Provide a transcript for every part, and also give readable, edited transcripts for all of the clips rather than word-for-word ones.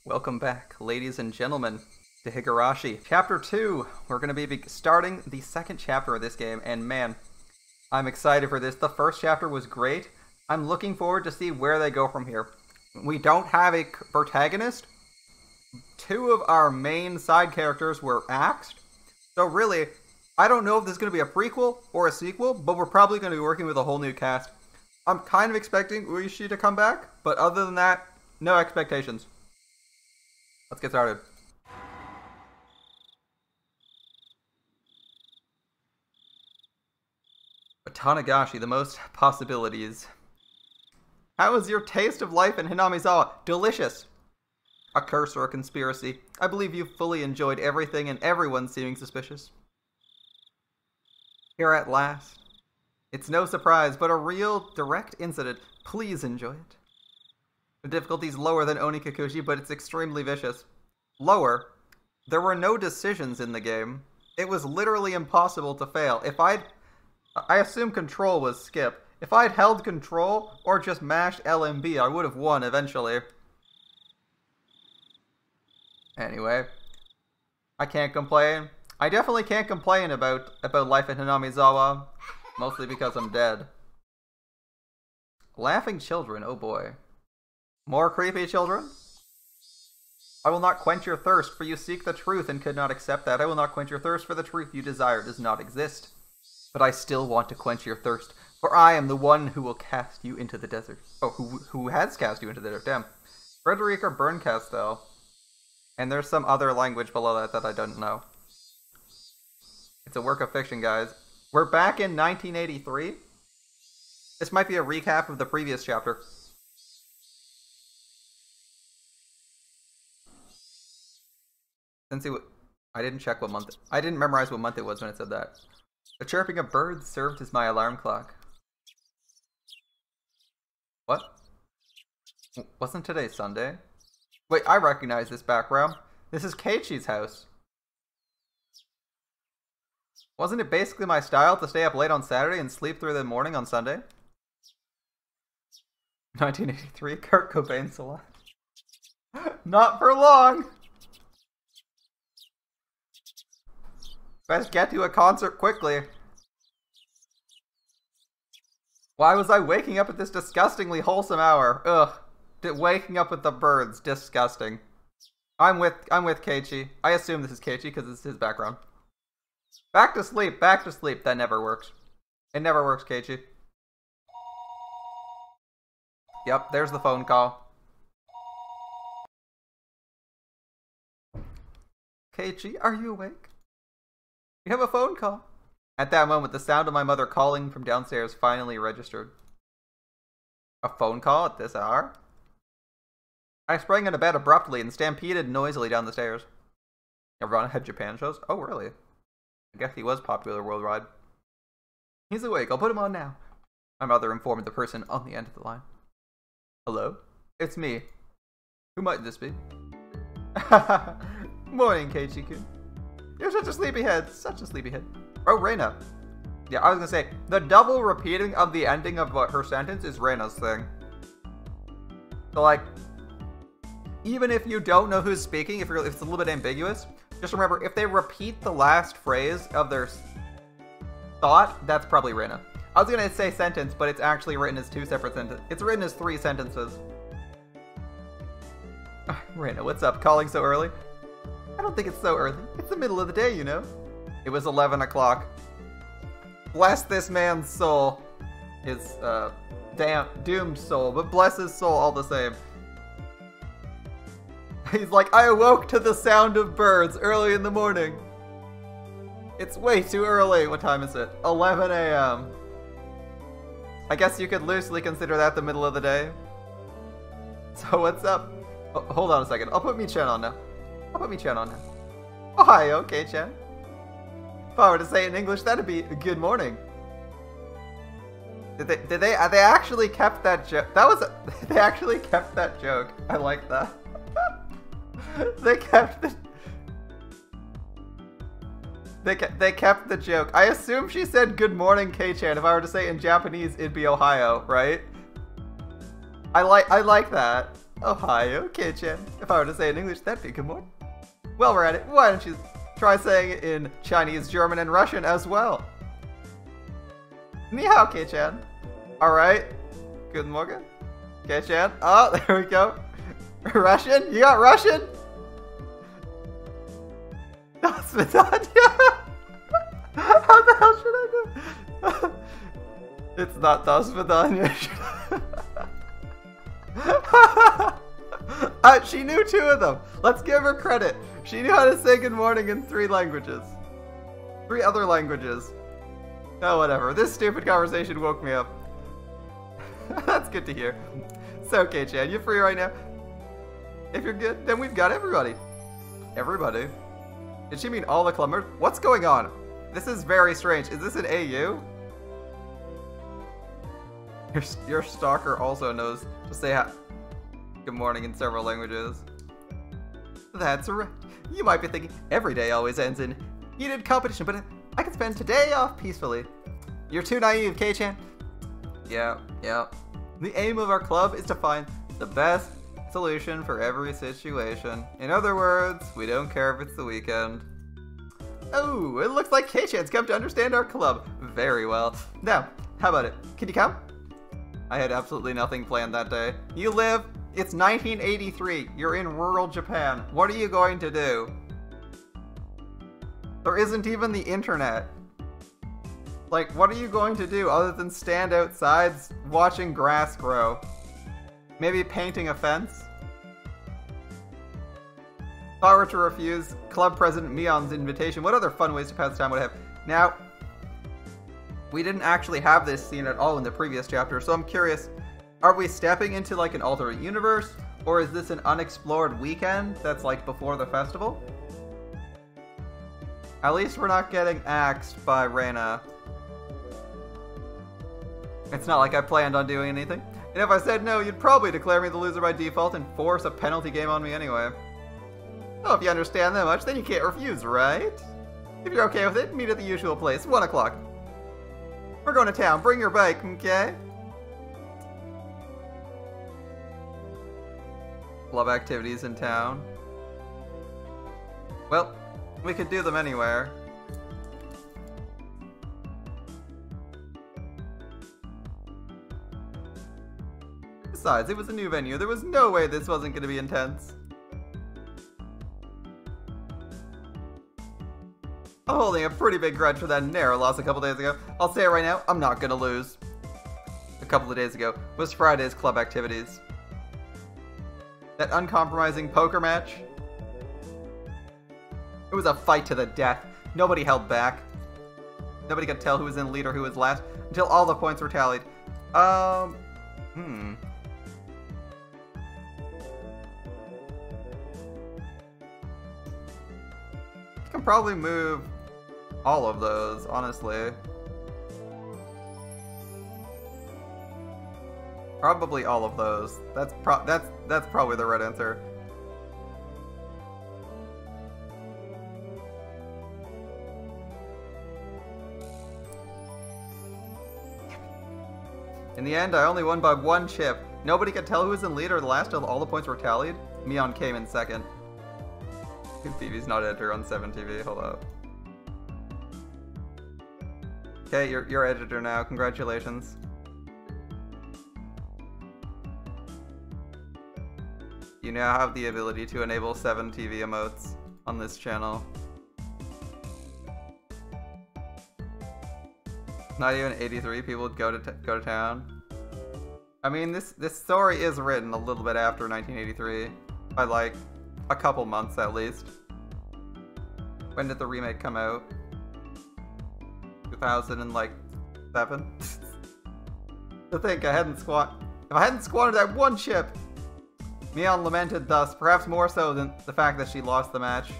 Welcome back, ladies and gentlemen, to Higurashi. Chapter 2. We're going to be starting the second chapter of this game, and man, I'm excited for this. The first chapter was great. I'm looking forward to see where they go from here. We don't have a protagonist. Two of our main side characters were axed. So really, I don't know if this is going to be a prequel or a sequel, but we're probably going to be working with a whole new cast. I'm kind of expecting Uishi to come back, but other than that, no expectations. Let's get started. Tanagashi, the most possibilities. How is your taste of life in Hinamizawa? Delicious! A curse or a conspiracy. I believe you fully enjoyed everything and everyone seeming suspicious. Here at last. It's no surprise, but a real, direct incident. Please enjoy it. The difficulty's lower than Onikakushi, but it's extremely vicious. Lower? There were no decisions in the game. It was literally impossible to fail. I assume control was skip. If I'd held control, or just mashed LMB, I would have won eventually. Anyway. I can't complain. I definitely can't complain about life in Hinamizawa. Mostly because I'm dead. Laughing children, oh boy. More creepy children? I will not quench your thirst, for you seek the truth and could not accept that. I will not quench your thirst, for the truth you desire does not exist. But I still want to quench your thirst, for I am the one who will cast you into the desert. Oh, who has cast you into the desert, damn. Frederica Berncastel. And there's some other language below that I don't know. It's a work of fiction, guys. We're back in 1983. This might be a recap of the previous chapter. I didn't check what month. I didn't memorize what month it was when it said that. The chirping of birds served as my alarm clock. What? Wasn't today Sunday? Wait, I recognize this background. This is Keiichi's house. Wasn't it basically my style to stay up late on Saturday and sleep through the morning on Sunday? 1983, Kurt Cobain Salon. Not for long! Best get to a concert quickly. Why was I waking up at this disgustingly wholesome hour? Ugh. Waking up with the birds. Disgusting. I'm with Keiichi. I assume this is Keiichi because it's his background. Back to sleep. Back to sleep. That never works. It never works, Keiichi. Yep, there's the phone call. Keiichi, are you awake? You have a phone call. At that moment, the sound of my mother calling from downstairs finally registered. A phone call at this hour? I sprang into bed abruptly and stampeded noisily down the stairs. Everyone had Japan shows? Oh, really? I guess he was popular worldwide. He's awake. I'll put him on now. My mother informed the person on the end of the line. Hello? It's me. Who might this be? Morning, Keiichi-kun. You're such a sleepyhead. Such a sleepyhead. Oh, Reina. Yeah, I was gonna say, the double repeating of the ending of her sentence is Reina's thing. So, like, even if you don't know who's speaking, if it's a little bit ambiguous, just remember, if they repeat the last phrase of their thought, that's probably Reina. I was gonna say sentence, but it's actually written as two separate sentences. It's written as 3 sentences. Reina, what's up? Calling so early? I don't think it's so early. It's the middle of the day, you know. It was 11 o'clock. Bless this man's soul. His, doomed soul, but bless his soul all the same. He's like, I awoke to the sound of birds early in the morning. It's way too early. What time is it? 11 a.m. I guess you could loosely consider that the middle of the day. So what's up? Oh, hold on a second. I'll put Mii-chan on now. Oh, hi, okay, Chan. If I were to say it in English, that'd be good morning. They actually kept that joke? They actually kept that joke. I like that. They kept the joke. I assume she said good morning, Kei-chan. If I were to say it in Japanese, it'd be Ohio, right? I like that. Ohio, K-chan. If I were to say it in English, that'd be good morning. Well, we're at it. Why don't you try saying it in Chinese, German, and Russian as well? Ni hao, K-chan. Alright. Good morning. K-chan. Oh, there we go. Russian? You got Russian? Das Vidanya. How the hell should I do? It's not Das Vidanya. She knew 2 of them. Let's give her credit. She knew how to say good morning in 3 languages. 3 other languages. Oh, whatever. This stupid conversation woke me up. That's good to hear. So, K-chan, you free right now? If you're good, then we've got everybody. Everybody? Did she mean all the club members? What's going on? This is very strange. Is this an AU? Your stalker also knows to say good morning in several languages. That's right. You might be thinking, every day always ends in heated competition, but I can spend today off peacefully. You're too naive, K-chan. Yeah. The aim of our club is to find the best solution for every situation. In other words, we don't care if it's the weekend. Oh, it looks like K-chan's come to understand our club very well. Now, how about it? Can you come? I had absolutely nothing planned that day. You live? It's 1983. You're in rural Japan. What are you going to do? There isn't even the internet. Like, what are you going to do other than stand outside watching grass grow? Maybe painting a fence? If I were to refuse Club President Mion's invitation, what other fun ways to pass time would I have? Now, we didn't actually have this scene at all in the previous chapter, so I'm curious, are we stepping into like an alternate universe? Or is this an unexplored weekend that's like before the festival? At least we're not getting axed by Reina. It's not like I planned on doing anything. And if I said no, you'd probably declare me the loser by default and force a penalty game on me anyway. Oh, if you understand that much, then you can't refuse, right? If you're okay with it, meet at the usual place, 1 o'clock. We're going to town, bring your bike, okay? Club activities in town. Well, we could do them anywhere. Besides, it was a new venue. There was no way this wasn't going to be intense. I'm holding a pretty big grudge for that narrow loss a couple days ago. I'll say it right now, I'm not going to lose. A couple of days ago was Friday's club activities. That uncompromising poker match. It was a fight to the death. Nobody held back. Nobody could tell who was in lead or who was last until all the points were tallied. I can probably move all of those, honestly. Probably all of those. That's probably the right answer. In the end, I only won by 1 chip. Nobody could tell who was in lead or last till all the points were tallied. Mion came in second. Phoebe's not editor on 7TV, hold up. Okay, you're editor now, congratulations. You now have the ability to enable 7TV emotes on this channel. Not even 83 people would go to town. I mean, this story is written a little bit after 1983, by like a couple months at least. When did the remake come out? 2007? To think if I hadn't squandered that 1 chip! Mion lamented thus, perhaps more so than the fact that she lost the match.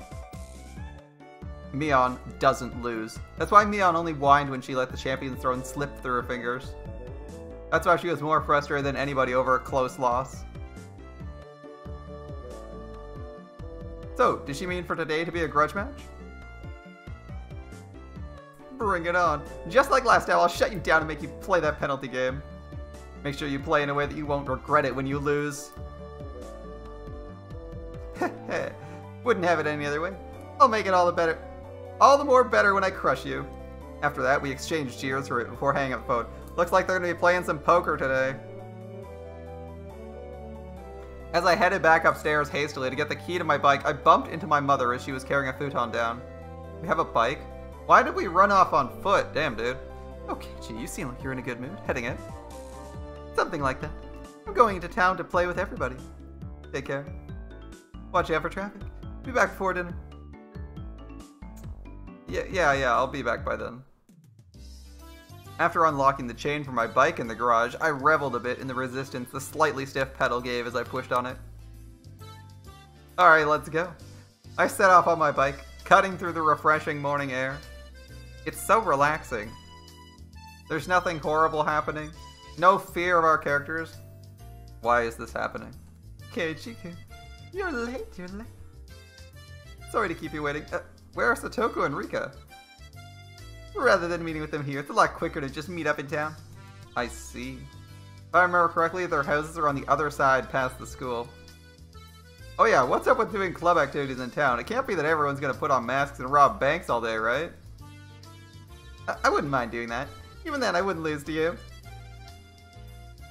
Mion doesn't lose. That's why Mion only whined when she let the Champion's Throne slip through her fingers. That's why she was more frustrated than anybody over a close loss. So, did she mean for today to be a grudge match? Bring it on. Just like last time, I'll shut you down and make you play that penalty game. Make sure you play in a way that you won't regret it when you lose. Wouldn't have it any other way. I'll make it all the more better when I crush you. After that, we exchanged cheers before hanging up the phone. Looks like they're going to be playing some poker today. As I headed back upstairs hastily to get the key to my bike, I bumped into my mother as she was carrying a futon down. We have a bike? Why did we run off on foot? Damn, dude. Okay, gee, you seem like you're in a good mood. Heading out? Something like that. I'm going into town to play with everybody. Take care. Watch out for traffic. Be back before dinner. Yeah, I'll be back by then. After unlocking the chain for my bike in the garage, I reveled a bit in the resistance the slightly stiff pedal gave as I pushed on it. Alright, let's go. I set off on my bike, cutting through the refreshing morning air. It's so relaxing. There's nothing horrible happening. No fear of our characters. Why is this happening? Keiichi-kun, you're late. Sorry to keep you waiting. Where are Satoko and Rika? Rather than meeting with them here, it's a lot quicker to just meet up in town. I see. If I remember correctly, their houses are on the other side past the school. Oh yeah, what's up with doing club activities in town? It can't be that everyone's gonna put on masks and rob banks all day, right? I wouldn't mind doing that. Even then, I wouldn't lose to you.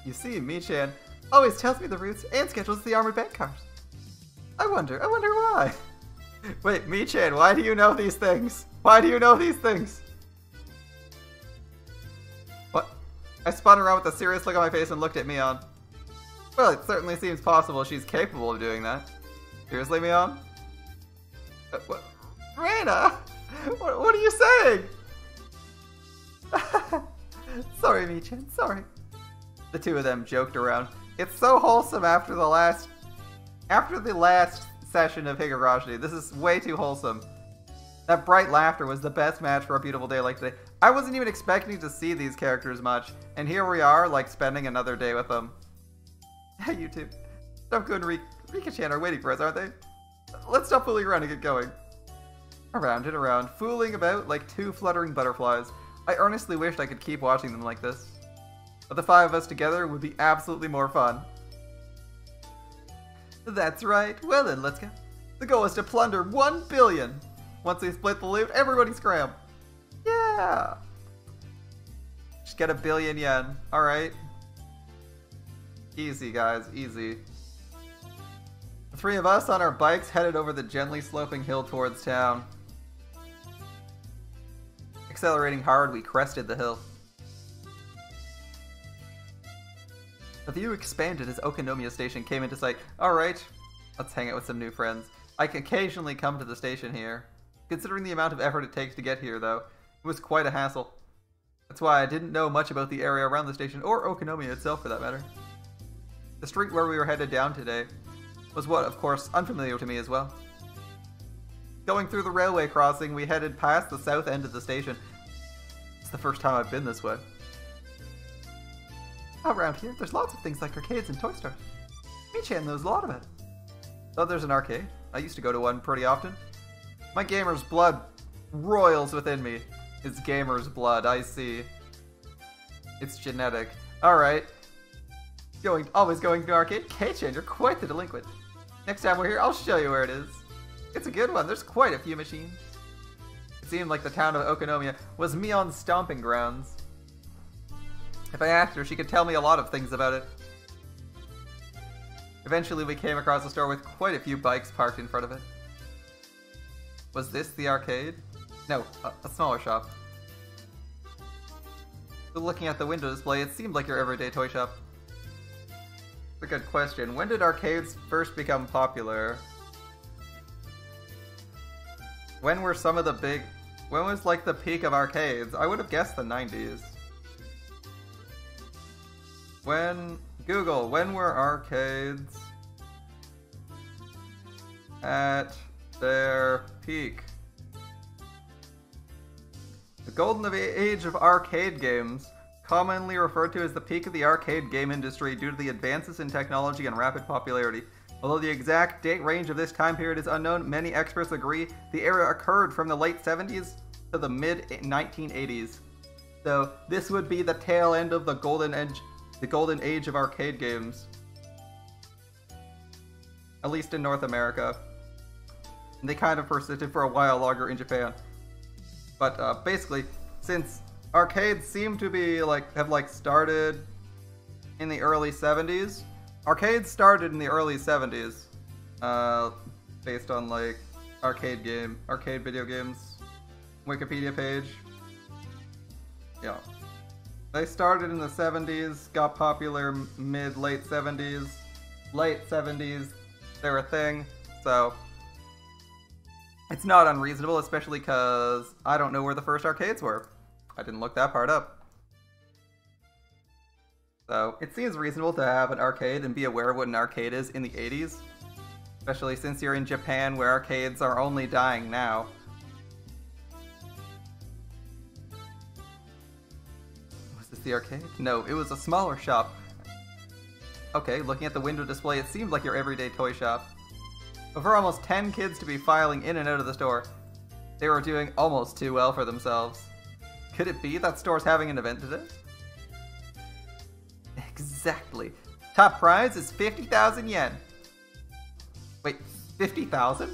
You see, Mii-chan always tells me the routes and schedules the armored bank cars. I wonder why. Wait, Mii-chan, why do you know these things? Why do you know these things? What? I spun around with a serious look on my face and looked at Mion. Well, it certainly seems possible she's capable of doing that. Seriously, Mion? What? Reina! What are you saying? Sorry, Mii-chan, sorry. The two of them joked around. It's so wholesome after the last session of Higurashi. This is way too wholesome. That bright laughter was the best match for a beautiful day like today. I wasn't even expecting to see these characters much, and here we are, like, spending another day with them. Hey, you two. Satoko and Rika-chan are waiting for us, aren't they? Let's stop fooling around and get going. Around and around, fooling about like two fluttering butterflies. I earnestly wished I could keep watching them like this. But the five of us together would be absolutely more fun. That's right. Well then, let's go. The goal is to plunder 1 billion. Once we split the loot, everybody scram. Yeah. Just get 1 billion yen. Alright. Easy, guys. Easy. The three of us on our bikes headed over the gently sloping hill towards town. Accelerating hard, we crested the hill. The view expanded as Okonomiya Station came into sight. Alright, let's hang out with some new friends. I can occasionally come to the station here. Considering the amount of effort it takes to get here, though, it was quite a hassle. That's why I didn't know much about the area around the station, or Okonomiya itself for that matter. The street where we were headed down today was what, of course, unfamiliar to me as well. Going through the railway crossing, we headed past the south end of the station. It's the first time I've been this way. Around here, there's lots of things like arcades and toy stores. Mii-chan knows a lot about it. Oh, there's an arcade. I used to go to one pretty often. My gamer's blood roils within me. It's gamer's blood, I see. It's genetic. Alright. Always going to the arcade? Kei-chan, you're quite the delinquent. Next time we're here, I'll show you where it is. It's a good one. There's quite a few machines. It seemed like the town of Okonomiya was Mion's stomping grounds. If I asked her, she could tell me a lot of things about it. Eventually, we came across a store with quite a few bikes parked in front of it. Was this the arcade? No, a smaller shop. But looking at the window display, it seemed like your everyday toy shop. That's a good question. When did arcades first become popular? When were some of the big... When was like the peak of arcades? I would have guessed the 90s. Google, when were arcades at their peak? The golden age of arcade games, commonly referred to as the peak of the arcade game industry due to the advances in technology and rapid popularity. Although the exact date range of this time period is unknown, many experts agree the era occurred from the late 70s to the mid-1980s. So this would be the tail end of the golden age of arcade games. at least in North America. And they kind of persisted for a while longer in Japan. But basically, since arcades seem to be have started in the early 70s, arcades started in the early 70s, based on arcade video games Wikipedia page. Yeah. They started in the 70s, got popular late 70s. Late 70s, they're a thing, so it's not unreasonable, especially because I don't know where the first arcades were. I didn't look that part up. So it seems reasonable to have an arcade and be aware of what an arcade is in the 80s. Especially since you're in Japan where arcades are only dying now. Was this the arcade? No, it was a smaller shop. Okay, looking at the window display, it seemed like your everyday toy shop. But for almost 10 kids to be filing in and out of the store, they were doing almost too well for themselves. Could it be that store's having an event today? Exactly. Top prize is 50,000 yen. Wait, 50,000?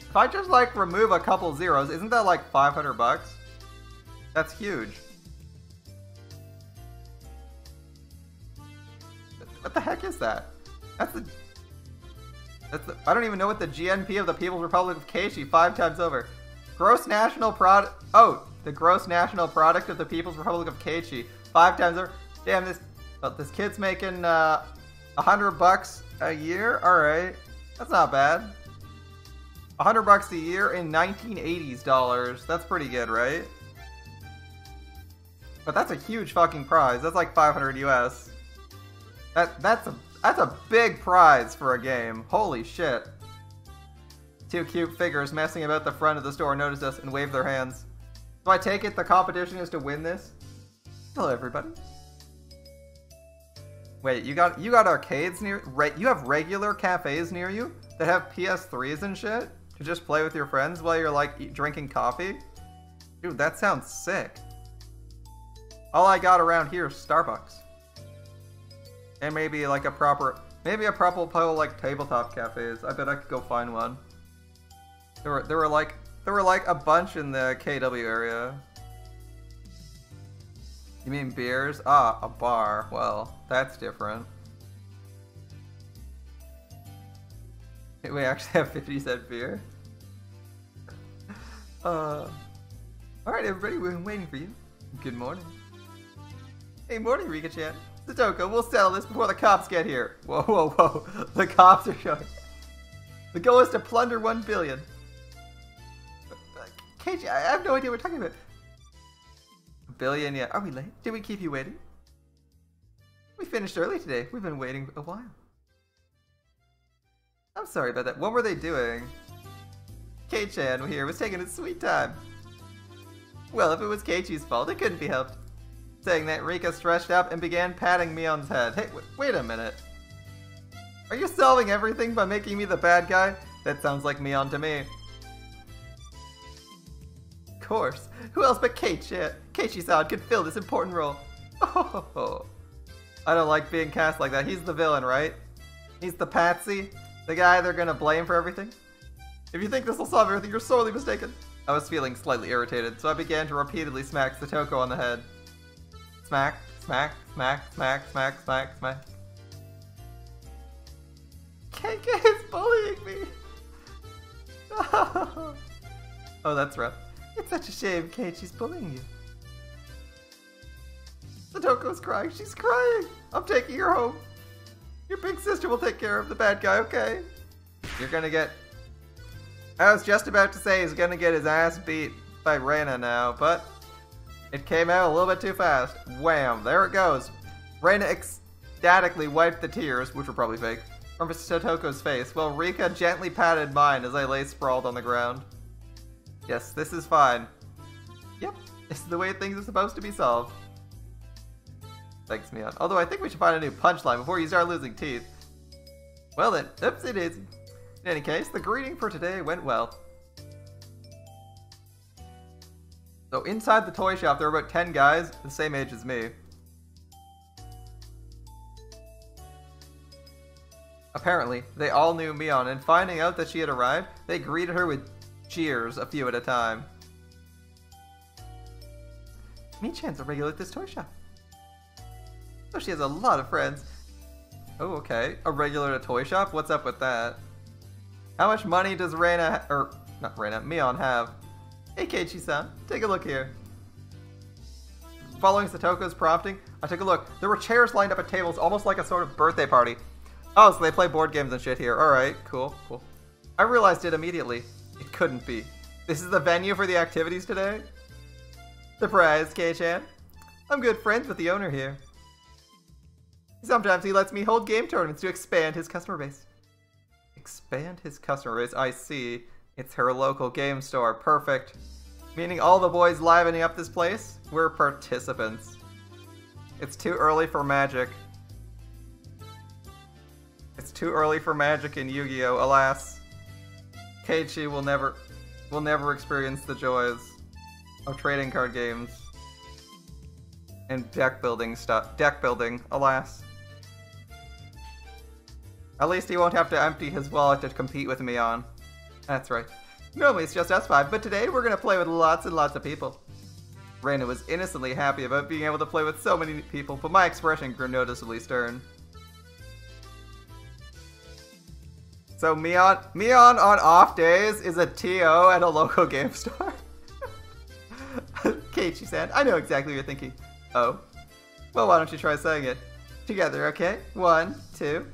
If I just remove a couple zeros, isn't that like 500 bucks? That's huge. What the heck is that? That's the I don't even know what the GNP of the People's Republic of Keishi 5 times over. Gross national product. Oh, the gross national product of the People's Republic of Keishi 5 times over. Damn, this kid's making 100 bucks a year. All right, that's not bad. 100 bucks a year in 1980s dollars. That's pretty good, right? But that's a huge fucking prize. That's like 500 US. That's a big prize for a game. Holy shit. Two cute figures messing about the front of the store noticed us and waved their hands. So I take it the competition is to win this? Hello, everybody. Wait, you got arcades near? You have regular cafes near you that have PS3s and shit to just play with your friends while you're drinking coffee? Dude, that sounds sick. All I got around here is Starbucks. And maybe a proper tabletop cafes. I bet I could go find one. There were a bunch in the KW area. You mean beers? Ah, a bar. Well, that's different. We actually have 50-cent beer. Alright everybody, we've been waiting for you. Good morning. Hey, morning, Rika-chan. Satoko, we'll settle this before the cops get here. Whoa, whoa, whoa. The cops are showing. The goal is to plunder 1 billion. Keiichi, I have no idea what we're talking about. A billion, yeah. Are we late? Did we keep you waiting? We finished early today. We've been waiting a while. I'm sorry about that. What were they doing? Kei-chan here was taking his sweet time. Well, if it was Keiichi's fault, it couldn't be helped. Saying that, Rika stretched up and began patting Mion's head. Hey, wait a minute. Are you solving everything by making me the bad guy? That sounds like Mion to me. Of course. Who else but Keiichi? Keiichi-san could fill this important role. Oh, I don't like being cast like that. He's the villain, right? He's the patsy? The guy they're gonna blame for everything? If you think this will solve everything, you're sorely mistaken. I was feeling slightly irritated, so I began to repeatedly smack Satoko on the head. Smack, smack, smack, smack, smack, smack, smack. KK is bullying me! Oh, that's rough. It's such a shame Keiichi's bullying you. Satoko's crying. She's crying! I'm taking her home. Your big sister will take care of the bad guy, okay? You're gonna get... I was just about to say he's gonna get his ass beat by Reina now, but... it came out a little bit too fast. Wham! There it goes. Reina ecstatically wiped the tears, which were probably fake, from Satoko's face, while Rika gently patted mine as I lay sprawled on the ground. Yes, this is fine. Yep, this is the way things are supposed to be solved. Thanks, Mion. Although I think we should find a new punchline before you start losing teeth. Well then, oopsie daisy. In any case, the greeting for today went well. So inside the toy shop, there were about 10 guys the same age as me. Apparently, they all knew Mion, and finding out that she had arrived, they greeted her with cheers a few at a time. Mi-chan's a regular at this toy shop. So she has a lot of friends. Oh, okay. A regular at a toy shop? What's up with that? How much money does Mion have? Hey, Keiichi-san, take a look here. Following Satoko's prompting, I took a look. There were chairs lined up at tables, almost like a sort of birthday party. Oh, so they play board games and shit here. Alright, cool. I realized it immediately. It couldn't be. This is the venue for the activities today? Surprise, Kei-chan. I'm good friends with the owner here. Sometimes he lets me hold game tournaments to expand his customer base. Expand his customer base? I see. It's her local game store. Perfect. Meaning all the boys livening up this place? We're participants. It's too early for magic. It's too early for magic in Yu-Gi-Oh! Alas. Keiichi will never experience the joys of trading card games and deck building, alas. At least he won't have to empty his wallet to compete with Mion. That's right. Normally it's just us five, but today we're gonna play with lots and lots of people. Reina was innocently happy about being able to play with so many people, but my expression grew noticeably stern. So Mion on off days is a TO at a local game store? Keiichi-san, I know exactly what you're thinking. Oh? Well, why don't you try saying it? Together, okay? 1, 2.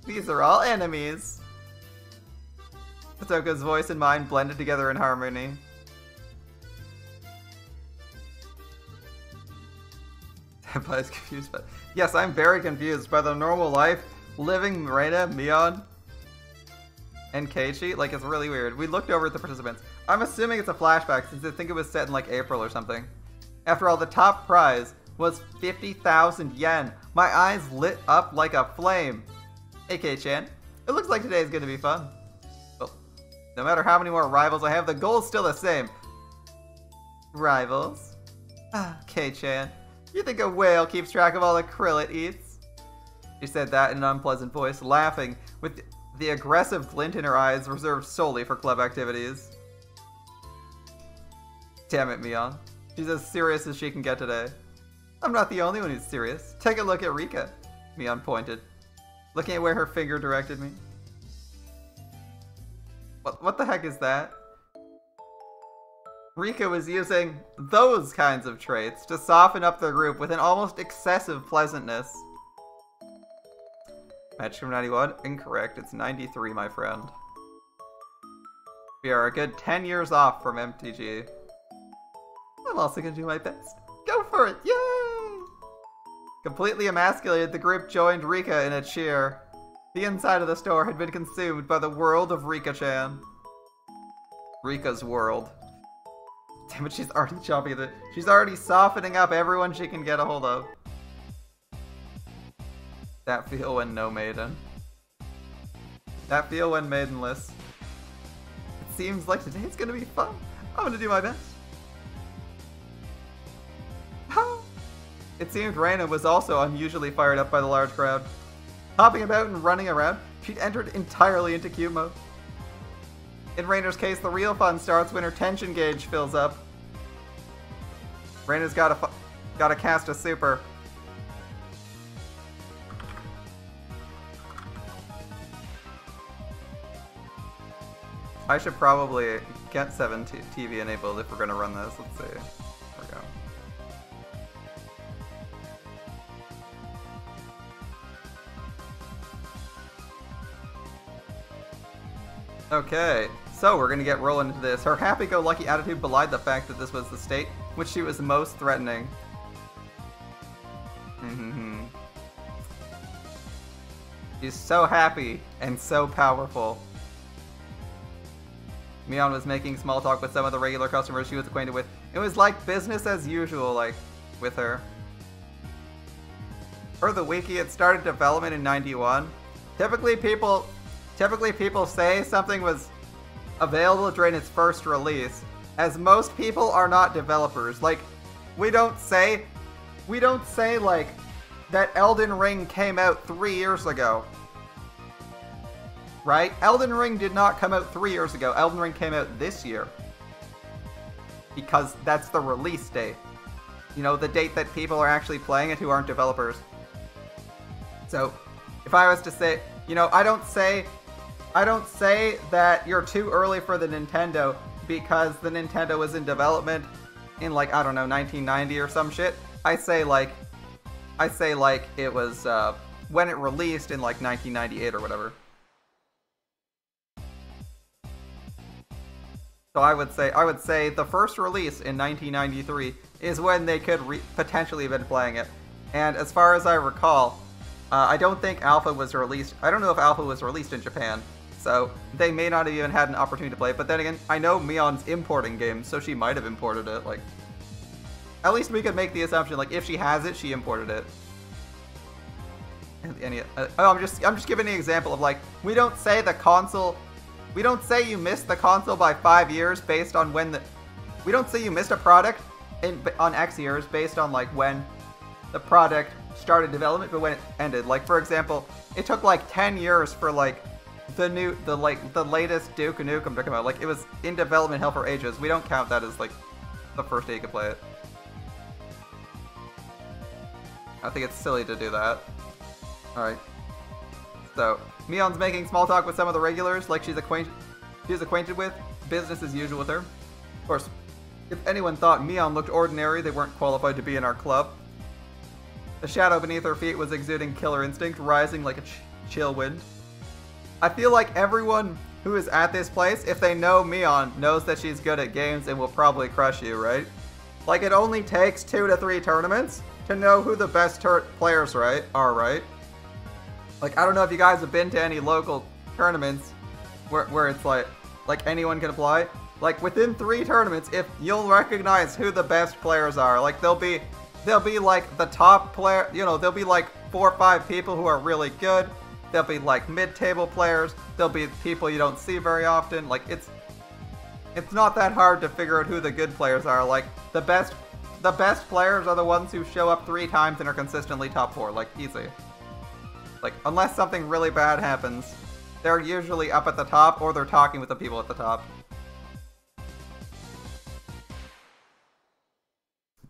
These are all enemies. Satoko's voice and mine blended together in harmony. Senpai's confused, but yes, I'm very confused by the normal life living Reina, Mion, and Keiichi. Like, it's really weird. We looked over at the participants. I'm assuming it's a flashback since I think it was set in like April or something. After all, the top prize was 50,000 yen. My eyes lit up like a flame. Hey, Kei-chan. It looks like today is going to be fun. Well, no matter how many more rivals I have, the goal is still the same. Rivals? Ah, Kei-chan. You think a whale keeps track of all the krill it eats? She said that in an unpleasant voice, laughing, with the aggressive glint in her eyes reserved solely for club activities. Damn it, Mion. She's as serious as she can get today. I'm not the only one who's serious. Take a look at Rika. Mion pointed, looking at where her finger directed me. What the heck is that? Rika was using those kinds of traits to soften up the group with an almost excessive pleasantness. Match from 91? Incorrect. It's 93, my friend. We are a good 10 years off from MTG. I'm also gonna do my best. Go for it! Yay! Completely emasculated, the group joined Rika in a cheer. The inside of the store had been consumed by the world of Rika-chan. Rika's world. Damn it, she's already chopping it. She's already softening up everyone she can get a hold of. That feel when no maiden. That feel when maidenless. It seems like today's gonna be fun. I'm gonna do my best. It seemed Reina was also unusually fired up by the large crowd. Hopping about and running around, she'd entered entirely into cute mode. In Reina's case, the real fun starts when her tension gauge fills up. Reina's gotta cast a super. I should probably get 7 TV enabled if we're gonna run this. Let's see. There we go. Okay, so we're gonna get rolling into this. Her happy-go-lucky attitude belied the fact that this was the state which she was most threatening. She's so happy and so powerful. Mion was making small talk with some of the regular customers she was acquainted with. It was like business as usual, like, with her. Per the wiki, it started development in 91. Typically people say something was available during its first release, as most people are not developers. Like, we don't say like that Elden Ring came out 3 years ago. right? Elden Ring did not come out 3 years ago. Elden Ring came out this year. Because that's the release date. You know, the date that people are actually playing it who aren't developers. So, if I was to say, you know, I don't say that you're too early for the Nintendo because the Nintendo was in development in, like, I don't know, 1990 or some shit. I say like it was when it released in like 1998 or whatever. So I would say the first release in 1993 is when they could potentially have been playing it. And as far as I recall, I don't think Alpha was released. I don't know if Alpha was released in Japan, so they may not have even had an opportunity to play it. But then again, I know Mion's importing games, so she might have imported it. Like, at least we could make the assumption, like, if she has it, she imported it. I'm just giving an example of, like, we don't say the console. We don't say you missed the console by 5 years based on when the. We don't say you missed a product on X years based on, like, when the product started development, but when it ended. Like, for example, it took like 10 years for like the latest Duke Nukem to come out. Like, it was in development hell for ages. We don't count that as like the first day you could play it. I think it's silly to do that. Alright. So, Mion's making small talk with some of the regulars, like she's acquainted with. Business as usual with her. Of course, if anyone thought Mion looked ordinary, they weren't qualified to be in our club. The shadow beneath her feet was exuding killer instinct, rising like a chill wind. I feel like everyone who is at this place, if they know Mion, knows that she's good at games and will probably crush you, right? Like, it only takes 2 to 3 tournaments to know who the best players are, right? Like, I don't know if you guys have been to any local tournaments where it's like anyone can apply. Like, within 3 tournaments, if you'll recognize who the best players are, like, they'll be like the top player, you know, there'll be like 4 or 5 people who are really good. There'll be like mid-table players. There'll be people you don't see very often. Like, it's not that hard to figure out who the good players are. Like, the best players are the ones who show up 3 times and are consistently top 4. Like, easy. Like, unless something really bad happens, they're usually up at the top or they're talking with the people at the top.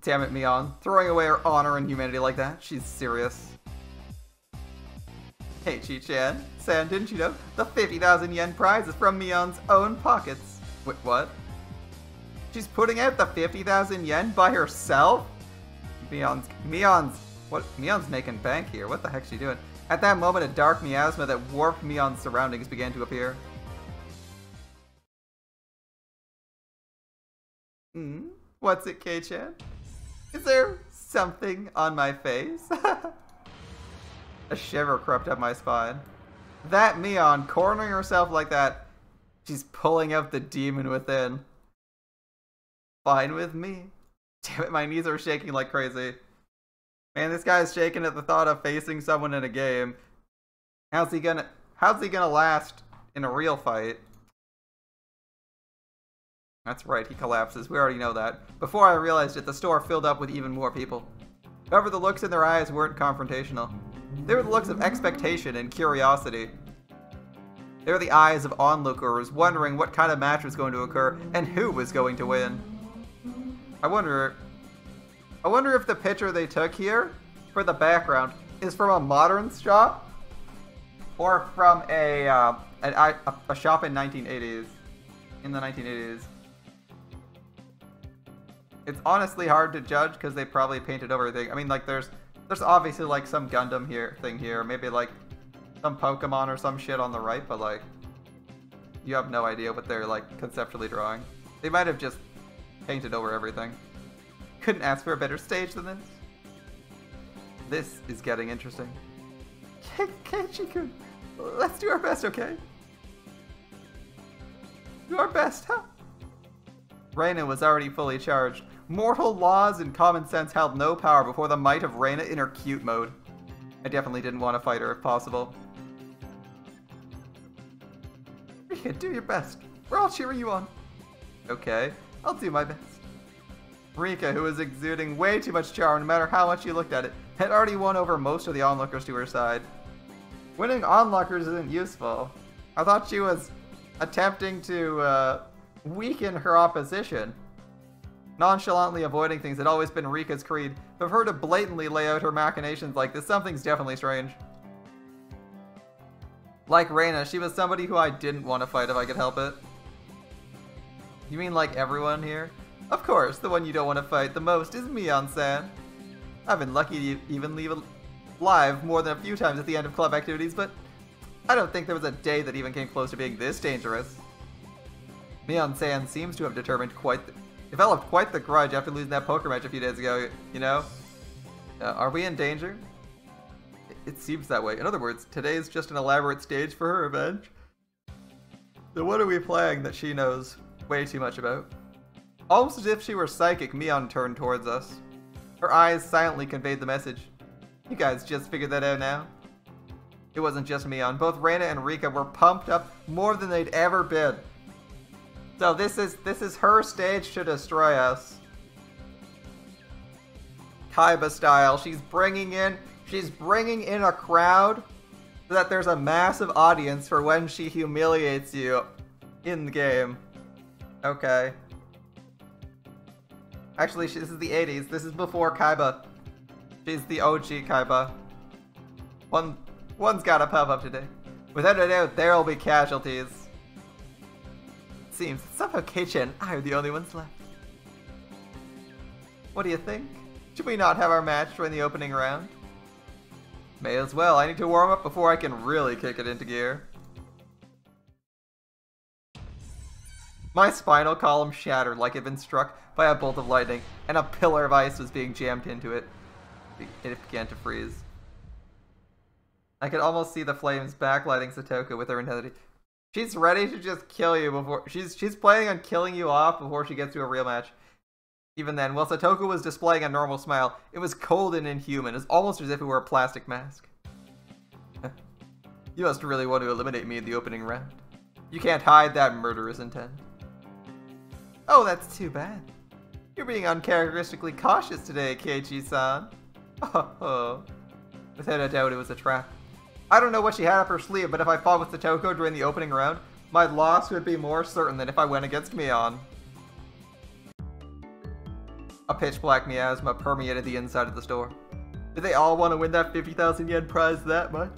Damn it, Mion. Throwing away her honor and humanity like that. She's serious. Hey, Chi-chan. San, didn't you know? The 50,000 yen prize is from Mion's own pockets. Wait, what? She's putting out the 50,000 yen by herself? Mion's making bank here. What the heck's she doing? At that moment, a dark miasma that warped Mion's surroundings began to appear. What's it, K-chan? Is there something on my face? A shiver crept up my spine. That Mion, cornering herself like that, she's pulling out the demon within. Fine with me. Damn it, my knees are shaking like crazy. Man, this guy's shaking at the thought of facing someone in a game. How's he gonna last in a real fight? That's right, he collapses. We already know that. Before I realized it, the store filled up with even more people. However, the looks in their eyes weren't confrontational. They were the looks of expectation and curiosity. They were the eyes of onlookers, wondering what kind of match was going to occur and who was going to win. I wonder if the picture they took here for the background is from a modern shop or from a shop in 1980s. In the 1980s. It's honestly hard to judge because they probably painted over everything. I mean, like, there's obviously like some Gundam thing here, maybe like some Pokemon or some shit on the right, but like, you have no idea what they're like conceptually drawing. They might have just painted over everything. Couldn't ask for a better stage than this. This is getting interesting. Keiichi-kun, let's do our best, okay? Do our best, huh? Reina was already fully charged. Mortal laws and common sense held no power before the might of Reina in her cute mode. I definitely didn't want to fight her if possible. Rika, do your best. We're all cheering you on. Okay, I'll do my best. Rika, who was exuding way too much charm no matter how much you looked at it, had already won over most of the onlookers to her side. Winning onlookers isn't useful. I thought she was attempting to weaken her opposition. Nonchalantly avoiding things had always been Rika's creed, but for her to blatantly lay out her machinations like this, something's definitely strange. Like Reina, she was somebody who I didn't want to fight if I could help it. You mean like everyone here? Of course, the one you don't want to fight the most is Mion-san. I've been lucky to even leave alive more than a few times at the end of club activities, but I don't think there was a day that even came close to being this dangerous. Mion-san seems to have developed quite the grudge after losing that poker match a few days ago, you know? Are we in danger? It seems that way. In other words, today's just an elaborate stage for her revenge. So what are we playing that she knows way too much about? Almost as if she were psychic, Mion turned towards us. Her eyes silently conveyed the message. You guys just figured that out now? It wasn't just Mion. Both Reina and Rika were pumped up more than they'd ever been. So this is her stage to destroy us. Kaiba style. She's bringing in a crowd so that there's a massive audience for when she humiliates you in the game. Okay. Actually, this is the 80s. This is before Kaiba. She's the OG Kaiba. One's gotta pop up today. Without a doubt, there'll be casualties. It seems Suffocation and I are the only ones left. What do you think? Should we not have our match during the opening round? May as well. I need to warm up before I can really kick it into gear. My spinal column shattered like it had been struck by a bolt of lightning, and a pillar of ice was being jammed into it. It began to freeze. I could almost see the flames backlighting Satoko with her intensity. She's ready to just kill you before... She's planning on killing you off before she gets to a real match. Even then, while Satoko was displaying a normal smile, it was cold and inhuman. It was almost as if it were a plastic mask. You must really want to eliminate me in the opening round. You can't hide that murderous intent. Oh, that's too bad. You're being uncharacteristically cautious today, Keiichi-san. Oh. Without a doubt, it was a trap. I don't know what she had up her sleeve, but if I fought with Satoko during the opening round, my loss would be more certain than if I went against Mion. A pitch-black miasma permeated the inside of the store. Did they all want to win that 50,000 yen prize that much?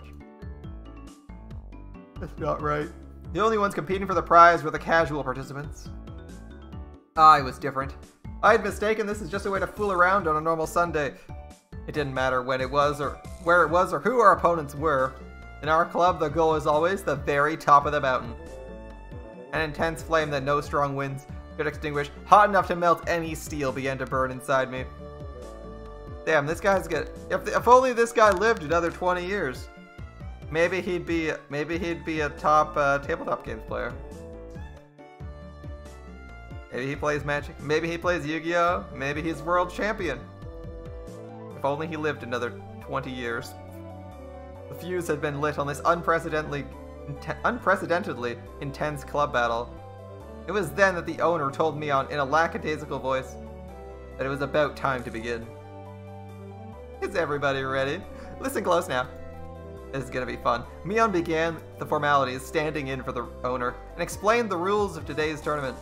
That's not right. The only ones competing for the prize were the casual participants. I was different. I had mistaken this as just a way to fool around on a normal Sunday. It didn't matter when it was, or where it was, or who our opponents were. In our club, the goal is always the very top of the mountain. An intense flame that no strong winds could extinguish, hot enough to melt any steel, began to burn inside me. Damn, this guy's good. If only this guy lived another 20 years. Maybe he'd be a top tabletop games player. Maybe he plays Magic. Maybe he plays Yu-Gi-Oh! Maybe he's world champion. If only he lived another 20 years. The fuse had been lit on this unprecedentedly intense club battle. It was then that the owner told me in a lackadaisical voice that it was about time to begin. Is everybody ready? Listen close now. This is gonna be fun. Mion began the formalities, standing in for the owner, and explained the rules of today's tournament.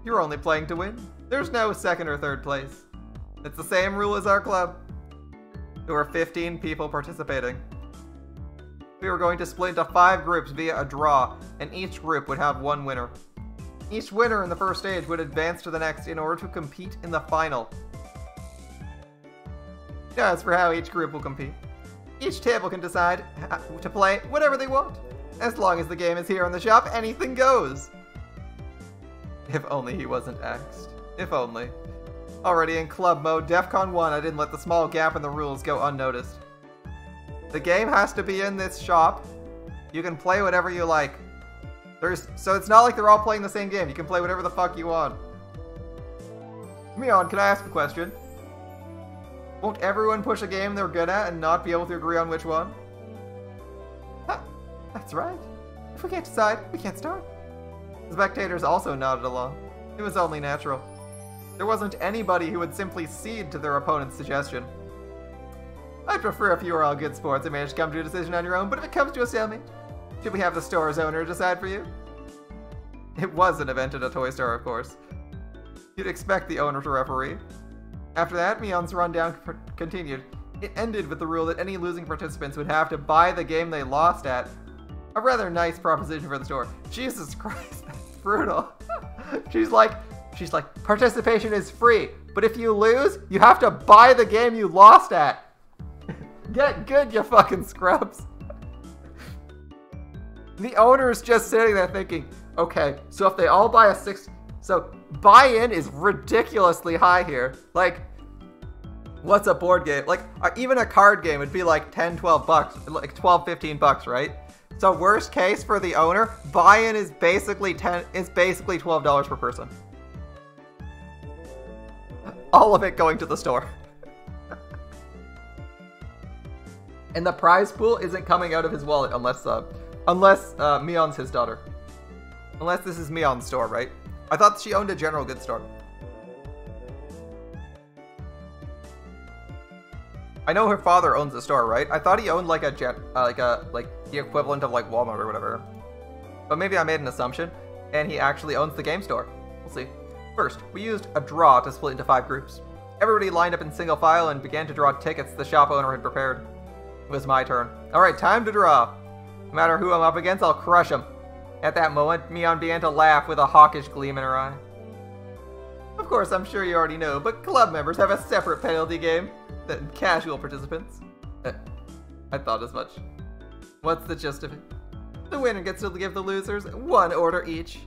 You're only playing to win. There's no second or third place. It's the same rule as our club. There were 15 people participating. We were going to split into 5 groups via a draw, and each group would have one winner. Each winner in the first stage would advance to the next in order to compete in the final. As for how each group will compete, each table can decide to play whatever they want. As long as the game is here in the shop, anything goes. If only he wasn't axed. If only. Already in club mode, DEFCON 1, I didn't let the small gap in the rules go unnoticed. The game has to be in this shop. You can play whatever you like. So it's not like they're all playing the same game. You can play whatever the fuck you want. Mion, can I ask a question? Won't everyone push a game they're good at and not be able to agree on which one? That's right. If we can't decide, we can't start. The spectators also nodded along. It was only natural. There wasn't anybody who would simply cede to their opponent's suggestion. I'd prefer if you were all good sports and managed to come to a decision on your own, but if it comes to a stalemate, Should we have the store's owner decide for you? It was an event at a toy store, of course. You'd expect the owner to referee. After that, Mion's rundown continued. It ended with the rule that any losing participants would have to buy the game they lost at. A rather nice proposition for the store. Jesus Christ, that's brutal. She's like, participation is free, but if you lose, you have to buy the game you lost at. Get good, you fucking scrubs. The owner's just sitting there thinking, okay, so if they all buy a so buy-in is ridiculously high here. Like, what's a board game? Like, even a card game would be like 10, 12 bucks, like 12, 15 bucks, right? So worst case for the owner, buy-in is basically $12 per person. All of it going to the store. And the prize pool isn't coming out of his wallet unless Mion's his daughter. Unless this is Mion's store, right? I thought she owned a general goods store. I know her father owns a store, right? I thought he owned like the equivalent of like Walmart or whatever. But maybe I made an assumption, and he actually owns the game store. We'll see. First, we used a draw to split into 5 groups. Everybody lined up in single file and began to draw tickets the shop owner had prepared. It was my turn. Alright, time to draw. No matter who I'm up against, I'll crush him. At that moment, Mion began to laugh with a hawkish gleam in her eye. Of course, I'm sure you already know, but club members have a separate penalty game than casual participants. I thought as much. What's the gist of it? The winner gets to give the losers 1 order each.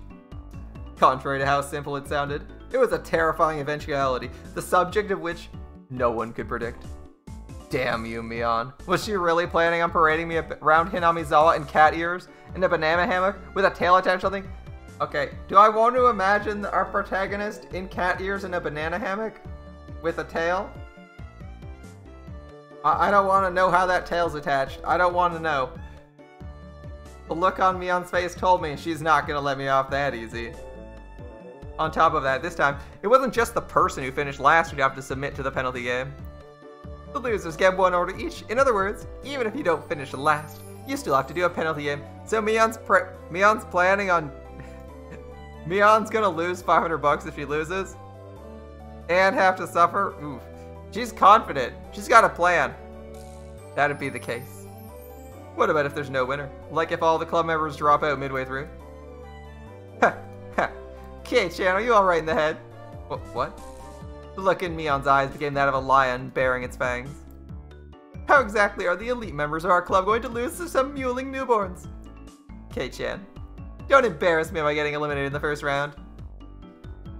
Contrary to how simple it sounded, it was a terrifying eventuality, the subject of which no one could predict. Damn you, Mion. Was she really planning on parading me around Hinamizawa in cat ears and a banana hammock with a tail attached to something? Okay, do I want to imagine our protagonist in cat ears and a banana hammock with a tail? I don't want to know how that tail's attached. I don't want to know. The look on Mion's face told me she's not going to let me off that easy. On top of that, this time, it wasn't just the person who finished last who'd have to submit to the penalty game. The losers get 1 order each. In other words, even if you don't finish last, you still have to do a penalty game. So Mion's planning on... Mion's gonna lose 500 bucks if she loses. And have to suffer? Oof. She's confident. She's got a plan. That'd be the case. What about if there's no winner? Like if all the club members drop out midway through? Ha! Ha! K-chan, are you alright in the head? What? The look in Mion's eyes became that of a lion baring its fangs. How exactly are the elite members of our club going to lose to some mewling newborns? K-chan, don't embarrass me by getting eliminated in the first round.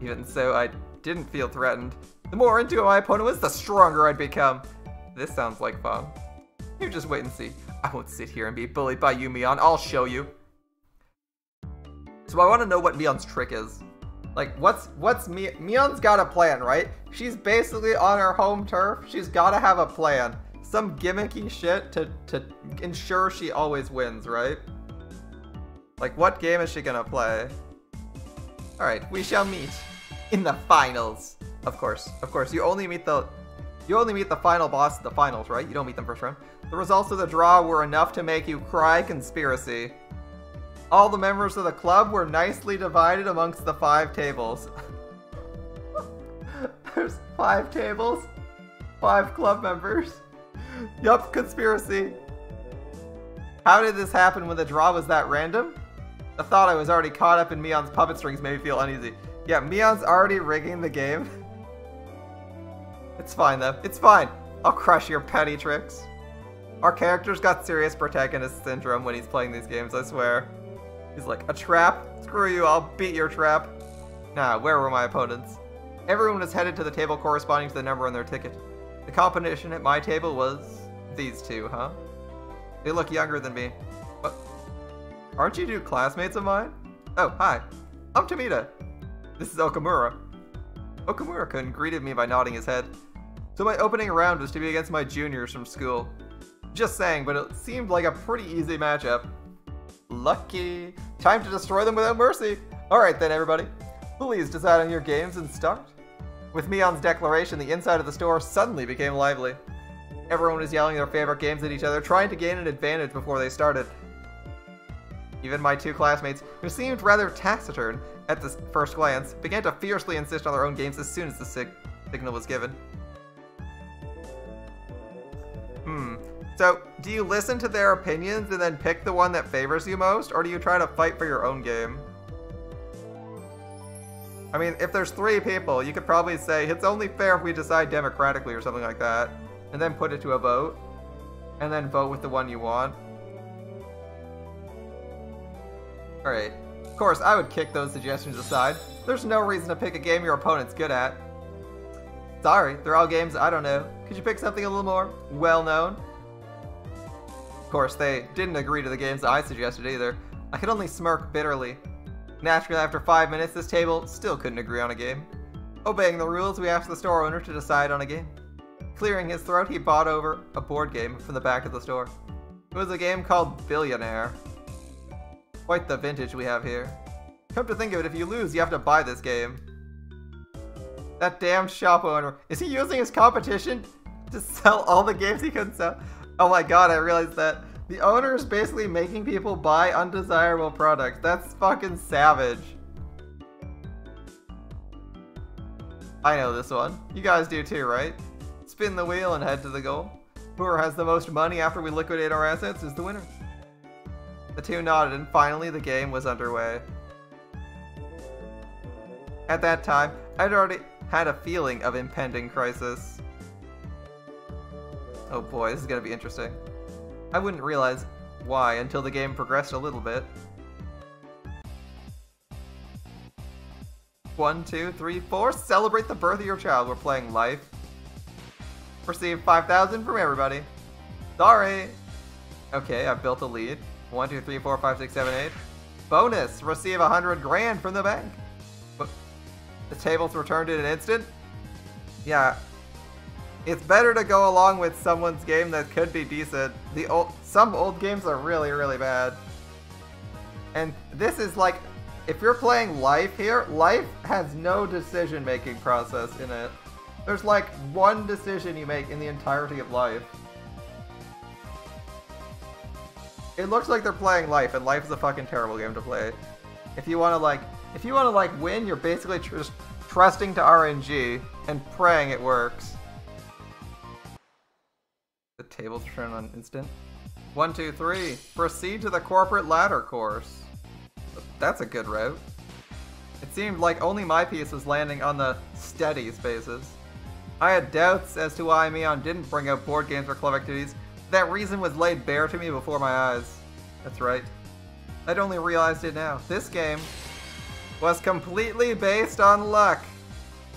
Even so, I didn't feel threatened. The more into it my opponent was, the stronger I'd become. This sounds like fun. You just wait and see. I won't sit here and be bullied by you, Mion. I'll show you. So I want to know what Mion's trick is. Like, Mion's got a plan, right? She's basically on her home turf. She's got to have a plan. Some gimmicky shit to ensure she always wins, right? Like, what game is she gonna play? Alright, we shall meet in the finals. Of course, you only meet the final boss in the finals, right? You don't meet them first round. The results of the draw were enough to make you cry conspiracy. All the members of the club were nicely divided amongst the 5 tables. There's 5 tables, 5 club members. Yup, conspiracy. How did this happen when the draw was that random? The thought I was already caught up in Mion's puppet strings made me feel uneasy. Yeah, Mion's already rigging the game. It's fine though, it's fine. I'll crush your petty tricks. Our character's got serious protagonist syndrome when he's playing these games, I swear. He's like, a trap? Screw you, I'll beat your trap. Nah, where were my opponents? Everyone was headed to the table corresponding to the number on their ticket. The competition at my table was these 2, huh? They look younger than me. What? Aren't you 2 classmates of mine? Oh, hi. I'm Tomita. This is Okamura. Okamura-kun greeted me by nodding his head. So my opening round was to be against my juniors from school. Just saying, but it seemed like a pretty easy matchup. Lucky. Time to destroy them without mercy. Alright then, everybody. Please decide on your games and start. With Mion's declaration, the inside of the store suddenly became lively. Everyone was yelling their favorite games at each other, trying to gain an advantage before they started. Even my two classmates, who seemed rather taciturn at the first glance, began to fiercely insist on their own games as soon as the signal was given. So, do you listen to their opinions and then pick the one that favors you most, or do you try to fight for your own game? I mean, if there's 3 people, you could probably say, it's only fair if we decide democratically or something like that, and then put it to a vote, and then vote with the one you want. Alright. Of course, I would kick those suggestions aside. There's no reason to pick a game your opponent's good at. Sorry, they're all games I don't know. Could you pick something a little more well-known? Of course, they didn't agree to the games I suggested either. I could only smirk bitterly. Naturally, after 5 minutes, this table still couldn't agree on a game. Obeying the rules, we asked the store owner to decide on a game. Clearing his throat, he bought over a board game from the back of the store. It was a game called Billionaire. Quite the vintage we have here. Come to think of it, if you lose, you have to buy this game. That damn shop owner. Is he using his competition to sell all the games he couldn't sell? Oh my god, I realized that. The owner is basically making people buy undesirable products. That's fucking savage. I know this one. You guys do too, right? Spin the wheel and head to the goal. Whoever has the most money after we liquidate our assets is the winner. The two nodded, and finally the game was underway. At that time, I'd already had a feeling of impending crisis. Oh boy, this is gonna be interesting. I wouldn't realize why until the game progressed a little bit. 1, 2, 3, 4. Celebrate the birth of your child. We're playing Life. Receive 5,000 from everybody. Sorry. Okay, I've built a lead. 1, 2, 3, 4, 5, 6, 7, 8. Bonus. Receive 100 grand from the bank. But the table's returned in an instant. Yeah. It's better to go along with someone's game that could be decent. Some old games are really, really bad. And this is like, if you're playing Life here, Life has no decision-making process in it. There's like one decision you make in the entirety of Life. It looks like they're playing Life, and Life is a fucking terrible game to play. If you wanna win, you're basically just trusting to RNG and praying it works. The tables return on instant. 1, 2, 3. Proceed to the corporate ladder course. That's a good route. It seemed like only my piece was landing on the steady spaces. I had doubts as to why Mion didn't bring out board games or club activities. That reason was laid bare to me before my eyes. That's right. I'd only realized it now. This game was completely based on luck.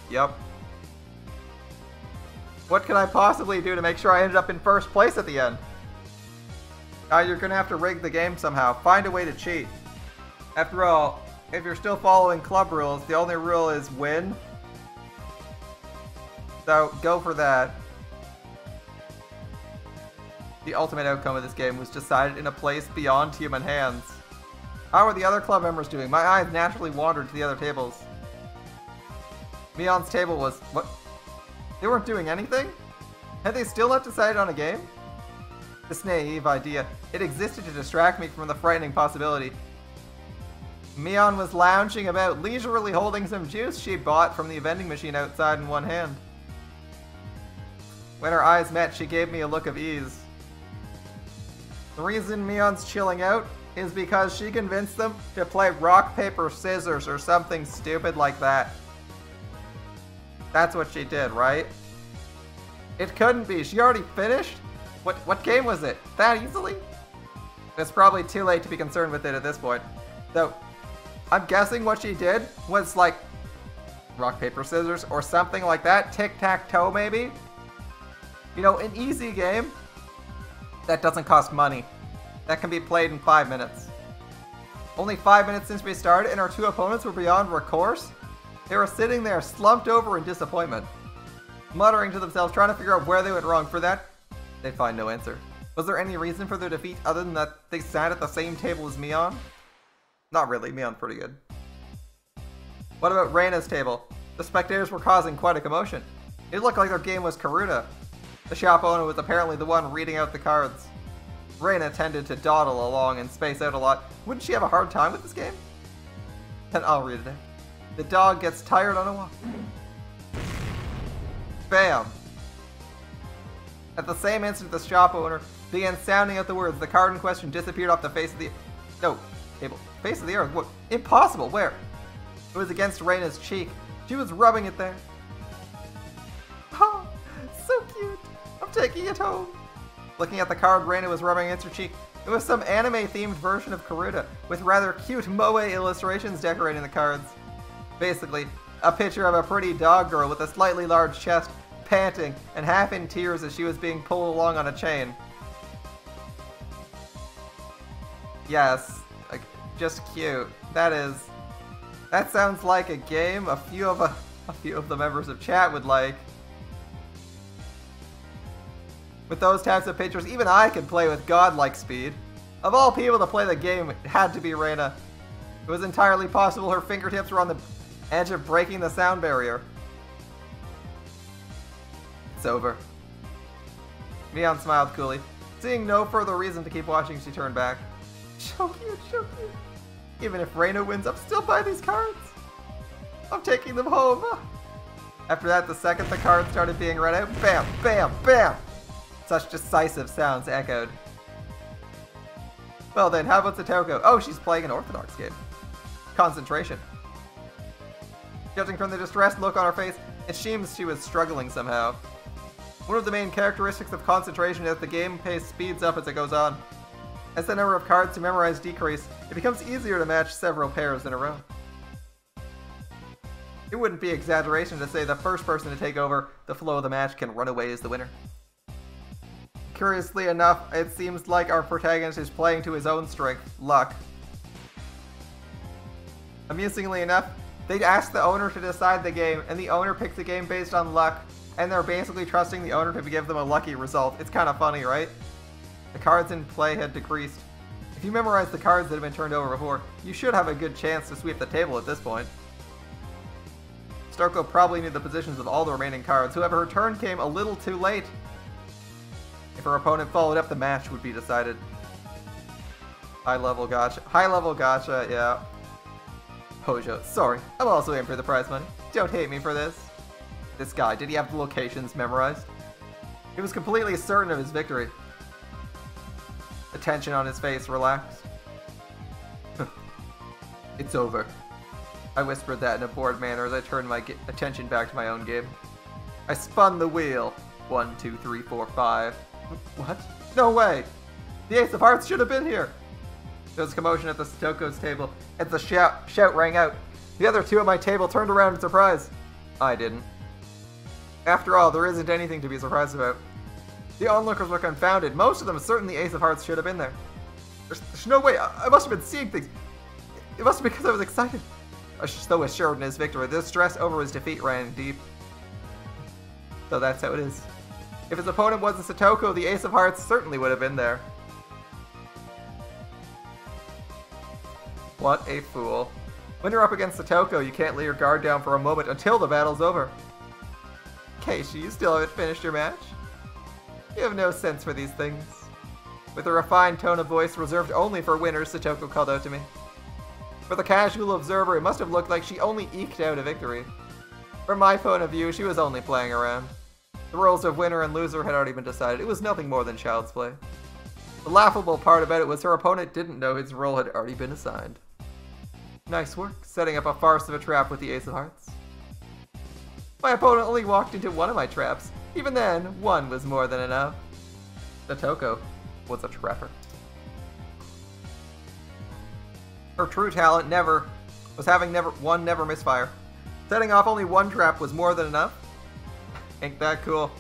Yup. What could I possibly do to make sure I ended up in first place at the end? You're gonna have to rig the game somehow. Find a way to cheat. After all, if you're still following club rules, the only rule is win. So, go for that. The ultimate outcome of this game was decided in a place beyond human hands. How are the other club members doing? My eyes naturally wandered to the other tables. Mion's table was... what? They weren't doing anything? Had they still not decided on a game? This naive idea. It existed to distract me from the frightening possibility. Mion was lounging about, leisurely holding some juice she bought from the vending machine outside in one hand. When our eyes met, she gave me a look of ease. The reason Mion's chilling out is because she convinced them to play rock, paper, scissors or something stupid like that. That's what she did, right? It couldn't be. She already finished? What game was it? That easily? It's probably too late to be concerned with it at this point. Though, I'm guessing what she did was like rock, paper, scissors or something like that. Tic-tac-toe maybe? You know, an easy game that doesn't cost money. That can be played in 5 minutes. Only 5 minutes since we started and our two opponents were beyond recourse? They were sitting there slumped over in disappointment, muttering to themselves, trying to figure out where they went wrong. For that, they'd find no answer. Was there any reason for their defeat other than that they sat at the same table as Mion? Not really, Mion's pretty good. What about Reina's table? The spectators were causing quite a commotion. It looked like their game was Karuta. The shop owner was apparently the one reading out the cards. Reina tended to dawdle along and space out a lot. Wouldn't she have a hard time with this game? And I'll read it out. The dog gets tired on a walk. Bam! At the same instant, the shop owner began sounding out the words. The card in question disappeared off the face of the... No, table. Face of the earth? What? Impossible! Where? It was against Reina's cheek. She was rubbing it there. Oh, so cute! I'm taking it home. Looking at the card Reina was rubbing against her cheek, it was some anime-themed version of Karuta, with rather cute moe illustrations decorating the cards. Basically, a picture of a pretty dog girl with a slightly large chest, panting and half in tears as she was being pulled along on a chain. Yes, like, just cute. That sounds like a game a few of the members of chat would like. With those types of pictures, even I could play with godlike speed. Of all people to play the game, it had to be Reina. It was entirely possible her fingertips were on the edge of breaking the sound barrier. It's over. Mion smiled coolly. Seeing no further reason to keep watching, she turned back. So cute, so cute. Even if Reina wins, I'm still buying these cards. I'm taking them home. After that, the second the cards started being read out, bam, bam, bam! Such decisive sounds echoed. Well then, how about Satoko? Oh, she's playing an Orthodox game. Concentration. Judging from the distressed look on her face, it seems she was struggling somehow. One of the main characteristics of concentration is that the game pace speeds up as it goes on. As the number of cards to memorize decrease, it becomes easier to match several pairs in a row. It wouldn't be exaggeration to say the first person to take over the flow of the match can run away as the winner. Curiously enough, it seems like our protagonist is playing to his own strength, luck. Amusingly enough, they ask the owner to decide the game, and the owner picks the game based on luck, and they're basically trusting the owner to give them a lucky result. It's kind of funny, right? The cards in play had decreased. If you memorize the cards that have been turned over before, you should have a good chance to sweep the table at this point. Satoko probably knew the positions of all the remaining cards, however her turn came a little too late. If her opponent followed up, the match would be decided. High level gacha, yeah. Hojo, sorry, I'm also in for the prize money. Don't hate me for this. This guy, did he have the locations memorized? He was completely certain of his victory. The tension on his face relaxed. It's over. I whispered that in a bored manner as I turned my attention back to my own game. I spun the wheel. 1, 2, 3, 4, 5. What? No way! The Ace of Hearts should have been here! There was commotion at the Satoko's table, as the shout rang out. The other two at my table turned around in surprise. I didn't. After all, there isn't anything to be surprised about. The onlookers were confounded. Most of them certain the Ace of Hearts should have been there. There's no way. I must have been seeing things. It must be because I was excited. So assured in his victory, the stress over his defeat ran deep. So that's how it is. If his opponent wasn't Satoko, the Ace of Hearts certainly would have been there. What a fool. When you're up against Satoko, you can't lay your guard down for a moment until the battle's over. Keishi, you still haven't finished your match? You have no sense for these things. With a refined tone of voice reserved only for winners, Satoko called out to me. For the casual observer, it must have looked like she only eked out a victory. From my point of view, she was only playing around. The roles of winner and loser had already been decided. It was nothing more than child's play. The laughable part about it was her opponent didn't know his role had already been assigned. Nice work, setting up a farce of a trap with the Ace of Hearts. My opponent only walked into one of my traps. Even then, one was more than enough. Satoko was a trapper. Her true talent was having never misfire. Setting off only one trap was more than enough. Ain't that cool?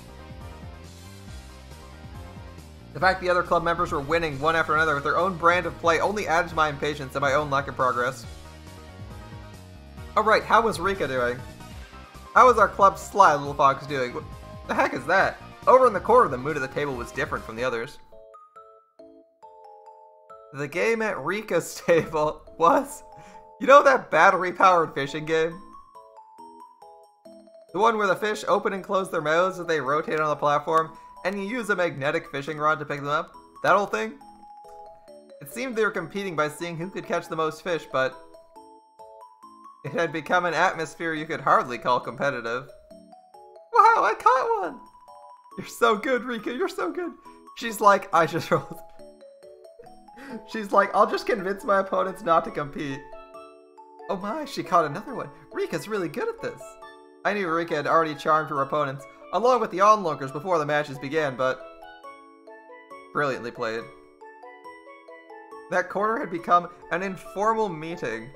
The fact the other club members were winning one after another with their own brand of play only added to my impatience and my own lack of progress. Alright, how was Rika doing? How was our club's sly little fox doing? What the heck is that? Over in the corner, the mood of the table was different from the others. The game at Rika's table was... You know that battery-powered fishing game? The one where the fish open and close their mouths as they rotate on the platform, and you use a magnetic fishing rod to pick them up? That old thing? It seemed they were competing by seeing who could catch the most fish, but it had become an atmosphere you could hardly call competitive. Wow, I caught one! You're so good, Rika, you're so good. She's like, I just rolled. She's like, I'll just convince my opponents not to compete. Oh my, she caught another one. Rika's really good at this. I knew Rika had already charmed her opponents, along with the onlookers before the matches began, but brilliantly played. That corner had become an informal meeting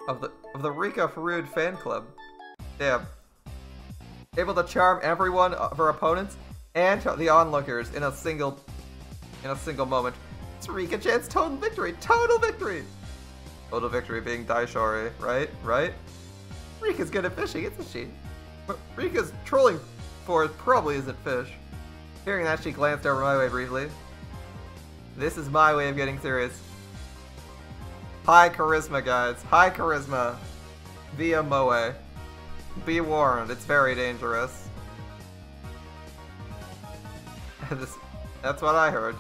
of the Rika Farood fan club. Damn. Able to charm every one of her opponents and the onlookers in a single moment. It's Rika-chan's total victory! Total victory! Total victory being Daishori, right? Right? Rika's good at fishing, isn't she? But Rika's trolling force probably isn't fish. Hearing that, she glanced over my way briefly. This is my way of getting serious. High charisma, guys. High charisma. Via Moe. Be warned, it's very dangerous. That's what I heard.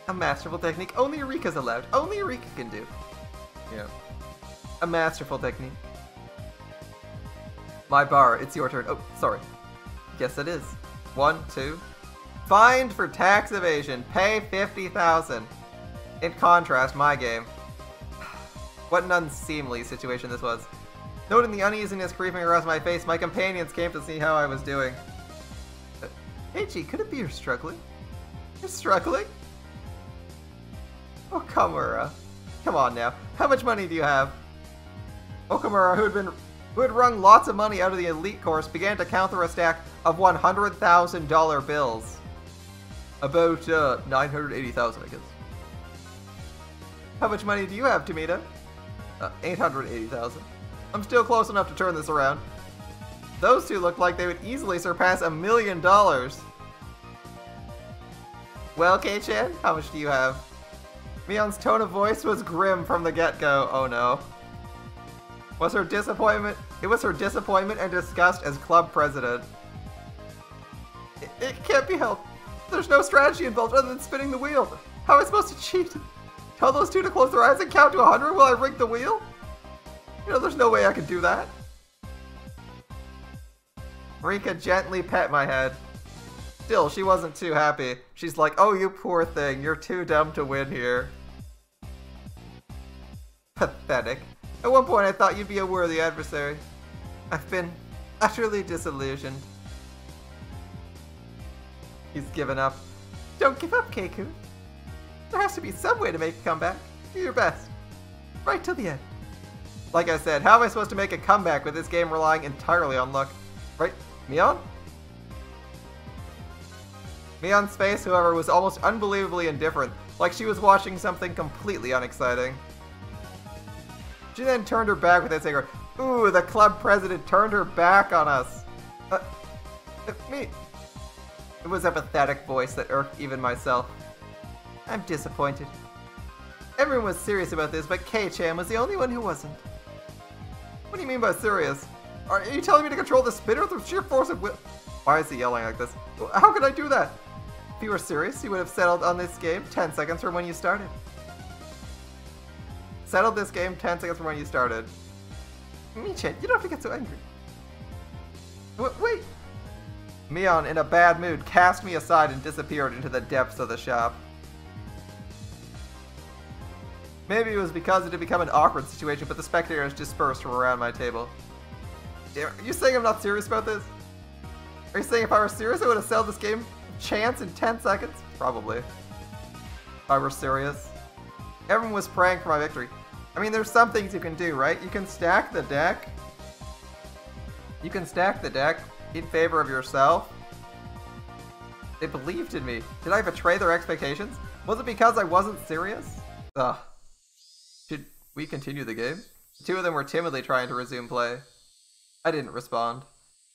A masterful technique only Rika's allowed. Only Rika can do. Yeah. A masterful technique. My bar, it's your turn. Oh, sorry. Yes, it is. 1, 2. Fined for tax evasion. Pay 50,000. In contrast, my game. What an unseemly situation this was. Noting the uneasiness creeping across my face, my companions came to see how I was doing. Heichi, could it be you're struggling? You're struggling? Okamura. Come on now. How much money do you have? Okamura, who had wrung lots of money out of the elite course, began to count through a stack of $100,000 bills. About, 980,000, I guess. How much money do you have, Tomita? 880,000. I'm still close enough to turn this around. Those two look like they would easily surpass $1 million. Well, Kei-chan, how much do you have? Mion's tone of voice was grim from the get-go. Oh no. It was her disappointment and disgust as club president. It can't be helped. There's no strategy involved other than spinning the wheel. How am I supposed to cheat? Tell those two to close their eyes and count to 100 while I rig the wheel? You know, there's no way I could do that. Rika gently pet my head. Still, she wasn't too happy. She's like, oh, you poor thing, you're too dumb to win here. Pathetic. At one point I thought you'd be a worthy adversary. I've been utterly disillusioned. He's given up. Don't give up, Keiku. There has to be some way to make a comeback. Do your best. Right till the end. Like I said, how am I supposed to make a comeback with this game relying entirely on luck? Right, Mion? Mion's face, however, was almost unbelievably indifferent, like she was watching something completely unexciting. She then turned her back with a singer. Ooh, the club president turned her back on us. Me. It was a pathetic voice that irked even myself. I'm disappointed. Everyone was serious about this, but Kei-chan was the only one who wasn't. What do you mean by serious? Are you telling me to control the spinner through sheer force of will? Why is he yelling like this? How could I do that? If you were serious, you would have settled on this game 10 seconds from when you started. Settled this game 10 seconds from when you started. Michan, you don't have to get so angry. Wait! Mion, in a bad mood, cast me aside and disappeared into the depths of the shop. Maybe it was because it had become an awkward situation, but the spectators dispersed from around my table. Are you saying I'm not serious about this? Are you saying if I were serious, I would have settled this game chance in 10 seconds? Probably. If I were serious. Everyone was praying for my victory. I mean, there's some things you can do, right? You can stack the deck. You can stack the deck in favor of yourself. They believed in me. Did I betray their expectations? Was it because I wasn't serious? Ugh. Should we continue the game? The two of them were timidly trying to resume play. I didn't respond.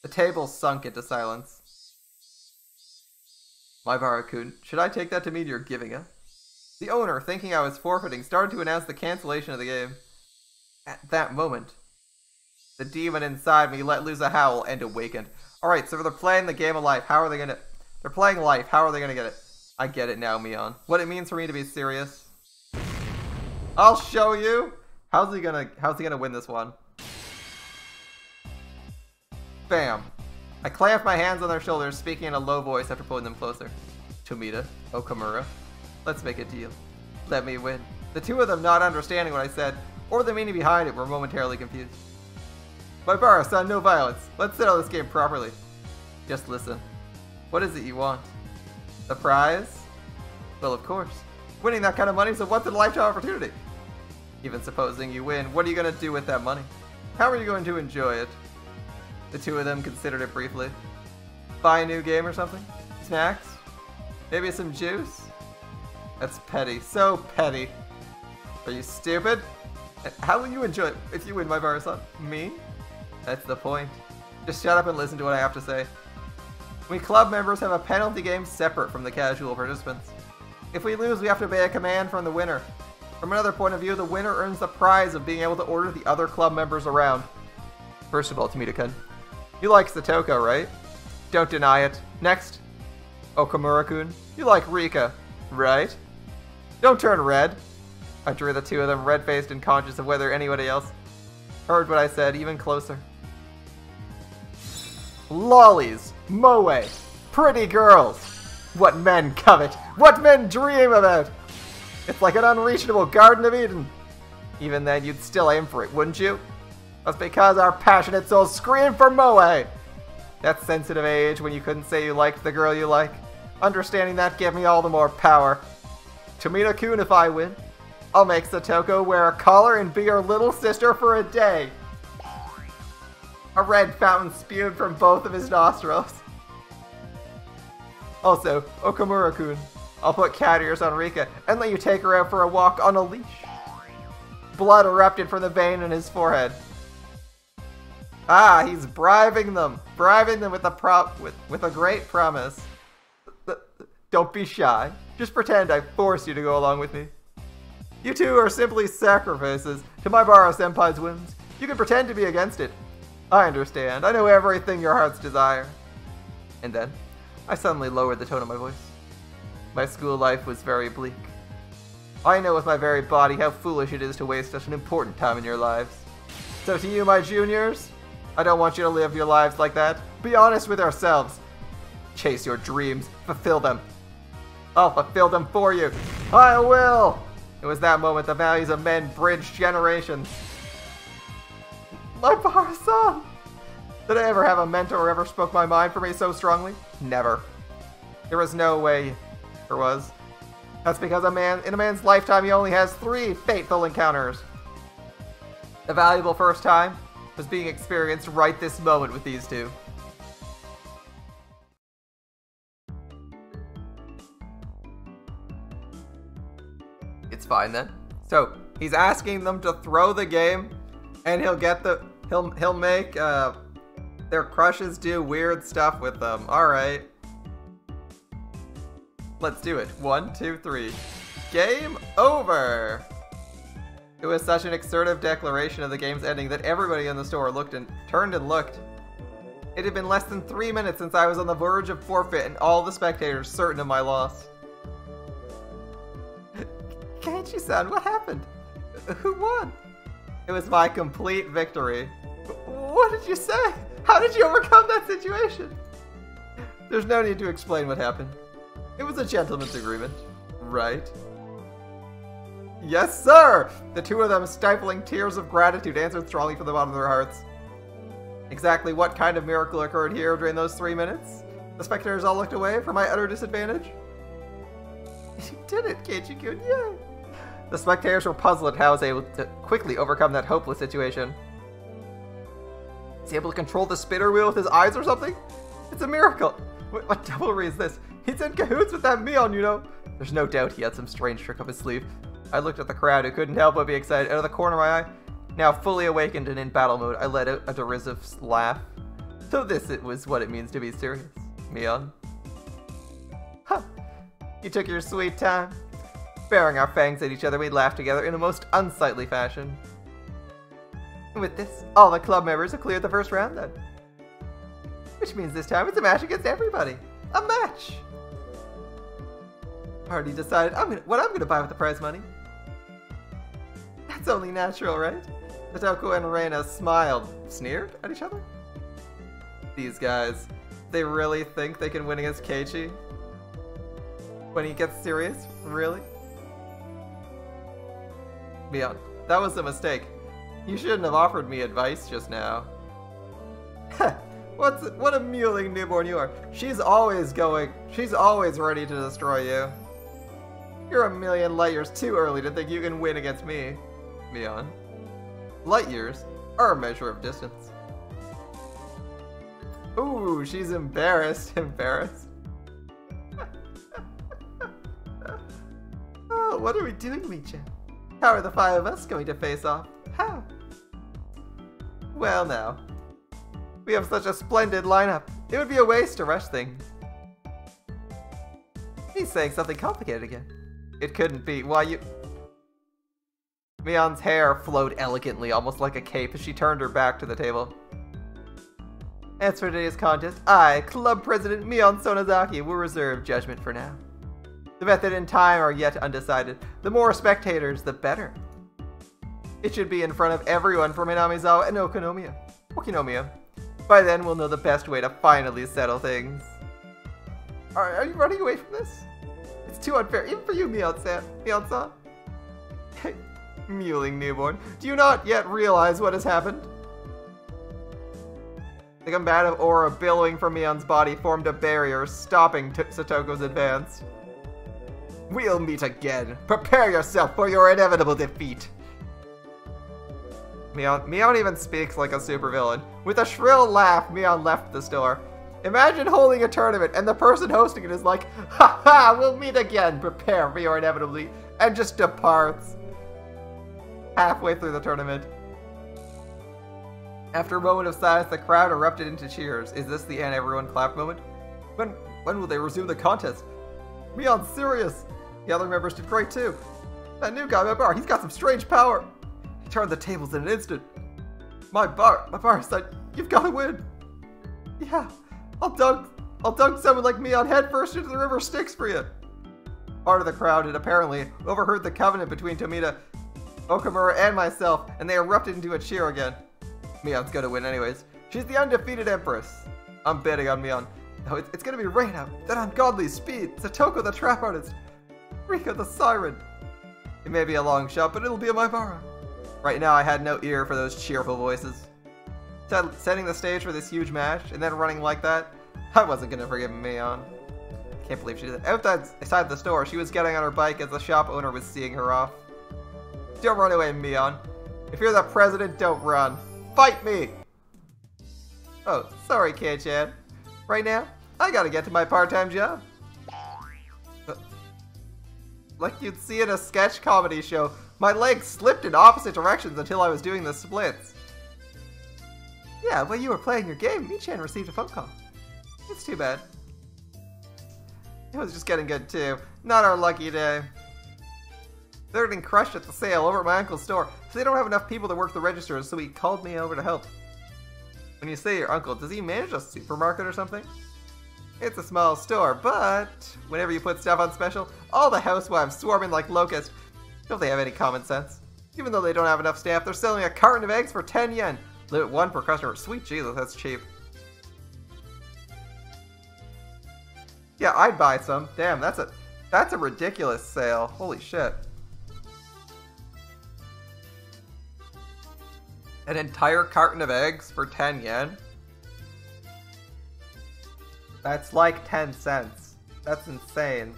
The table sunk into silence. Maibara-kun, should I take that to mean you're giving up? The owner, thinking I was forfeiting, started to announce the cancellation of the game. At that moment, the demon inside me let loose a howl and awakened. Alright, so they're playing the game of life. How are they gonna... They're playing life. How are they gonna get it? I get it now, Mion. What it means for me to be serious. I'll show you. How's he gonna win this one? Bam. I clamped my hands on their shoulders, speaking in a low voice after pulling them closer. Tomita, Okamura, let's make a deal. Let me win. The two of them, not understanding what I said, or the meaning behind it, were momentarily confused. Maibara-san, no violence. Let's settle this game properly. Just listen. What is it you want? The prize? Well, of course. Winning that kind of money is a once-in-a-lifetime opportunity. Even supposing you win, what are you going to do with that money? How are you going to enjoy it? The two of them considered it briefly. Buy a new game or something? Snacks? Maybe some juice? That's petty. So petty. Are you stupid? How will you enjoy it if you win, Maibara-san? Me? That's the point. Just shut up and listen to what I have to say. We club members have a penalty game separate from the casual participants. If we lose, we have to obey a command from the winner. From another point of view, the winner earns the prize of being able to order the other club members around. First of all, Tomita-kun, you like Satoko, right? Don't deny it. Next, Okamura-kun, you like Rika, right? Don't turn red. I drew the two of them red-faced and conscious of whether anybody else heard what I said even closer. Lollies, moe, pretty girls. What men covet, what men dream about. It's like an unreachable Garden of Eden. Even then, you'd still aim for it, wouldn't you? That's because our passionate souls scream for moe. That sensitive age when you couldn't say you liked the girl you like. Understanding that gave me all the more power. Tomita-kun, if I win, I'll make Satoko wear a collar and be her little sister for a day. A red fountain spewed from both of his nostrils. Also, Okamura-kun, I'll put cat ears on Rika and let you take her out for a walk on a leash. Blood erupted from the vein in his forehead. Ah, he's bribing them with a great promise. Don't be shy. Just pretend I forced you to go along with me. You two are simply sacrifices to Maibara-senpai's whims. You can pretend to be against it. I understand. I know everything your hearts desire. And then, I suddenly lowered the tone of my voice. My school life was very bleak. I know with my very body how foolish it is to waste such an important time in your lives. So to you, my juniors, I don't want you to live your lives like that. Be honest with yourselves. Chase your dreams. Fulfill them. I'll fulfill them for you. I will! It was that moment the values of men bridged generations. Maibara-san! Did I ever have a mentor who ever spoke my mind for me so strongly? Never. There was no way there was. That's because in a man's lifetime he only has 3 fateful encounters. The valuable first time was being experienced right this moment with these two. It's fine then. So he's asking them to throw the game, and he'll make their crushes do weird stuff with them. All right, let's do it. 1, 2, 3. Game over. It was such an assertive declaration of the game's ending that everybody in the store turned and looked. It had been less than 3 minutes since I was on the verge of forfeit, and all the spectators certain of my loss. Kenshi-san, what happened? Who won? It was my complete victory. What did you say? How did you overcome that situation? There's no need to explain what happened. It was a gentleman's agreement, right? Yes, sir! The two of them, stifling tears of gratitude, answered strongly from the bottom of their hearts. Exactly what kind of miracle occurred here during those 3 minutes? The spectators all looked away for my utter disadvantage. You did it, Kenshi-kun, yay! The spectators were puzzled at how I was able to quickly overcome that hopeless situation. Is he able to control the spinner wheel with his eyes or something? It's a miracle! What devilry is this? He's in cahoots with that Mion, you know! There's no doubt he had some strange trick up his sleeve. I looked at the crowd who couldn't help but be excited. Out of the corner of my eye, now fully awakened and in battle mode, I let out a derisive laugh. So this was what it means to be serious, Mion. Huh! You took your sweet time. Baring our fangs at each other, we laughed together in a most unsightly fashion. And with this, all the club members have cleared the first round then. Which means this time it's a match against everybody. A match! Already decided what I'm gonna buy with the prize money. It's only natural, right? Satoko and Reina smiled, sneered at each other. These guys, they really think they can win against Keiichi? When he gets serious? Really? Mion, that was a mistake. You shouldn't have offered me advice just now. What a mewling newborn you are. She's always ready to destroy you. You're a million light years too early to think you can win against me, Mion. Light years are a measure of distance. Ooh, she's embarrassed. Embarrassed. Oh, what are we doing, Lee-chan? How are the five of us going to face off? How? Well now. We have such a splendid lineup. It would be a waste to rush things. He's saying something complicated again. It couldn't be. Why you... Mion's hair flowed elegantly, almost like a cape, as she turned her back to the table. As for today's contest, I, Club President Mion Sonozaki, will reserve judgment for now. The method and time are yet undecided. The more spectators, the better. It should be in front of everyone from Minamizawa and Okinomiya. By then, we'll know the best way to finally settle things. Are you running away from this? It's too unfair, even for you, Mion-san. Mewling newborn, do you not yet realize what has happened? The combative aura billowing from Mion's body formed a barrier, stopping Satoko's advance. We'll meet again. Prepare yourself for your inevitable defeat. Mion even speaks like a supervillain. With a shrill laugh, Mion left the store. Imagine holding a tournament and the person hosting it is like, "Ha ha, we'll meet again. Prepare for your inevitably," and just departs. Halfway through the tournament. After a moment of silence, the crowd erupted into cheers. Is this the "and everyone clapped" moment? When will they resume the contest? Mion's serious. The other members did great too. That new guy, my bar, he's got some strange power. He turned the tables in an instant. My bar said, "You've got to win." Yeah, I'll dunk someone like Mion head first into the river Styx for you. Part of the crowd had apparently overheard the covenant between Tomita, Okamura, and myself, and they erupted into a cheer again. Mion's gonna win anyways. She's the undefeated Empress. I'm betting on Mion. No, it's gonna be Reina, that ungodly speed, Satoko the trap artist, Rika the siren. It may be a long shot, but it'll be a Maibara. Right now I had no ear for those cheerful voices. Setting the stage for this huge match, and then running like that, I wasn't gonna forgive Mion. Can't believe she did that. Outside the store, she was getting on her bike as the shop owner was seeing her off. Don't run away, Mion. If you're the president, don't run. Fight me! Oh, sorry, Kei-chan. Right now, I gotta get to my part-time job. Like you'd see in a sketch comedy show, my legs slipped in opposite directions until I was doing the splits. Yeah, while you were playing your game, Mi-chan received a phone call. It's too bad. It was just getting good too. Not our lucky day. They're getting crushed at the sale over at my uncle's store, so they don't have enough people to work the registers, so he called me over to help. When you say your uncle, does he manage a supermarket or something? It's a small store, but whenever you put stuff on special, all the housewives swarm in like locusts. Don't they have any common sense? Even though they don't have enough staff, they're selling a carton of eggs for 10 yen. Limit 1 per customer. Sweet Jesus, that's cheap. Yeah, I'd buy some. Damn, that's a ridiculous sale. Holy shit. An entire carton of eggs for 10 yen? That's like 10 cents. That's insane.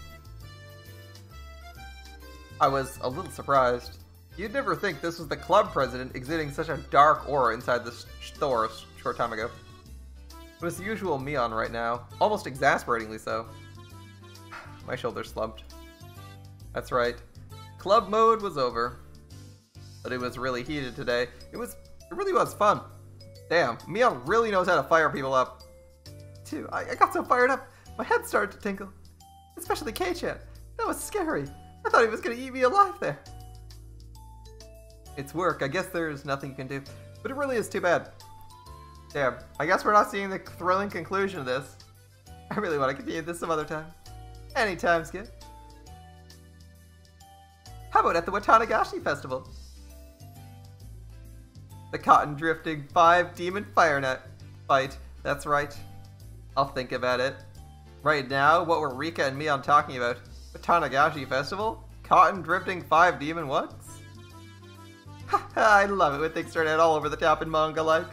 I was a little surprised. You'd never think this was the club president exuding such a dark aura inside the store a short time ago. It was the usual Mion right now, almost exasperatingly so. My shoulder slumped. That's right. Club mode was over. But it was really heated today. It really was fun. Damn, Mion really knows how to fire people up. Too, I got so fired up, my head started to tingle. Especially Kei-chan. That was scary. I thought he was gonna eat me alive there. It's work. I guess there's nothing you can do. But it really is too bad. Damn, I guess we're not seeing the thrilling conclusion of this. I really want to continue this some other time. Anytime's good. How about at the Watanagashi Festival? The Cotton Drifting 5 Demon Fire Knight fight. That's right. I'll think about it. Right now, what were Rika and Mion talking about? The Tanagashi Festival? Cotton Drifting 5 Demon what? I love it when things turn out all over the top in manga-like.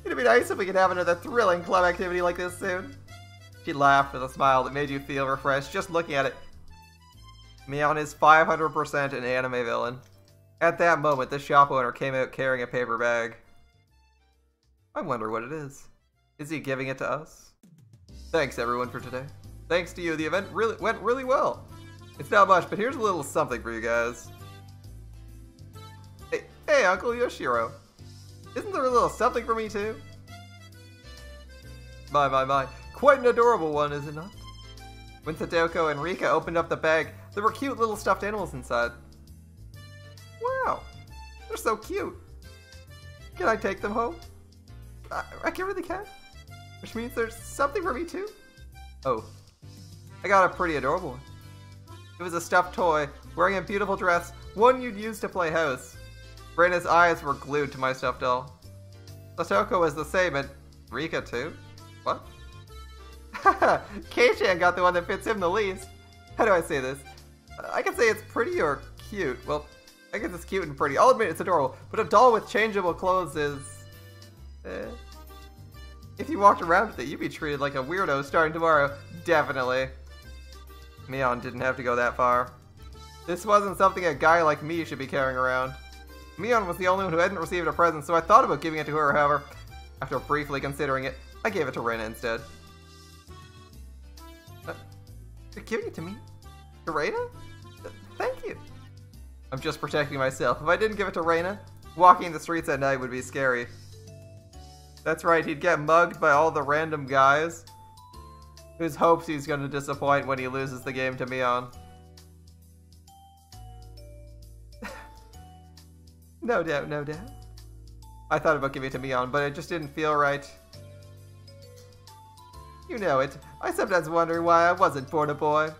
It'd be nice if we could have another thrilling club activity like this soon. She laughed with a smile that made you feel refreshed just looking at it. Mion is 500% an anime villain. At that moment, the shop owner came out carrying a paper bag. I wonder what it is. Is he giving it to us? Thanks everyone for today. Thanks to you, the event went really well. It's not much, but here's a little something for you guys. Hey, Uncle Yoshiro. Isn't there a little something for me too? My. Quite an adorable one, is it not? When Sadoko and Rika opened up the bag, there were cute little stuffed animals inside. Wow, they're so cute. Can I take them home? I really can. Which means there's something for me too? Oh, I got a pretty adorable one. It was a stuffed toy, wearing a beautiful dress, one you'd use to play house. Reina's eyes were glued to my stuffed doll. Satoko was the same, and Rika too? What? Kei-chan got the one that fits him the least. How do I say this? I can say it's pretty or cute. Well, I guess it's cute and pretty. I'll admit it's adorable, but a doll with changeable clothes is... If you walked around with it, you'd be treated like a weirdo starting tomorrow. Definitely. Mion didn't have to go that far. This wasn't something a guy like me should be carrying around. Mion was the only one who hadn't received a present, so I thought about giving it to her, however. After briefly considering it, I gave it to Reina instead. You're giving it to me? To Reina? Thank you. I'm just protecting myself. If I didn't give it to Reina, walking the streets at night would be scary. That's right, he'd get mugged by all the random guys whose hopes he's going to disappoint when he loses the game to Mion. No doubt. I thought about giving it to Mion, but it just didn't feel right. You know it. I sometimes wonder why I wasn't born a boy.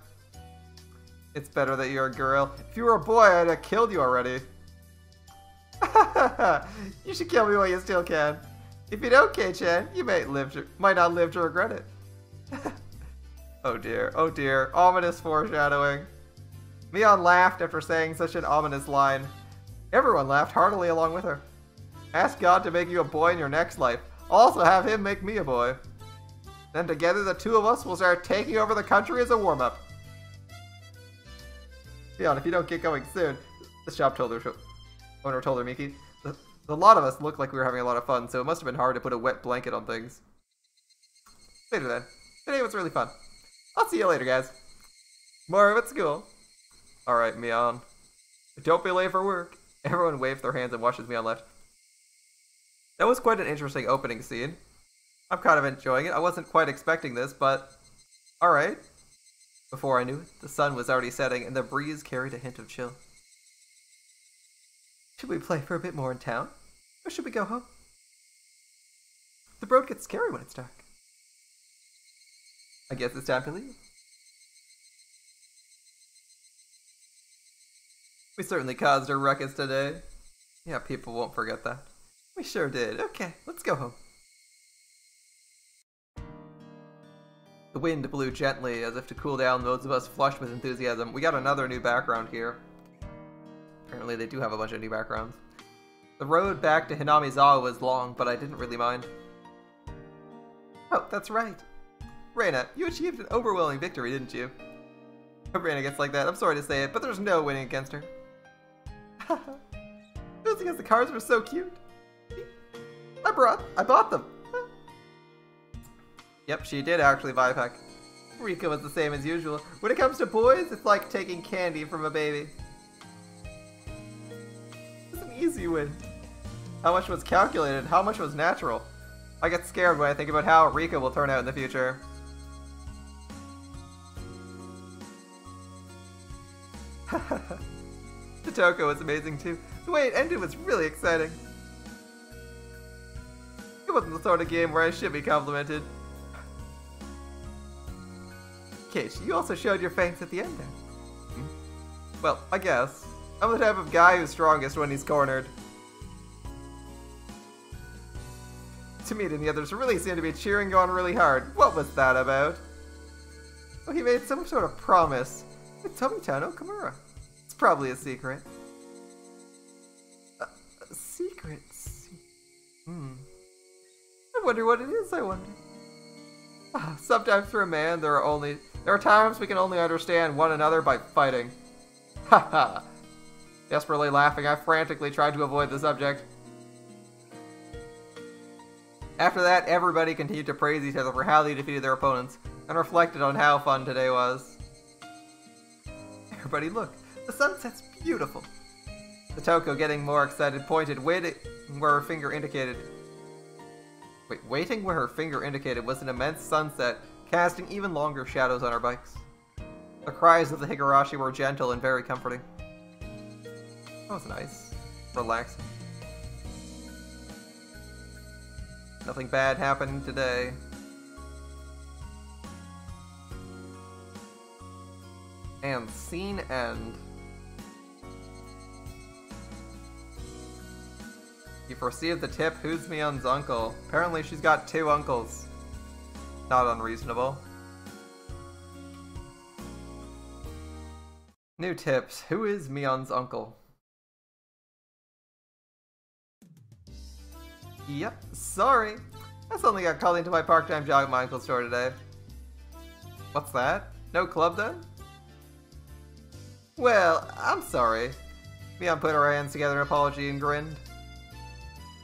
It's better that you're a girl. If you were a boy, I'd have killed you already. You should kill me while you still can. If you don't, Kei-chan, you might not live to regret it. Oh dear. Ominous foreshadowing. Mion laughed after saying such an ominous line. Everyone laughed heartily along with her. Ask God to make you a boy in your next life. Also have him make me a boy. Then together the two of us will start taking over the country as a warm-up. Mion, if you don't get going soon, the shop owner told her, Miki. The lot of us looked like we were having a lot of fun, so it must have been hard to put a wet blanket on things. Later then. Today was really fun. I'll see you later, guys. More at school. Alright, Mion. Don't be late for work. Everyone waved their hands and watched as Mion left. That was quite an interesting opening scene. I'm kind of enjoying it. I wasn't quite expecting this, but... Alright. Before I knew it, the sun was already setting and the breeze carried a hint of chill. Should we play for a bit more in town? Or should we go home? The road gets scary when it's dark. I guess it's time to leave. We certainly caused a ruckus today. Yeah, people won't forget that. We sure did. Okay, let's go home. The wind blew gently as if to cool down those of us flushed with enthusiasm. We got another new background here. Apparently they do have a bunch of new backgrounds. The road back to Hinamizawa was long, but I didn't really mind. Oh, that's right. Reina, you achieved an overwhelming victory, didn't you? Reina gets like that. I'm sorry to say it, but there's no winning against her. Those against the cars were so cute. I bought them. Yep, she did actually buy a pack. Rika was the same as usual. When it comes to boys, it's like taking candy from a baby. It's an easy win. How much was calculated? How much was natural? I get scared when I think about how Rika will turn out in the future. Satoko was amazing too. The way it ended was really exciting. It wasn't the sort of game where I should be complimented. Keiichi, you also showed your fangs at the end there. Well, I guess. I'm the type of guy who's strongest when he's cornered. Tamita and the others really seemed to be cheering on really hard. What was that about? Oh, he made some sort of promise with Tomitano Kimura. It's probably a secret. A secret? I wonder what it is, I wonder. Sometimes for a man, there are times we can only understand one another by fighting. Haha. Desperately laughing, I frantically tried to avoid the subject. After that, everybody continued to praise each other for how they defeated their opponents, and reflected on how fun today was. Everybody look, the sunset's beautiful. Satoko, getting more excited, pointed, waiting where her finger indicated. Waiting where her finger indicated was an immense sunset, casting even longer shadows on our bikes. The cries of the Higurashi were gentle and very comforting. That was nice. Relaxing. Nothing bad happening today. And scene end. You perceive the tip, who's Mion's uncle? Apparently she's got 2 uncles. Not unreasonable. New tips, who is Mion's uncle? Yep, sorry. I suddenly got called into my part-time job at my uncle's store today. What's that? No club then? Well, I'm sorry. Mion put her hands together in apology and grinned.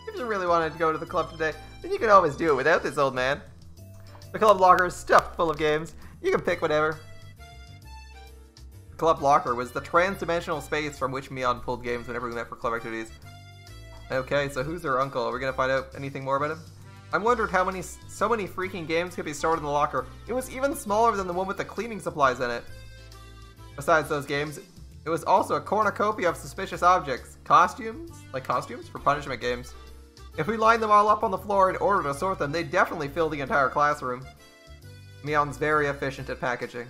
If you really wanted to go to the club today, then you can always do it without this old man. The club locker is stuffed full of games. You can pick whatever. The club locker was the trans-dimensional space from which Mion pulled games whenever we met for club activities. Okay, so who's her uncle? Are we gonna find out anything more about him? I wondered how so many freaking games could be stored in the locker. It was even smaller than the one with the cleaning supplies in it. Besides those games, it was also a cornucopia of suspicious objects. Costumes? Like costumes? For punishment games. If we lined them all up on the floor in order to sort them, they'd definitely fill the entire classroom. Mion's very efficient at packaging.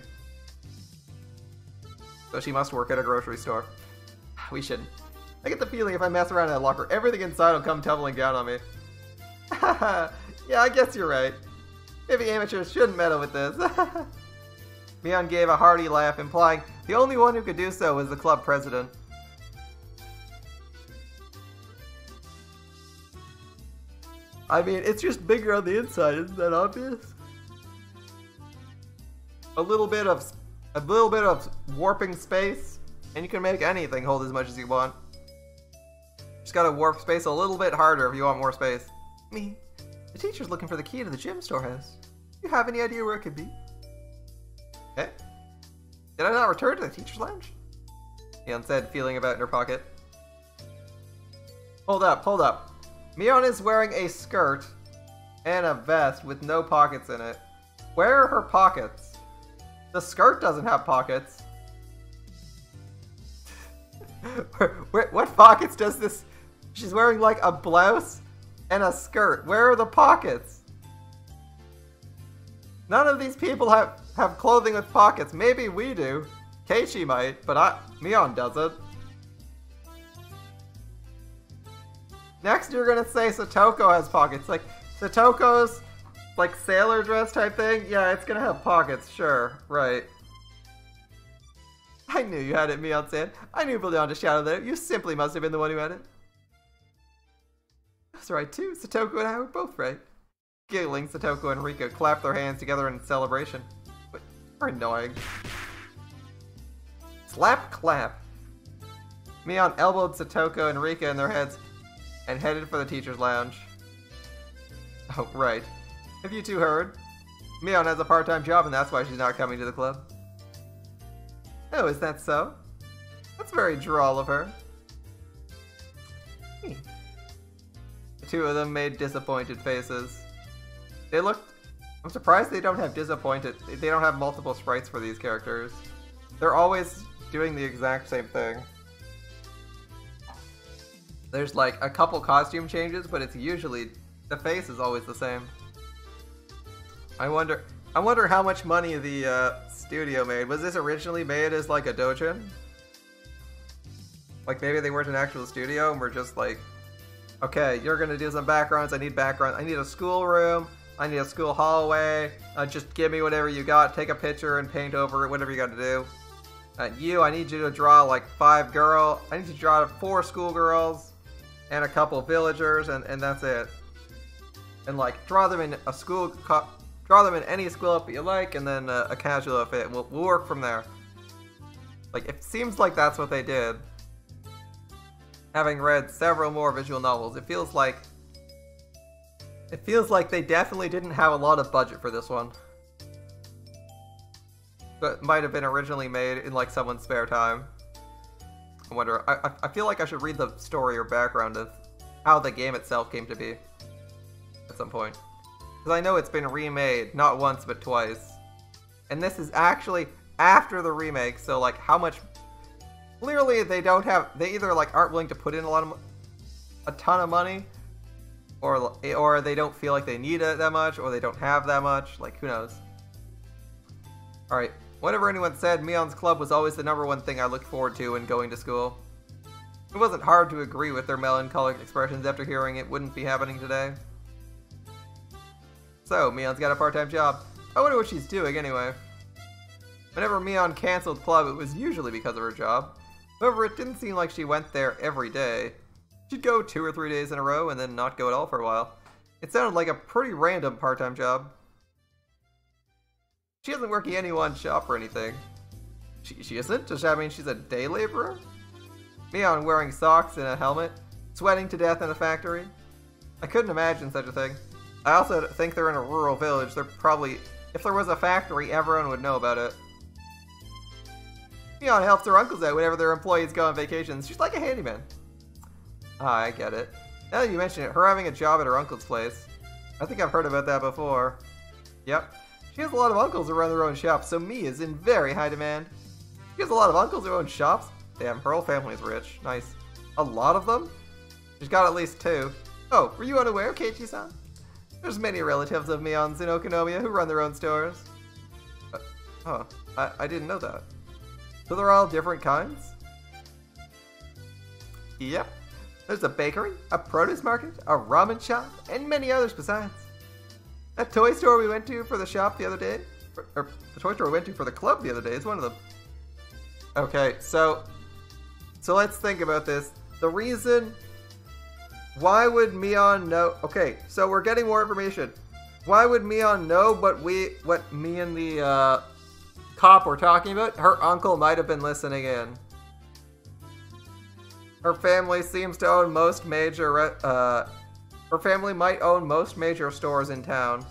So she must work at a grocery store. We shouldn't. I get the feeling if I mess around in that locker, everything inside will come tumbling down on me. Yeah, I guess you're right. Maybe amateurs shouldn't meddle with this. Mion gave a hearty laugh, implying the only one who could do so was the club president. I mean, it's just bigger on the inside, isn't that obvious? A little bit of warping space, and you can make anything hold as much as you want. Just gotta warp space a little bit harder if you want more space. Me, the teacher's looking for the key to the gym storehouse. Do you have any idea where it could be? Eh? Did I not return to the teacher's lounge? Mion said, feeling about in her pocket. Hold up, hold up. Mion is wearing a skirt and a vest with no pockets in it. Where are her pockets? The skirt doesn't have pockets. What pockets does this... She's wearing like a blouse and a skirt. Where are the pockets? None of these people have clothing with pockets. Maybe we do. Keiichi might, but Mion doesn't. Next you're gonna say Satoko has pockets. Like, Satoko's like sailor dress type thing? Yeah, it's gonna have pockets, sure, right. I knew you had it, Mion said. I knew beyond a shadow that you simply must have been the one who had it. That's right too, Satoko and I were both right. Giggling, Satoko and Rika clapped their hands together in celebration. But you're annoying. Slap clap. Mion elbowed Satoko and Rika in their heads and headed for the teacher's lounge. Oh, right. Have you two heard? Mion has a part-time job and that's why she's not coming to the club. Oh, is that so? That's very droll of her. The two of them made disappointed faces. They looked... I'm surprised they don't have disappointed... They don't have multiple sprites for these characters. They're always doing the exact same thing. There's like a couple costume changes, but it's usually... The face is always the same. I wonder how much money the studio made. Was this originally made as like a dojin? Like maybe they weren't an actual studio and were just like Okay, you're gonna do some backgrounds. I need background. I need a schoolroom. I need a school hallway. Just give me whatever you got. Take a picture and paint over it, whatever you got to do. I need you to draw like 5 girls. I need you to draw 4 schoolgirls and a couple villagers, and that's it. And like, draw them in a school, draw them in any school outfit you like, and then a casual outfit. We'll work from there. Like, it seems like that's what they did. Having read several more visual novels, it feels like they definitely didn't have a lot of budget for this one. But might have been originally made in like someone's spare time. I wonder, I feel like I should read the story or background of how the game itself came to be at some point. Because I know it's been remade, not once but twice. And this is actually after the remake, so like how much... Clearly they either like aren't willing to put in a ton of money, or they don't feel like they need it that much, or they don't have that much, like who knows. Alright, whatever anyone said, Mion's Club was always the #1 thing I looked forward to when going to school. It wasn't hard to agree with their melancholic expressions after hearing it wouldn't be happening today. So, Mion's got a part-time job. I wonder what she's doing anyway. Whenever Mion canceled club, it was usually because of her job. However, it didn't seem like she went there every day. She'd go 2 or 3 days in a row and then not go at all for a while. It sounded like a pretty random part-time job. She isn't working any one shop or anything. She isn't? Does that mean she's a day laborer? Mion wearing socks and a helmet, sweating to death in a factory? I couldn't imagine such a thing. I also think they're in a rural village. They're probably... If there was a factory, everyone would know about it. Mion helps her uncles out whenever their employees go on vacations. She's like a handyman. Ah, I get it. Now that you mention it, her having a job at her uncle's place. I think I've heard about that before. Yep. She has a lot of uncles who run their own shops, so Mi is in very high demand. She has a lot of uncles who own shops? Damn, her whole family's rich. Nice. A lot of them? She's got at least 2. Oh, were you unaware, Keiichi-san? There's many relatives of Mion's in Okonomiya who run their own stores. I didn't know that. So they're all different kinds? Yep. There's a bakery, a produce market, a ramen shop, and many others besides. That toy store we went to for the shop the other day, or the toy store we went to for the club the other day is one of them. Okay, so let's think about this. The reason... Why would Mion know... Okay, so we're getting more information. Why would Mion know what me and the cop were talking about? Her uncle might have been listening in. Her family seems to own most major... her family might own most major stores in town.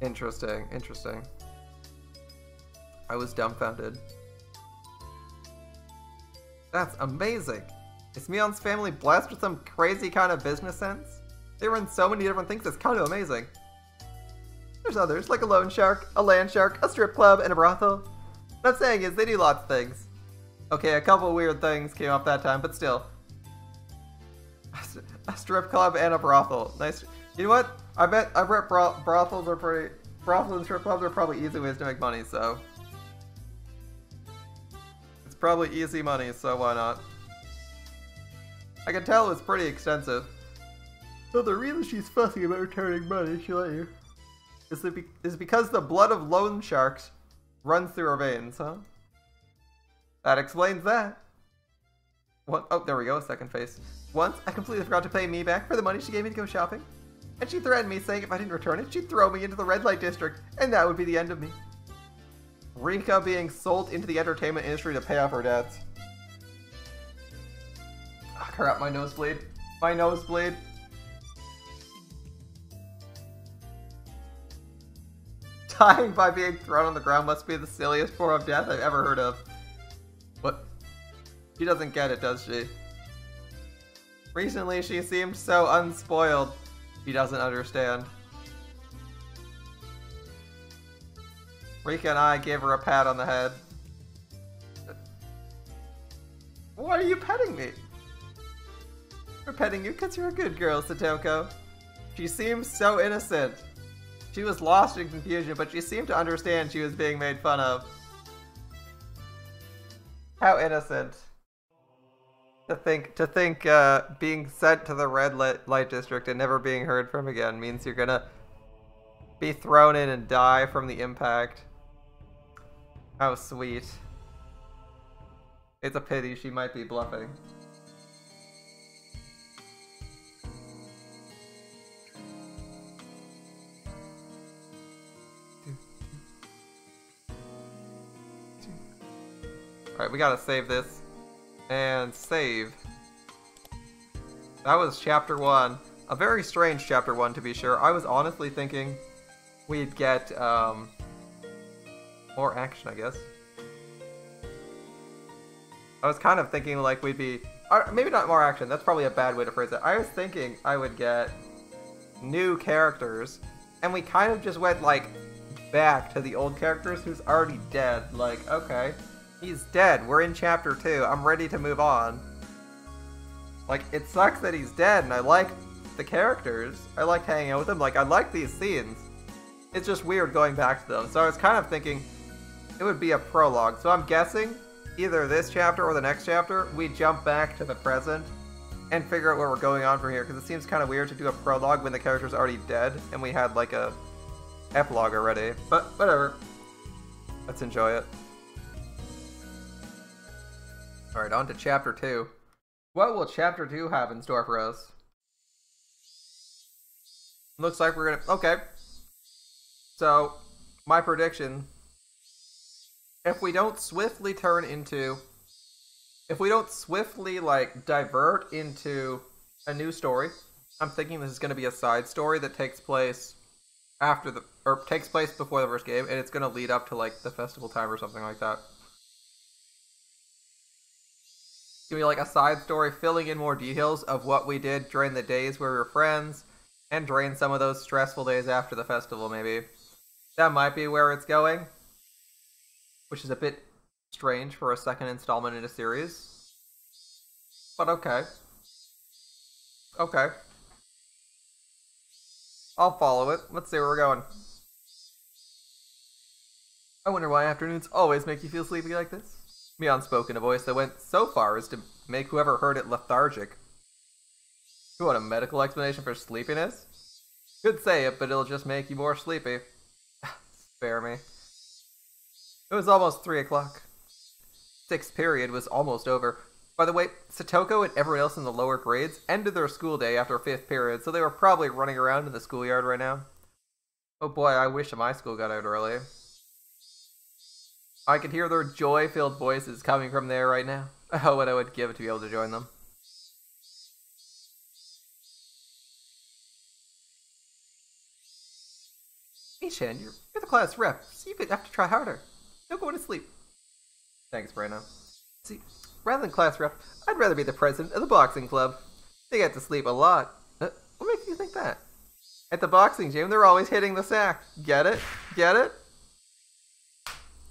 Interesting, interesting. I was dumbfounded. That's amazing! Is Mion's family blessed with some crazy kind of business sense? They run so many different things, it's kind of amazing. There's others, like a loan shark, a land shark, a strip club, and a brothel. What I'm saying is, they do lots of things. Okay, a couple weird things came up that time, but still. A strip club and a brothel. Nice. You know what? I bet brothels and strip clubs are probably easy ways to make money, so. It's probably easy money, so why not? I can tell it's pretty extensive. So the reason she's fussy about returning money, she'll let you, is because the blood of loan sharks runs through her veins, huh? That explains that. Oh, there we go, second face. Once, I completely forgot to pay Mi back for the money she gave me to go shopping. And she threatened me, saying if I didn't return it, she'd throw me into the red light district, and that would be the end of me. Rika being sold into the entertainment industry to pay off her debts. Oh, crap, my nosebleed. My nosebleed. Dying by being thrown on the ground must be the silliest form of death I've ever heard of. What? She doesn't get it, does she? Recently, she seemed so unspoiled. She doesn't understand. Rika and I gave her a pat on the head. Why are you petting me? We're petting you because you're a good girl, Satoko. She seems so innocent. She was lost in confusion, but she seemed to understand she was being made fun of. How innocent. To think being sent to the red light district and never being heard from again means you're gonna be thrown in and die from the impact. How sweet. It's a pity she might be bluffing. Alright, we gotta save this. And save. That was chapter 1. A very strange chapter 1, to be sure. I was honestly thinking we'd get more action, I guess. I was kind of thinking like we'd be... maybe not more action, that's probably a bad way to phrase it. I was thinking I would get new characters, and we kind of just went like back to the old characters who's already dead. Like, okay. He's dead. We're in chapter 2. I'm ready to move on. Like, it sucks that he's dead, and I like the characters. I like hanging out with them. Like, I like these scenes. It's just weird going back to them. So I was kind of thinking it would be a prologue. So I'm guessing either this chapter or the next chapter, we jump back to the present and figure out where we're going on from here. Because it seems kind of weird to do a prologue when the character's already dead and we had, like, a epilogue already. But whatever. Let's enjoy it. Alright, on to chapter 2. What will chapter 2 have in store for us? Looks like we're gonna... Okay. So, my prediction... If we don't swiftly turn into... If we don't swiftly, like, divert into a new story, I'm thinking this is gonna be a side story that takes place after the... Or takes place before the first game, and it's gonna lead up to, like, the festival time or something like that. Give me like a side story filling in more details of what we did during the days where we were friends and during some of those stressful days after the festival, maybe. That might be where it's going, which is a bit strange for a second installment in a series. But okay. Okay. I'll follow it. Let's see where we're going. I wonder why afternoons always make you feel sleepy like this. Mion spoke in a voice that went so far as to make whoever heard it lethargic. You want a medical explanation for sleepiness? Could say it, but it'll just make you more sleepy. Spare me. It was almost 3 o'clock. 6th period was almost over. By the way, Satoko and everyone else in the lower grades ended their school day after 5th period, so they were probably running around in the schoolyard right now. Oh boy, I wish my school got out early. I could hear their joy-filled voices coming from there right now. Oh, what I would give to be able to join them. Ishan, you're the class rep, so you could have to try harder. Don't go to sleep. Thanks, Breno. See, rather than class rep, I'd rather be the president of the boxing club. They get to sleep a lot. What makes you think that? At the boxing gym, they're always hitting the sack. Get it? Get it?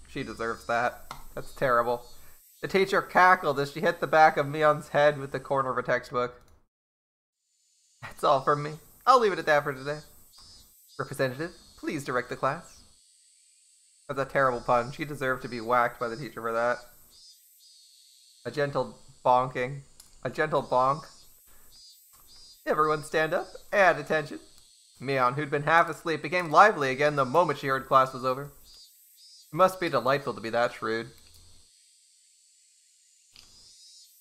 She deserves that. That's terrible. The teacher cackled as she hit the back of Mion's head with the corner of a textbook. That's all from me. I'll leave it at that for today. Representative, please direct the class. That's a terrible pun. She deserved to be whacked by the teacher for that. A gentle bonking. A gentle bonk. Everyone stand up. And attention. Mion, who'd been half asleep, became lively again the moment she heard class was over. It must be delightful to be that shrewd.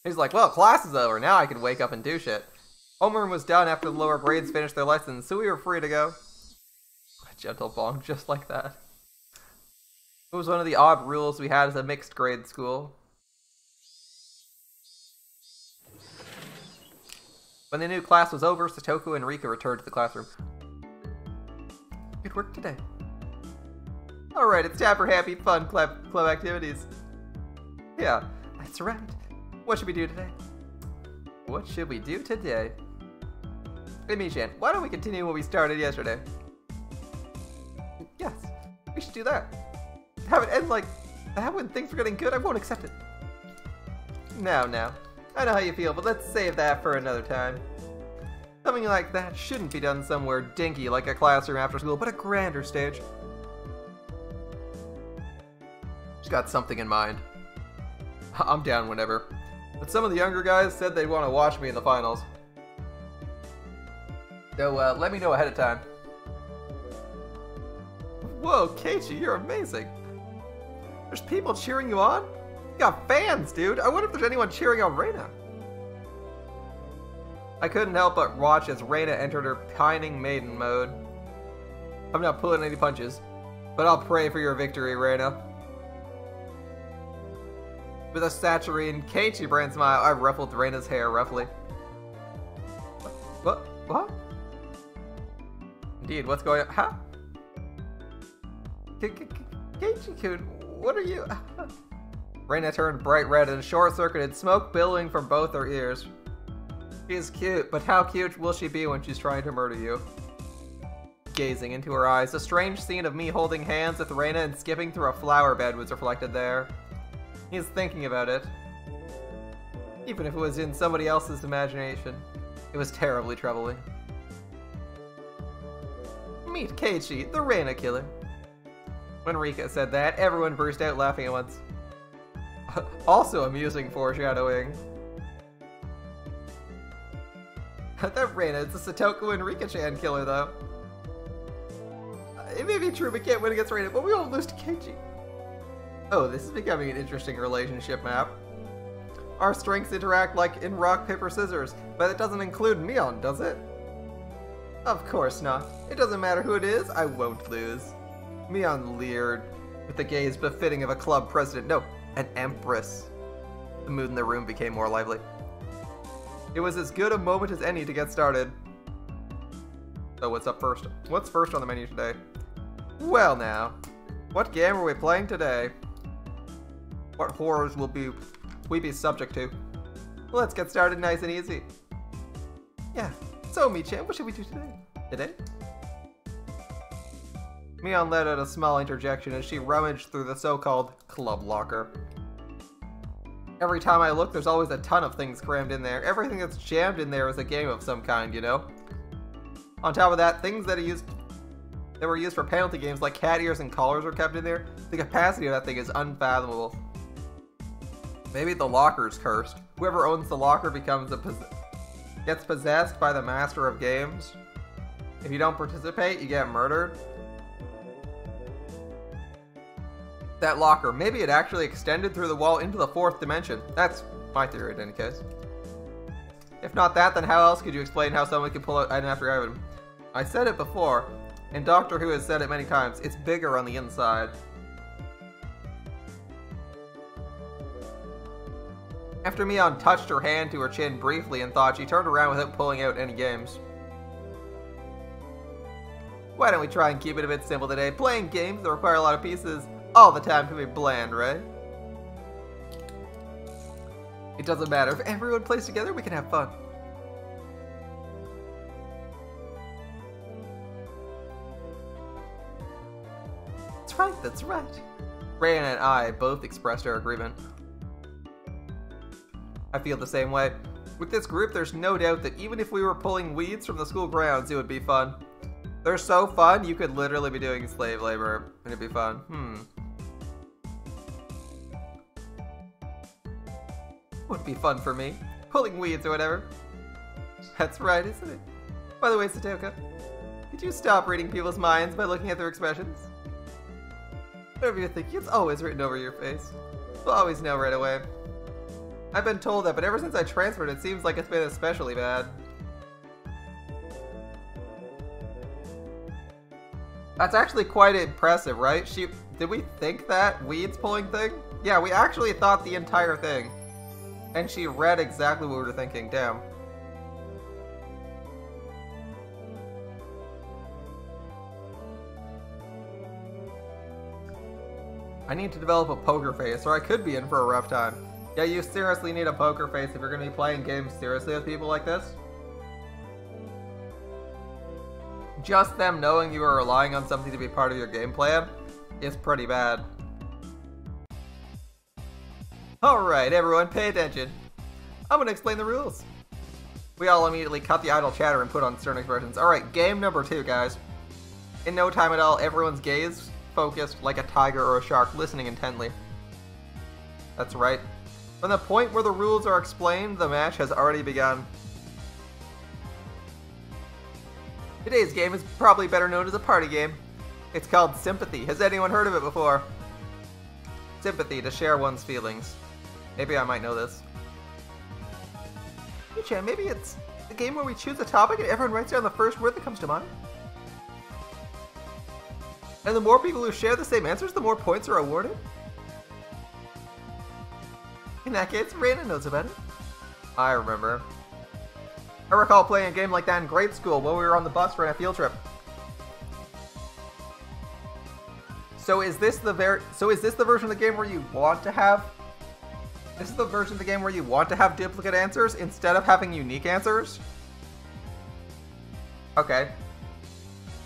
He's like, well, class is over. Now I can wake up and do shit. Homeroom was done after the lower grades finished their lessons, so we were free to go. A gentle bonk, just like that. It was one of the odd rules we had as a mixed grade school. When the new class was over, Satoko and Rika returned to the classroom. Good work today. Alright, it's time for happy, fun club activities. Yeah, that's right. What should we do today? What should we do today? Hey, Mishan, why don't we continue what we started yesterday? Yes, we should do that. Have it end like that when things are getting good, I won't accept it. Now. I know how you feel, but let's save that for another time. Something like that shouldn't be done somewhere dinky like a classroom after school, but a grander stage. She's got something in mind. I'm down whenever. But some of the younger guys said they'd want to watch me in the finals. So let me know ahead of time. Whoa, Keiichi, you're amazing. There's people cheering you on? You got fans, dude. I wonder if there's anyone cheering on Reina. I couldn't help but watch as Reina entered her pining maiden mode. I'm not pulling any punches, but I'll pray for your victory, Reina. With a saturnine Keiichi brand smile, I ruffled Reina's hair roughly. What? Indeed, what's going on? Huh? Keiichi-kun, what are you? Reina turned bright red and short-circuited, smoke billowing from both her ears. She is cute, but how cute will she be when she's trying to murder you? Gazing into her eyes, a strange scene of me holding hands with Reina and skipping through a flower bed was reflected there. He's thinking about it. Even if it was in somebody else's imagination, it was terribly troubling. Meet Keiichi, the Reina killer. When Rika said that, everyone burst out laughing at once. Also amusing foreshadowing. That Reina is the Satoko and Rika-chan killer, though. It may be true we can't win against Reina, but we won't lose to Keiichi. Oh, this is becoming an interesting relationship map. Our strengths interact like in rock, paper, scissors, but it doesn't include Mion, does it? Of course not. It doesn't matter who it is, I won't lose. Mion leered, with the gaze befitting of a club president. No, an empress. The mood in the room became more lively. It was as good a moment as any to get started. So what's up first? What's first on the menu today? Well now, what game are we playing today? What horrors will we be subject to? Let's get started nice and easy. Yeah, so Mi-chan, what should we do today? Mion let out a small interjection as she rummaged through the so-called club locker. Every time I look, there's always a ton of things crammed in there. Everything that's jammed in there is a game of some kind, you know? On top of that, things that were used for penalty games like cat ears and collars are kept in there. The capacity of that thing is unfathomable. Maybe the locker's cursed. Whoever owns the locker gets possessed by the master of games. If you don't participate, you get murdered. That locker, maybe it actually extended through the wall into the 4th dimension. That's my theory in any case. If not that, then how else could you explain how someone can pull out item after item? I said it before, and Doctor Who has said it many times, it's bigger on the inside. After Mion touched her hand to her chin briefly and thought, she turned around without pulling out any games. Why don't we try and keep it a bit simple today? Playing games that require a lot of pieces all the time can be bland, right? It doesn't matter. If everyone plays together, we can have fun. That's right. Reina and I both expressed our agreement. I feel the same way. With this group, there's no doubt that even if we were pulling weeds from the school grounds, it would be fun. They're so fun, you could literally be doing slave labor, and it'd be fun. Would be fun for me. Pulling weeds or whatever. That's right, isn't it? By the way, Satoko, could you stop reading people's minds by looking at their expressions? Whatever you're thinking, it's always written over your face. We'll always know right away. I've been told that, but ever since I transferred, it seems like it's been especially bad. That's actually quite impressive, right? Did we think that weeds pulling thing? Yeah, we actually thought the entire thing. And she read exactly what we were thinking, damn. I need to develop a poker face, or I could be in for a rough time. Yeah, you seriously need a poker face if you're going to be playing games seriously with people like this. Just them knowing you are relying on something to be part of your game plan is pretty bad. Alright, everyone, pay attention. I'm going to explain the rules. We all immediately cut the idle chatter and put on stern expressions. Alright, game number 2, guys. In no time at all, everyone's gaze focused like a tiger or a shark, listening intently. That's right. From the point where the rules are explained, the match has already begun. Today's game is probably better known as a party game. It's called Sympathy. Has anyone heard of it before? Sympathy, to share one's feelings. Maybe I might know this. Hey Chan, maybe it's a game where we choose a topic and everyone writes down the first word that comes to mind? And the more people who share the same answers, the more points are awarded? In that case, Raina knows about it. I remember. I recall playing a game like that in grade school while we were on the bus for a field trip. So is this the version of the game where you want to have... This is the version of the game where you want to have duplicate answers instead of having unique answers? Okay.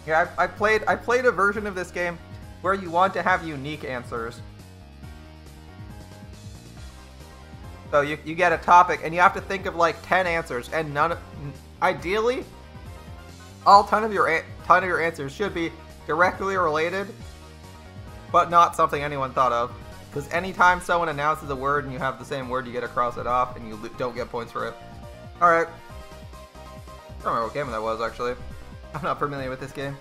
Yeah, I played a version of this game where you want to have unique answers. So you get a topic and you have to think of like 10 answers, and ideally, all 10 of your answers should be directly related, but not something anyone thought of. Because anytime someone announces a word and you have the same word, you get to cross it off and you don't get points for it. Alright. I don't remember what game that was, actually. I'm not familiar with this game.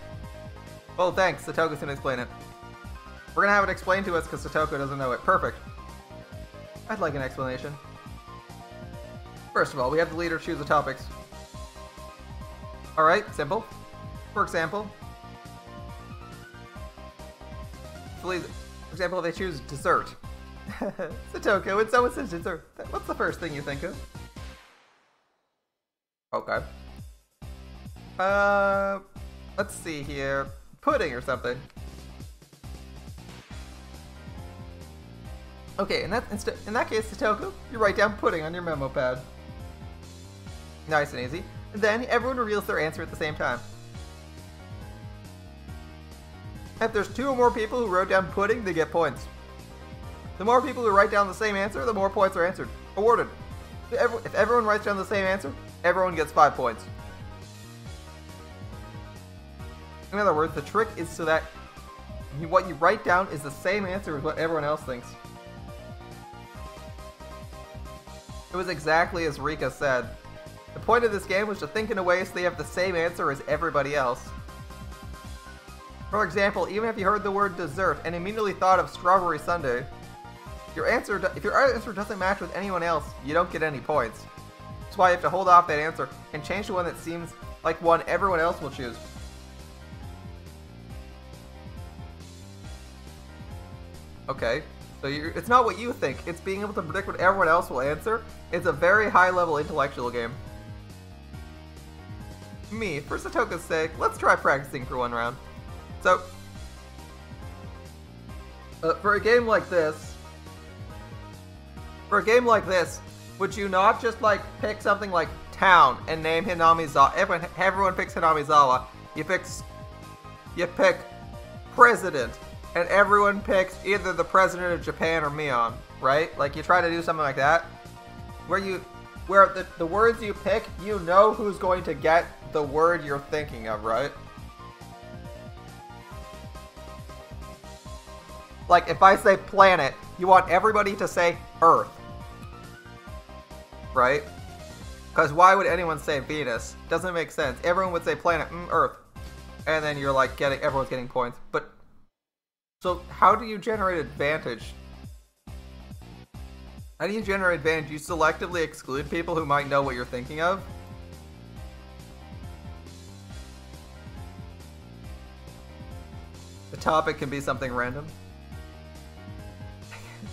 Oh, thanks. Satoku's gonna explain it. We're gonna have it explained to us because Satoku doesn't know it. Perfect. I'd like an explanation. First of all, we have the leader choose the topics. Alright, simple. For example, if they choose dessert. Satoku, when someone says dessert, what's the first thing you think of? Okay. Let's see here. Pudding or something. Okay, in that case, Satoku, you write down pudding on your memo pad. Nice and easy. And then everyone reveals their answer at the same time. If there's 2 or more people who wrote down pudding, they get points. The more people who write down the same answer, the more points are awarded. If everyone writes down the same answer, everyone gets 5 points. In other words, the trick is so that what you write down is the same answer as what everyone else thinks. It was exactly as Rika said. The point of this game was to think in a way so they have the same answer as everybody else. For example, even if you heard the word dessert and immediately thought of strawberry sundae, if your answer doesn't match with anyone else, you don't get any points. That's why you have to hold off that answer and change to one that seems like one everyone else will choose. Okay, so it's not what you think, it's being able to predict what everyone else will answer. It's a very high-level intellectual game. For Satoku's sake, let's try practicing for one round. So, for a game like this, would you not just like pick something like town and name Hinamizawa? Everyone picks Hinamizawa. You pick president, and everyone picks either the president of Japan or Mion, right? Like you try to do something like that, where the words you pick, you know who's going to get the word you're thinking of, right? Like, if I say planet, you want everybody to say Earth. Right? Because why would anyone say Venus? Doesn't make sense. Everyone would say planet, Earth. And then you're like, everyone's getting points. But, so how do you generate advantage? How do you generate advantage? You selectively exclude people who might know what you're thinking of? The topic can be something random.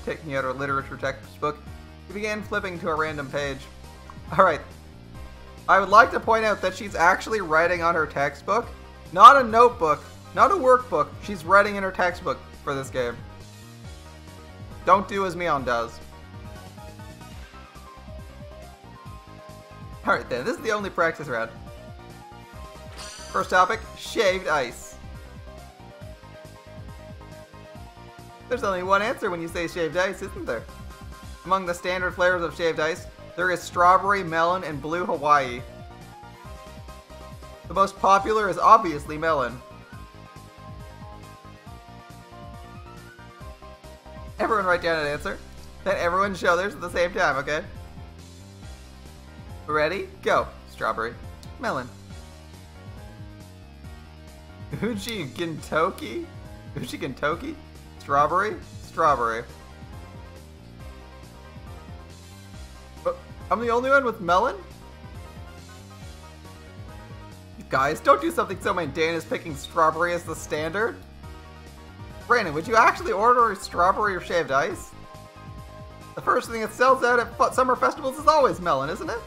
Taking out a literature textbook, he began flipping to a random page. Alright. I would like to point out that she's actually writing on her textbook. Not a notebook, not a workbook. She's writing in her textbook for this game. Don't do as Mion does. Alright then, this is the only practice round. First topic, shaved ice. There's only one answer when you say shaved ice, isn't there? Among the standard flavors of shaved ice, There is strawberry, melon, and blue Hawaii. The most popular is obviously melon. Everyone write down an answer. Then everyone show theirs at the same time, okay? Ready? Go. Strawberry. Melon. Uji Gintoki? Uji Gintoki? Strawberry? Strawberry. I'm the only one with melon? You guys, don't do something so mundane as picking strawberry as the standard. Brandon, would you actually order a strawberry or shaved ice? The first thing that sells out at summer festivals is always melon, isn't it?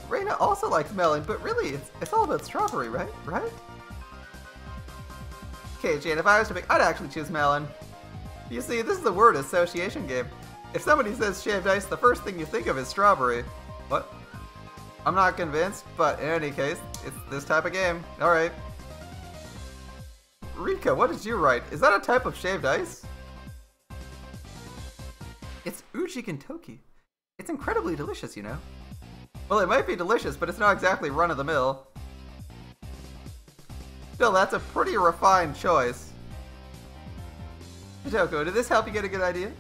Reina also likes melon, but really, it's all about strawberry, right? Right? Okay, Jane, if I was to pick, I'd actually choose melon. You see, this is a word association game. If somebody says shaved ice, the first thing you think of is strawberry. What? I'm not convinced, but in any case, it's this type of game. Alright. Rika, what did you write? Is that a type of shaved ice? It's Uji Gintoki. It's incredibly delicious, you know. Well, it might be delicious, but it's not exactly run-of-the-mill. Still, that's a pretty refined choice. Hitoko, did this help you get a good idea?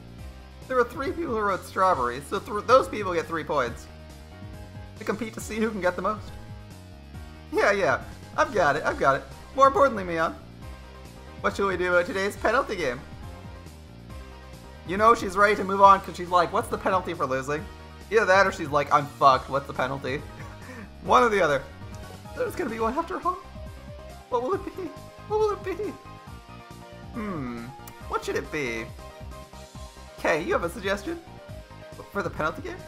There were 3 people who wrote strawberry, so those people get 3 points. To compete to see who can get the most. Yeah, I've got it. More importantly, Mion, what should we do about today's penalty game? You know she's ready to move on because she's like, what's the penalty for losing? Either that or she's like, I'm fucked, what's the penalty? One or the other. There's gonna be one after all. What will it be? What will it be? What should it be? Okay, you have a suggestion? For the penalty game?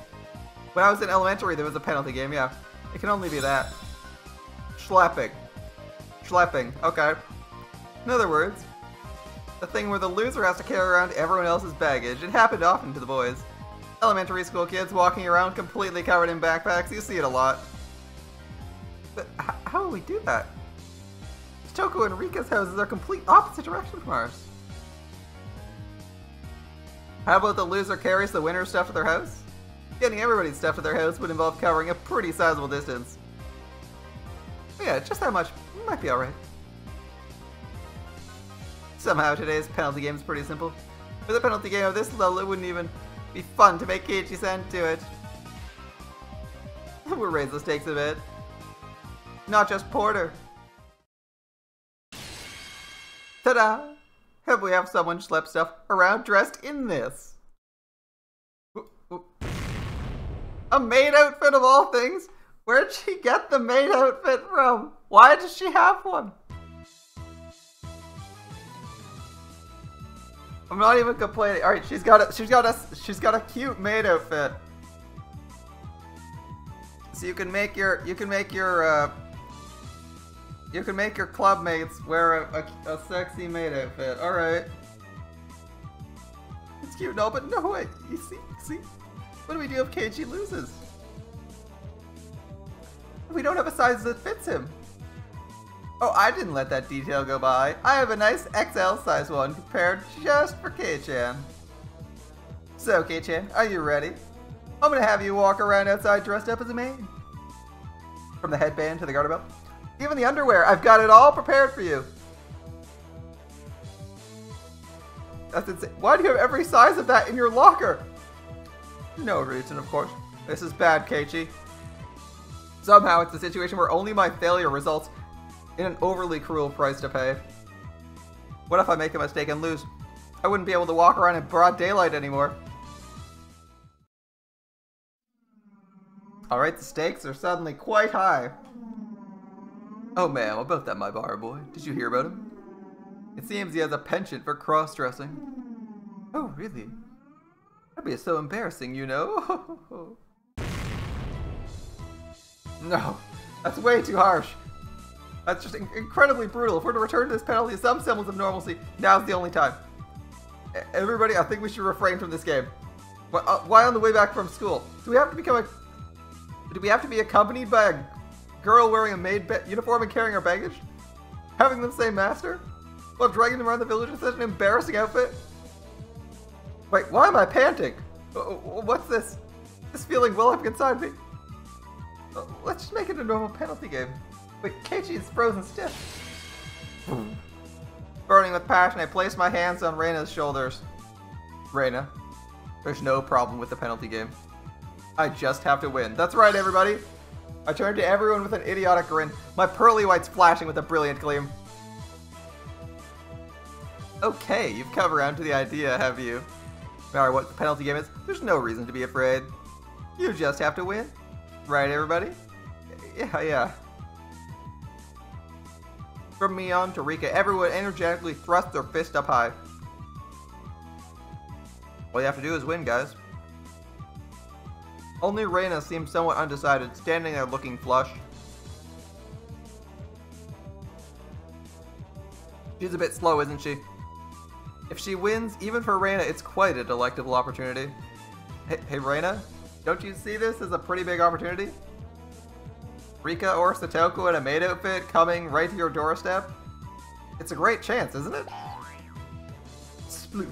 When I was in elementary, there was a penalty game, yeah. It can only be that. Schlepping. Schlepping, okay. In other words, the thing where the loser has to carry around everyone else's baggage. It happened often to the boys. Elementary school kids walking around completely covered in backpacks, you see it a lot. But how will we do that? Toko and Rika's houses are complete opposite direction from ours. How about the loser carries the winner's stuff to their house? Getting everybody's stuff to their house would involve covering a pretty sizable distance. But yeah, just that much might be alright. Somehow today's penalty game is pretty simple. With a penalty game of this level, it wouldn't even be fun to make Keiichi-san do it. We'll raise the stakes a bit. Not just Porter. Ta-da! Have we have someone schlep stuff around dressed in this? A maid outfit of all things? Where'd she get the maid outfit from? Why does she have one? I'm not even complaining. All right, she's got a cute maid outfit. So you can make your club mates wear a sexy maid outfit. All right, it's cute, no, but no way. You see, what do we do if Keiichi loses? We don't have a size that fits him. Oh, I didn't let that detail go by. I have a nice XL size one prepared just for Kei-chan. So, Kei-chan, are you ready? I'm gonna have you walk around outside dressed up as a maid. From the headband to the garter belt. Even the underwear, I've got it all prepared for you. That's insane. Why do you have every size of that in your locker? No reason, of course. This is bad, Keiichi. Somehow it's a situation where only my failure results in an overly cruel price to pay. What if I make a mistake and lose? I wouldn't be able to walk around in broad daylight anymore. Alright, the stakes are suddenly quite high. Oh ma'am, about that my bar boy. Did you hear about him? It seems he has a penchant for cross-dressing. Oh, really? That'd be so embarrassing, you know? No, that's way too harsh. That's just incredibly brutal. If we're to return to this penalty some semblance of normalcy, now's the only time. Everybody, I think we should refrain from this game. Why on the way back from school? Do we have to be accompanied by a girl wearing a maid uniform and carrying our baggage? Having them say master? While dragging them around the village in such an embarrassing outfit? Wait, why am I panting? What's this? This feeling well up inside me. Let's just make it a normal penalty game. Wait, Keiichi is frozen stiff. Burning with passion, I place my hands on Reina's shoulders. Reina, there's no problem with the penalty game. I just have to win. That's right, everybody. I turn to everyone with an idiotic grin, my pearly whites flashing with a brilliant gleam. Okay, you've come around to the idea, have you? No matter what the penalty game is, there's no reason to be afraid. You just have to win. Right, everybody? Yeah. From Mion to Rika, everyone energetically thrust their fist up high. All you have to do is win, guys. Only Reina seems somewhat undecided, standing there looking flushed. She's a bit slow, isn't she? If she wins, even for Reina, it's quite a delectable opportunity. Hey Reina, don't you see this as a pretty big opportunity? Rika or Satoko in a maid outfit coming right to your doorstep? It's a great chance, isn't it? Sploosh.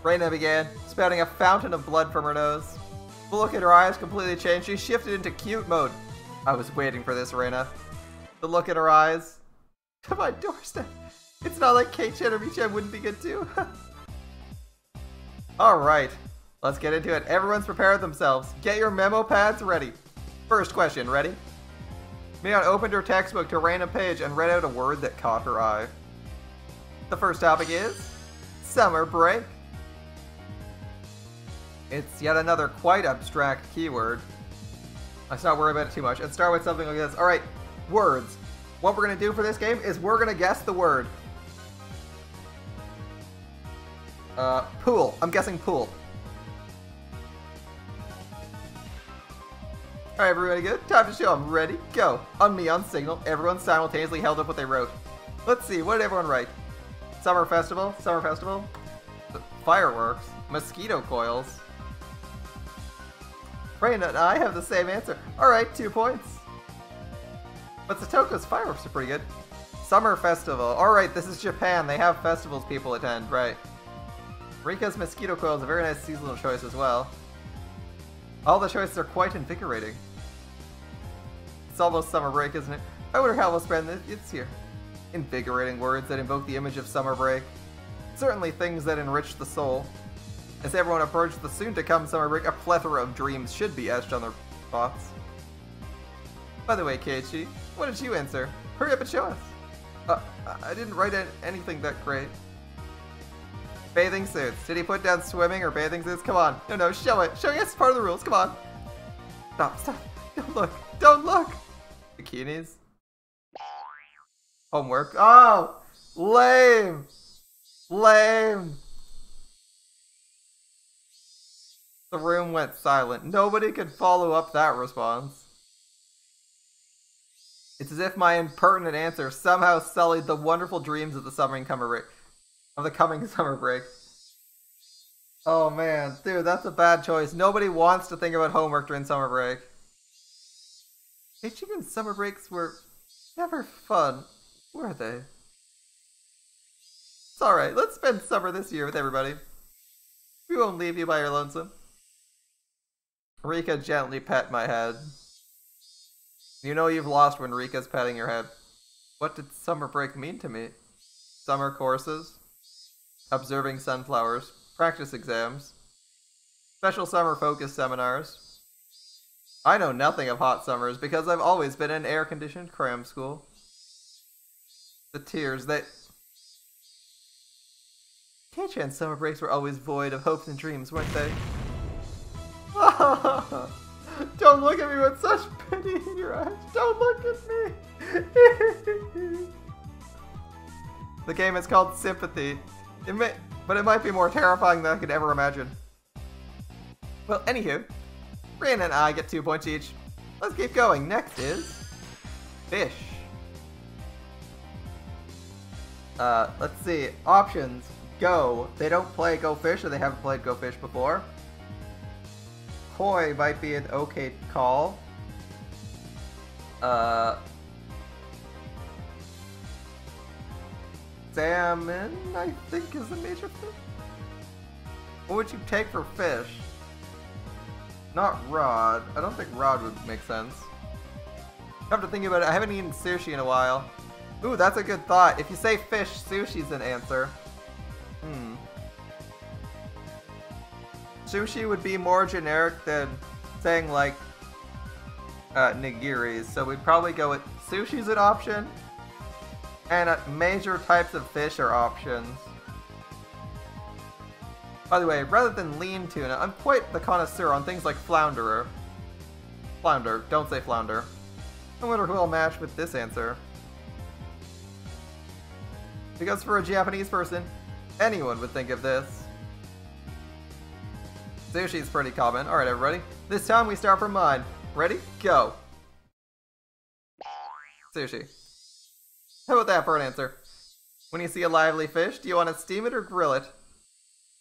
Reina began, spouting a fountain of blood from her nose. The look in her eyes completely changed. She shifted into cute mode. I was waiting for this, Reina. The look in her eyes. To my doorstep. It's not like Keiichi or Michan wouldn't be good too. Alright, let's get into it. Everyone's prepared themselves. Get your memo pads ready. First question, ready? Mion opened her textbook to Reina page and read out a word that caught her eye. The first topic is summer break. It's yet another quite abstract keyword. Let's not worry about it too much and start with something like this. Alright, words. What we're going to do for this game is we're going to guess the word. Pool. I'm guessing pool. Alright, everybody good? Time to show them. Ready? Go. On Mion's signal, everyone simultaneously held up what they wrote. Let's see, what did everyone write? Summer festival? Summer festival? Fireworks? Mosquito coils? Reina and I have the same answer. Alright, 2 points. But Satoko's fireworks are pretty good. Summer festival. Alright, this is Japan. They have festivals people attend, right. Rika's mosquito coil is a very nice seasonal choice as well. All the choices are quite invigorating. It's almost summer break, isn't it? I wonder how we'll spend this year. Invigorating words that invoke the image of summer break. Certainly things that enrich the soul. As everyone approaches the soon-to-come summer break, a plethora of dreams should be etched on their thoughts. By the way, Keiichi, what did you answer? Hurry up and show us. I didn't write anything that great. Bathing suits. Did he put down swimming or bathing suits? Come on. No, show it. Showing us is part of the rules. Come on. Stop. Don't look. Bikinis. Homework. Oh! Lame. The room went silent. Nobody could follow up that response. It's as if my impertinent answer somehow sullied the wonderful dreams of the coming summer break. Oh man, dude, that's a bad choice. Nobody wants to think about homework during summer break. Michigan summer breaks were never fun, were they? It's alright, let's spend summer this year with everybody. We won't leave you by your lonesome. Rika gently pet my head. You know you've lost when Rika's petting your head. What did summer break mean to me? Summer courses? Observing sunflowers? Practice exams? Special summer focus seminars? I know nothing of hot summers because I've always been in air-conditioned cram school. The tears, Kei-chan's summer breaks were always void of hopes and dreams, weren't they? Don't look at me with such pity in your eyes. Don't look at me. The game is called Sympathy. But it might be more terrifying than I could ever imagine. Well, anywho, Reina and I get 2 points each. Let's keep going. Next is fish. Let's see. Options. Go. They don't play Go Fish, or they haven't played Go Fish before. Koi might be an okay call. Salmon, I think, is a major fish. What would you take for fish? Not Rod. I don't think Rod would make sense. I have to think about it. I haven't eaten sushi in a while. Ooh, that's a good thought. If you say fish, sushi's an answer. Sushi would be more generic than saying like nigiris, so we'd probably go with sushi's an option, and major types of fish are options. By the way, rather than lean tuna, I'm quite the connoisseur on things like flounderer. Flounder, don't say flounder. I wonder who will match with this answer. Because for a Japanese person, anyone would think of this. Sushi's pretty common. Alright everybody, this time we start from mine. Ready? Go! Sushi. How about that for an answer? When you see a lively fish, do you want to steam it or grill it?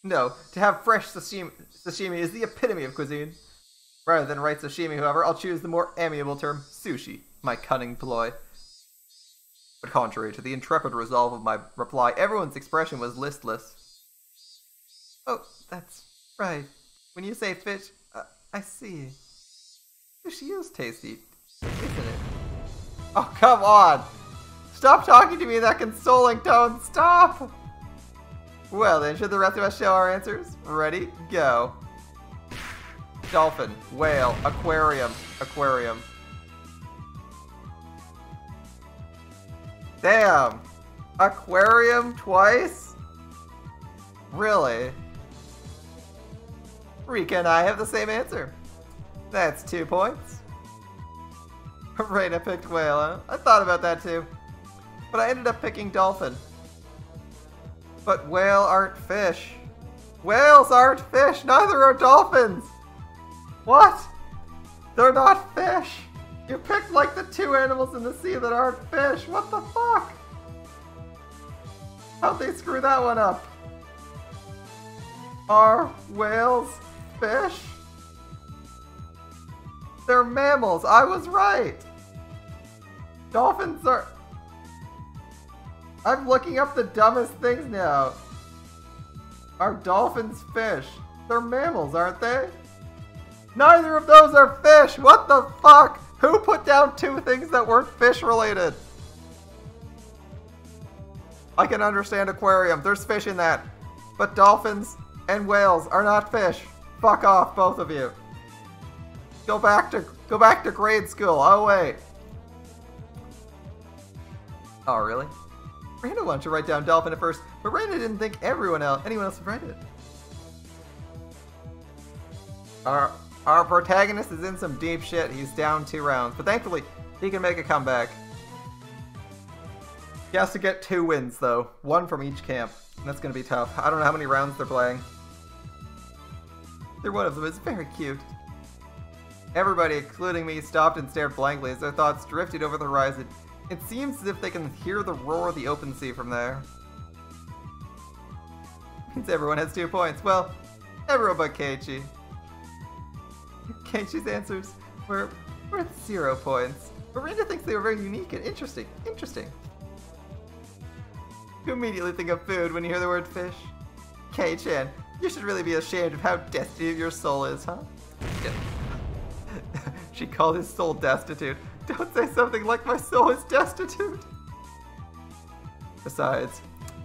No, to have fresh sashimi is the epitome of cuisine. Rather than right sashimi, however, I'll choose the more amiable term, sushi, my cunning ploy. But contrary to the intrepid resolve of my reply, everyone's expression was listless. Oh, that's right. When you say fish, I see. Sushi is tasty, isn't it? Oh, come on! Stop talking to me in that consoling tone, stop! Well then, should the rest of us show our answers? Ready? Go. Dolphin, whale, aquarium, aquarium. Damn! Aquarium twice? Really? Rika and I have the same answer. That's 2 points. Raina picked whale, huh? I thought about that too. But I ended up picking dolphin. But whale aren't fish. Whales aren't fish, neither are dolphins! What? They're not fish! You picked like the 2 animals in the sea that aren't fish! What the fuck? How'd they screw that one up? Are whales fish? They're mammals, I was right! Dolphins are... I'm looking up the dumbest things now. Are dolphins fish? They're mammals, aren't they? Neither of those are fish! What the fuck? Who put down 2 things that weren't fish related? I can understand aquarium, there's fish in that. But dolphins and whales are not fish. Fuck off, both of you. Go back to grade school. Oh wait. Oh really? Raina wanted to write down dolphin at first, but Raina didn't think anyone else would write it. Our protagonist is in some deep shit. He's down 2 rounds, but thankfully he can make a comeback. He has to get 2 wins though, 1 from each camp. And that's gonna be tough. I don't know how many rounds they're playing. Either one of them is very cute. Everybody, including me, stopped and stared blankly as their thoughts drifted over the horizon. It seems as if they can hear the roar of the open sea from there. Means everyone has 2 points. Well, everyone but Keiichi. Keiichi's answers were worth 0 points. But Raina thinks they were very unique and interesting. You immediately think of food when you hear the word fish. Kei-chan, you should really be ashamed of how destitute your soul is, huh? She called his soul destitute. Don't say something like my soul is destitute. Besides,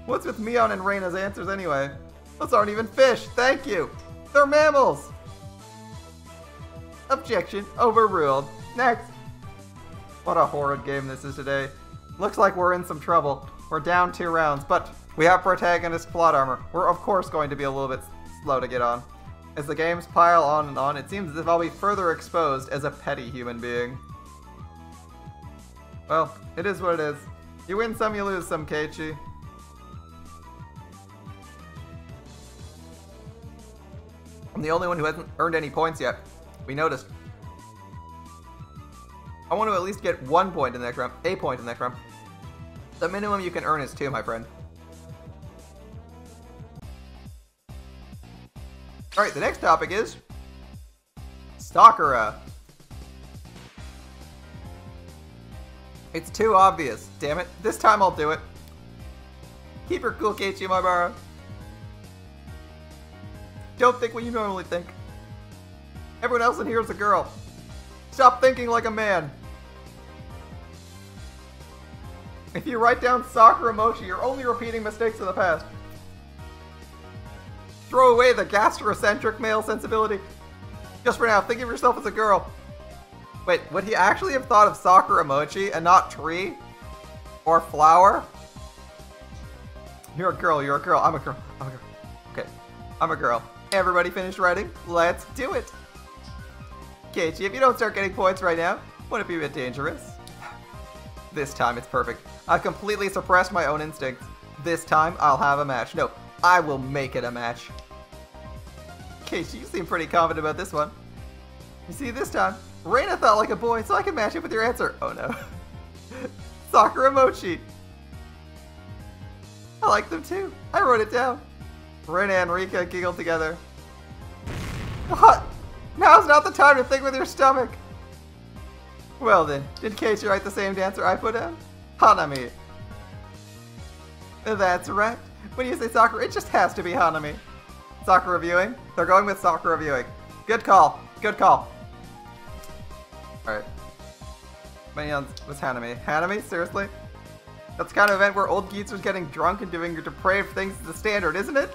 what's with Mion and Raina's answers anyway? Those aren't even fish, thank you! They're mammals! Objection overruled. Next! What a horrid game this is today. Looks like we're in some trouble. We're down 2 rounds, but we have protagonist plot armor. We're of course going to be a little bit slow to get on. As the games pile on and on, it seems as if I'll be further exposed as a petty human being. Well, it is what it is. You win some, you lose some, Keiichi. I'm the only one who hasn't earned any points yet. We noticed. I want to at least get 1 point in the next round. A point in the next round. The minimum you can earn is 2, my friend. Alright, the next topic is Sakura. It's too obvious, damn it. This time I'll do it. Keep her cool, Keiichi Maibara. Don't think what you normally think. Everyone else in here is a girl. Stop thinking like a man. If you write down Sakura Mochi, you're only repeating mistakes of the past. Throw away the gastrocentric male sensibility. Just for now, think of yourself as a girl. Wait, would he actually have thought of Sakura Mochi and not tree? Or flower? You're a girl, you're a girl. I'm a girl. I'm a girl. Okay, I'm a girl. Everybody finished writing? Let's do it. Keiichi, if you don't start getting points right now, wouldn't it be a bit dangerous? This time it's perfect. I've completely suppressed my own instincts. This time I'll have a match. No, I will make it a match. Keiichi, you seem pretty confident about this one. You see, this time, Reina thought like a boy, so I can match it with your answer. Oh no. Sakura Mochi. I like them too. I wrote it down. Reina and Rika giggled together. What? Now's not the time to think with your stomach. Well then, did Keiichi write the same answer I put in? Hanami. That's right. When you say Sakura, it just has to be Hanami. Sakura viewing? They're going with Sakura viewing. Good call. Good call. Alright. Minions was Hanami. Hanami? Seriously? That's the kind of event where old geezers getting drunk and doing your depraved things is the standard, isn't it?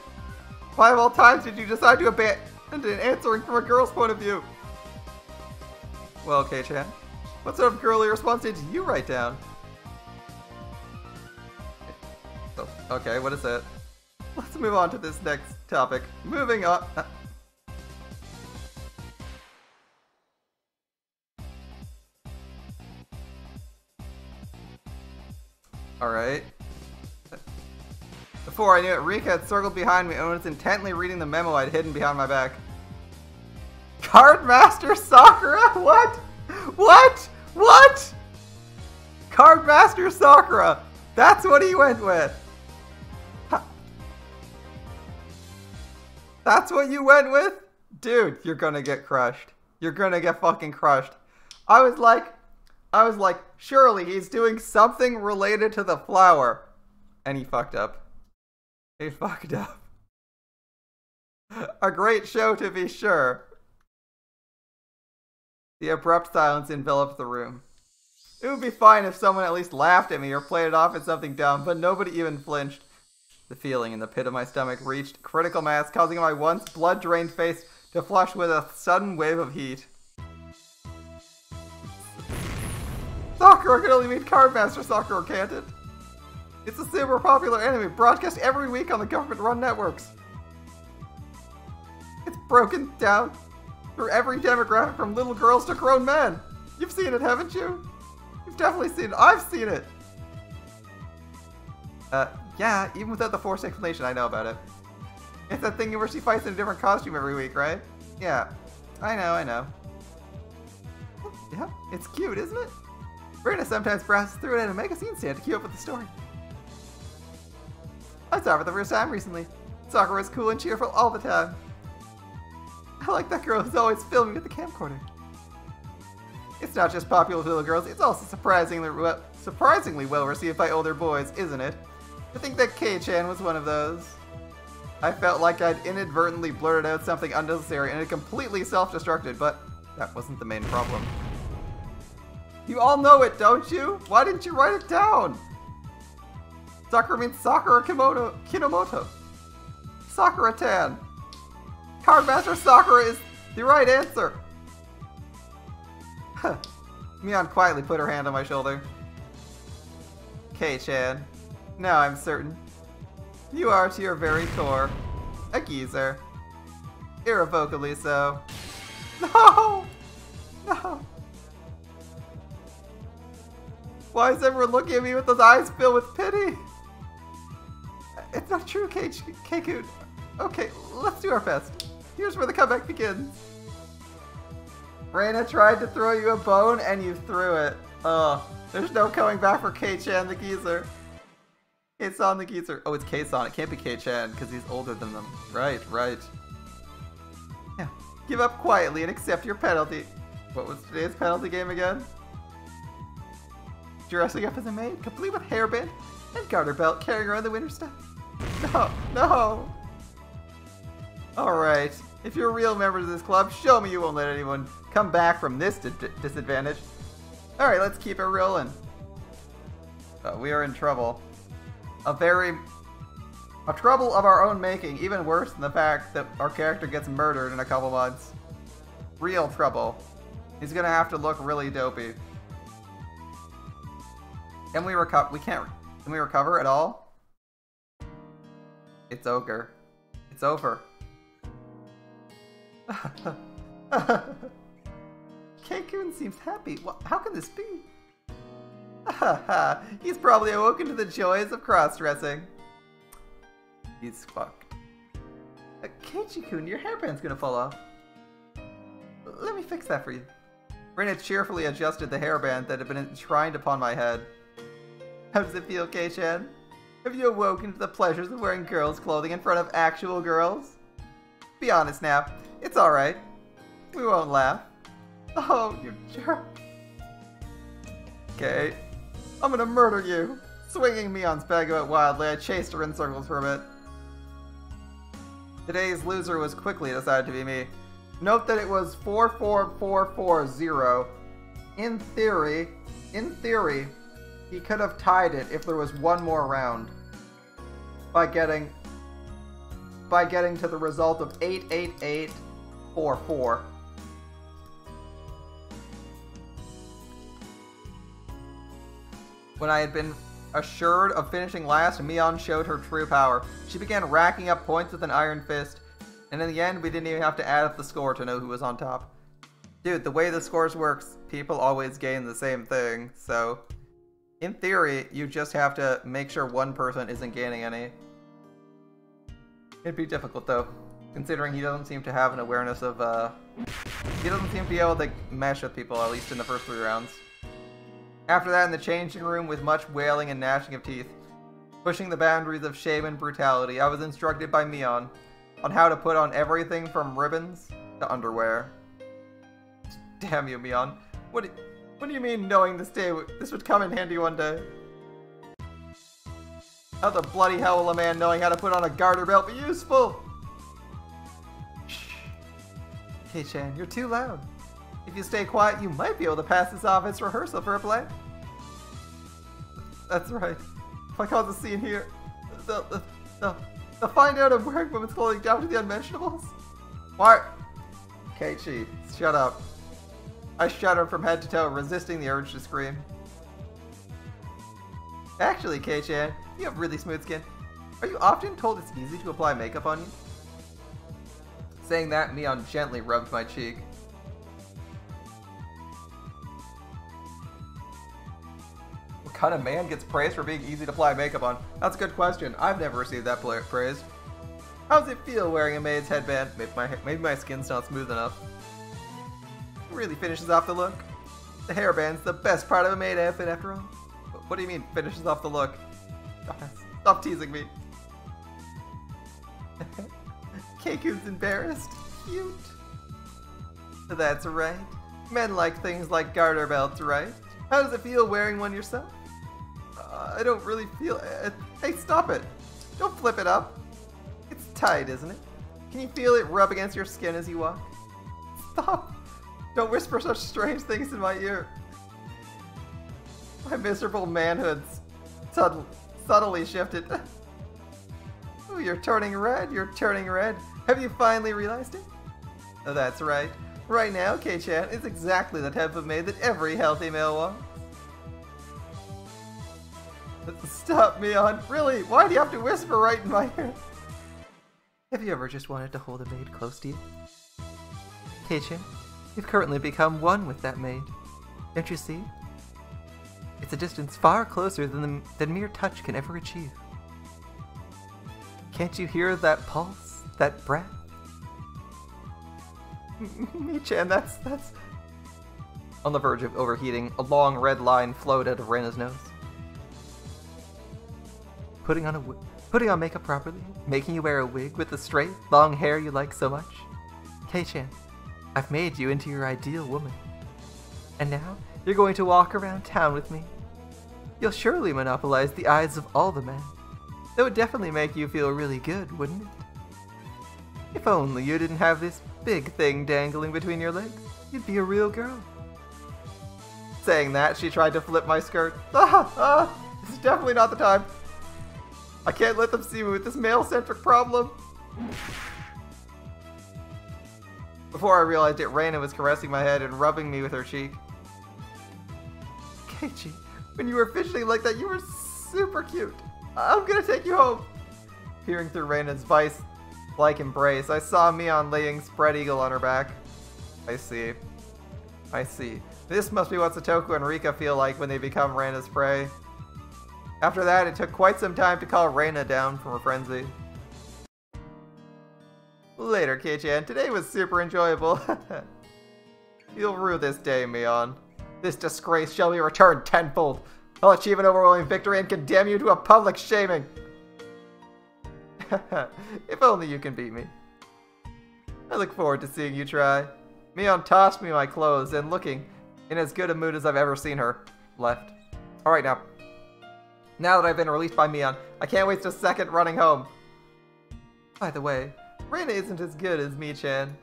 Why of all times did you decide to abandon answering from a girl's point of view? Well, Kei-chan, what sort of girly response did you write down? Oh, okay, what is it? Let's move on to this next topic. Moving on. Alright. Before I knew it, Rika had circled behind me and was intently reading the memo I'd hidden behind my back. Cardmaster Sakura? What? What? What? Cardmaster Sakura! That's what he went with! That's what you went with? Dude, you're gonna get crushed. You're gonna get fucking crushed. I was like, surely he's doing something related to the flower. And he fucked up. He fucked up. A great show to be sure. The abrupt silence enveloped the room. It would be fine if someone at least laughed at me or played it off as something dumb, but nobody even flinched. The feeling in the pit of my stomach reached critical mass, causing my once blood-drained face to flush with a sudden wave of heat. Sakura can only mean Cardmaster Sakura, can't it? It's a super popular anime broadcast every week on the government-run networks. It's broken down for every demographic from little girls to grown men. You've seen it, haven't you? You've definitely seen it. I've seen it. Yeah, even without the forced explanation, I know about it. It's that thing where she fights in a different costume every week, right? Yeah, I know. Yeah, it's cute, isn't it? Reina sometimes browses through it at a magazine stand to keep up with the story. I saw her for the first time recently. Sakura is cool and cheerful all the time. I like that girl who's always filming with the camcorder. It's not just popular with little girls, it's also surprisingly well received by older boys, isn't it? I think that Kei-chan was one of those. I felt like I'd inadvertently blurted out something unnecessary and it completely self-destructed, but that wasn't the main problem. You all know it, don't you? Why didn't you write it down? Sakura means Sakura Kinomoto. Sakura-tan. Cardmaster Sakura is the right answer. Mion quietly put her hand on my shoulder. Kei-chan, now I'm certain. You are to your very core a geezer. Irrevocably so. No! No! Why is everyone looking at me with those eyes filled with pity? It's not true, Keikun. Okay, let's do our best. Here's where the comeback begins. Reina tried to throw you a bone and you threw it. Ugh. There's no coming back for Kei-chan the geezer. Kei-san the geezer. Oh, it's Kei-san. It can't be Kei-chan because he's older than them. Right. Yeah. Give up quietly and accept your penalty. What was today's penalty game again? Dressing up as a maid, complete with hairband and garter belt, carrying around the winter stuff. No. Alright. If you're real members of this club, show me you won't let anyone come back from this disadvantage. Alright, let's keep it rolling. We are in trouble. A trouble of our own making, even worse than the fact that our character gets murdered in a couple months. Real trouble. He's gonna have to look really dopey. Can we recover? Can we recover at all? It's ogre. It's over. Keikun seems happy. How can this be? He's probably awoken to the joys of cross-dressing. He's fucked. Keiichi-kun, your hairband's gonna fall off. Let me fix that for you. Rena cheerfully adjusted the hairband that had been enshrined upon my head. How does it feel, Kei-chan? Have you awoken to the pleasures of wearing girls' clothing in front of actual girls? Be honest now. It's alright. We won't laugh. Oh, you jerk. Okay. I'm gonna murder you. Swinging Mion's Baguette wildly, I chased her in circles for a bit. Today's loser was quickly decided to be me. Note that it was 44440. In theory, he could have tied it if there was one more round. By getting to the result of 88844. When I had been assured of finishing last, Mion showed her true power. She began racking up points with an iron fist, and in the end, we didn't even have to add up the score to know who was on top. Dude, the way the scores works, people always gain the same thing, so in theory, you just have to make sure one person isn't gaining any. It'd be difficult though, considering he doesn't seem to have an awareness of, he doesn't seem to be able to mesh with people, at least in the first 3 rounds. After that, in the changing room with much wailing and gnashing of teeth, pushing the boundaries of shame and brutality, I was instructed by Mion on how to put on everything from ribbons to underwear. Damn you, Mion. What do you mean knowing this would come in handy one day? How the bloody hell will a man knowing how to put on a garter belt be useful? Shh. Kei-chan, you're too loud. If you stay quiet, you might be able to pass this off as rehearsal for a play. That's right. If I cause a scene here, they'll find out I'm wearing women's clothing down to the unmentionables. What? Keiichi, shut up. I shuddered from head to toe, resisting the urge to scream. Actually, Kei-chan, you have really smooth skin. Are you often told it's easy to apply makeup on you? Saying that, Mion gently rubbed my cheek. What kind of man gets praise for being easy to apply makeup on? That's a good question. I've never received that praise. How does it feel wearing a maid's headband? Maybe my skin's not smooth enough. It really finishes off the look. The hairband's the best part of a maid outfit after all. What do you mean, finishes off the look? Stop teasing me. Keikun's embarrassed. Cute. That's right. Men like things like garter belts, right? How does it feel wearing one yourself? I don't really feel it. Hey, stop it. Don't flip it up. It's tight, isn't it? Can you feel it rub against your skin as you walk? Stop. Don't whisper such strange things in my ear. My miserable manhood's subtly shifted. Oh, you're turning red. You're turning red. Have you finally realized it? Oh, that's right. Right now, Kei-chan is exactly the type of maid that every healthy male wants. Stop, Mion. Really? Why do you have to whisper right in my ear? Have you ever just wanted to hold a maid close to you? Kei-chan, you've currently become one with that maid. Don't you see? It's a distance far closer than mere touch can ever achieve. Can't you hear that pulse? That breath? Mi-chan, that's... On the verge of overheating, a long red line flowed out of Rena's nose. Putting on makeup properly? Making you wear a wig with the straight, long hair you like so much? Kei-chan, I've made you into your ideal woman. And now, you're going to walk around town with me. You'll surely monopolize the eyes of all the men. That would definitely make you feel really good, wouldn't it? If only you didn't have this big thing dangling between your legs, you'd be a real girl. Saying that, she tried to flip my skirt. This is definitely not the time. I can't let them see me with this male-centric problem. Before I realized it, Reina was caressing my head and rubbing me with her cheek. Keiichi, when you were fidgeting like that, you were super cute. I'm gonna take you home. Peering through Reina's vice-like embrace, I saw Mion laying spread eagle on her back. I see. I see. This must be what Satoko and Rika feel like when they become Reina's prey. After that, it took quite some time to calm Reina down from her frenzy. Later, Kei-chan. Today was super enjoyable. You'll rue this day, Mion. This disgrace shall be returned tenfold. I'll achieve an overwhelming victory and condemn you to a public shaming. If only you can beat me. I look forward to seeing you try. Mion tossed me my clothes and, looking in as good a mood as I've ever seen her, left. Alright, now that I've been released by Mion, I can't waste a second running home. By the way, Reina isn't as good as Mi-chan.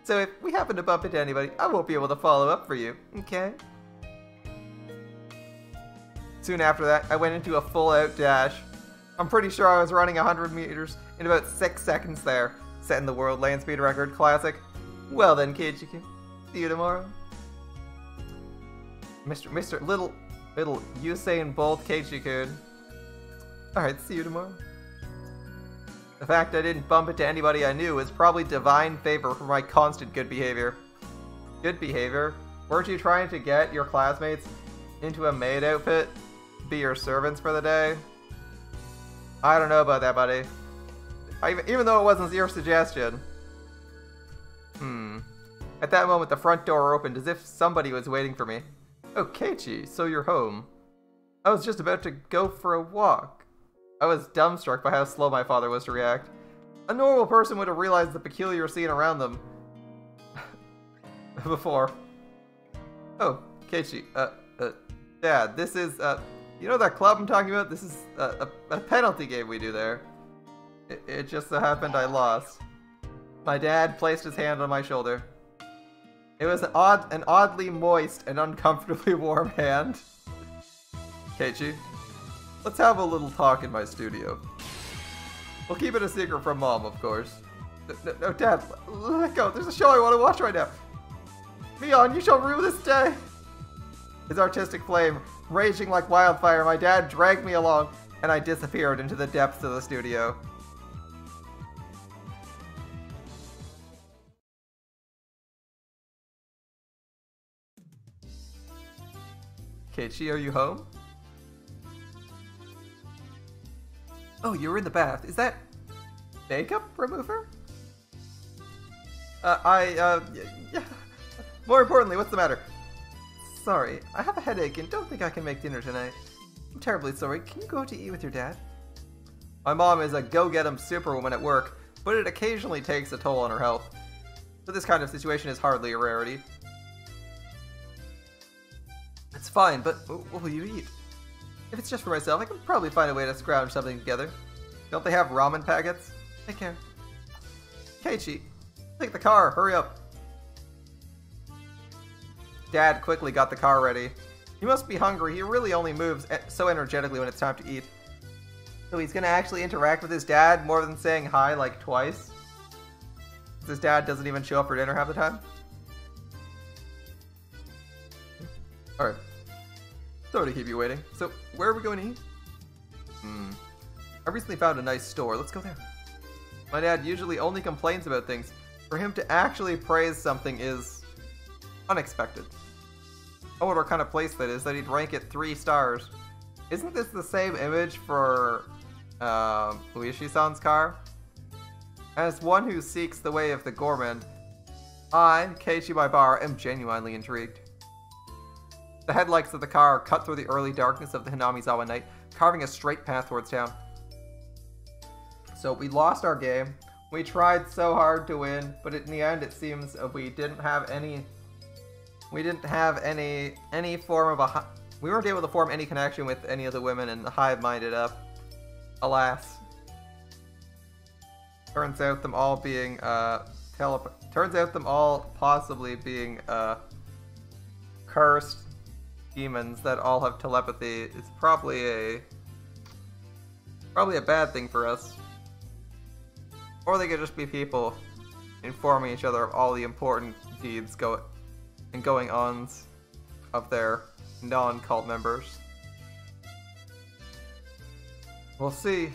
So if we happen to bump into anybody, I won't be able to follow up for you, okay? Soon after that, I went into a full-out dash. I'm pretty sure I was running 100 meters in about 6 seconds there, setting the world land speed record. Classic. Well then, Keiichi, see you tomorrow. Mr. Little Usain Bolt Keiichi-kun. Alright, see you tomorrow. The fact I didn't bump into anybody I knew was probably divine favor for my constant good behavior. Good behavior? Weren't you trying to get your classmates into a maid outfit to be your servants for the day? I don't know about that, buddy. Even though it wasn't your suggestion. At that moment, the front door opened as if somebody was waiting for me. Oh, Keiichi, so you're home. I was just about to go for a walk. I was dumbstruck by how slow my father was to react. A normal person would have realized the peculiar scene around them before. Oh, Keiichi, Dad, this is, you know that club I'm talking about? This is a penalty game we do there. It just so happened I lost. My dad placed his hand on my shoulder. It was an oddly moist and uncomfortably warm hand. Keiichi, let's have a little talk in my studio. We'll keep it a secret from Mom, of course. No, Dad, let go. There's a show I want to watch right now. Mion, you shall rue this day. His artistic flame raging like wildfire, my dad dragged me along, and I disappeared into the depths of the studio. Keiichi, are you home? Oh, you were in the bath. Is that makeup remover? Yeah. More importantly, what's the matter? Sorry, I have a headache and don't think I can make dinner tonight. I'm terribly sorry. Can you go out to eat with your dad? My mom is a go-get-em superwoman at work, but it occasionally takes a toll on her health. So this kind of situation is hardly a rarity. It's fine, but what will you eat? If it's just for myself, I can probably find a way to scrounge something together. Don't they have ramen packets? Take care. Keiichi, take the car, hurry up. Dad quickly got the car ready. He must be hungry, he really only moves so energetically when it's time to eat. So he's gonna actually interact with his dad more than saying hi like twice? His dad doesn't even show up for dinner half the time? Alright. Sorry to keep you waiting. So, where are we going to eat? I recently found a nice store. Let's go there. My dad usually only complains about things. For him to actually praise something is unexpected. I wonder what kind of place that is, that he'd rank it 3 stars. Isn't this the same image for Luishi-san's car? As one who seeks the way of the gourmand, I, Keiichi by bar, am genuinely intrigued. The headlights of the car cut through the early darkness of the Hinamizawa night, carving a straight path towards town. So we lost our game. We tried so hard to win, but in the end it seems we didn't have any form of we weren't able to form any connection with any of the women, and the hive minded up. Alas. Turns out them all being turns out them all possibly being cursed demons that all have telepathy is probably a bad thing for us. Or they could just be people informing each other of all the important deeds going ons of their non-cult members. We'll see.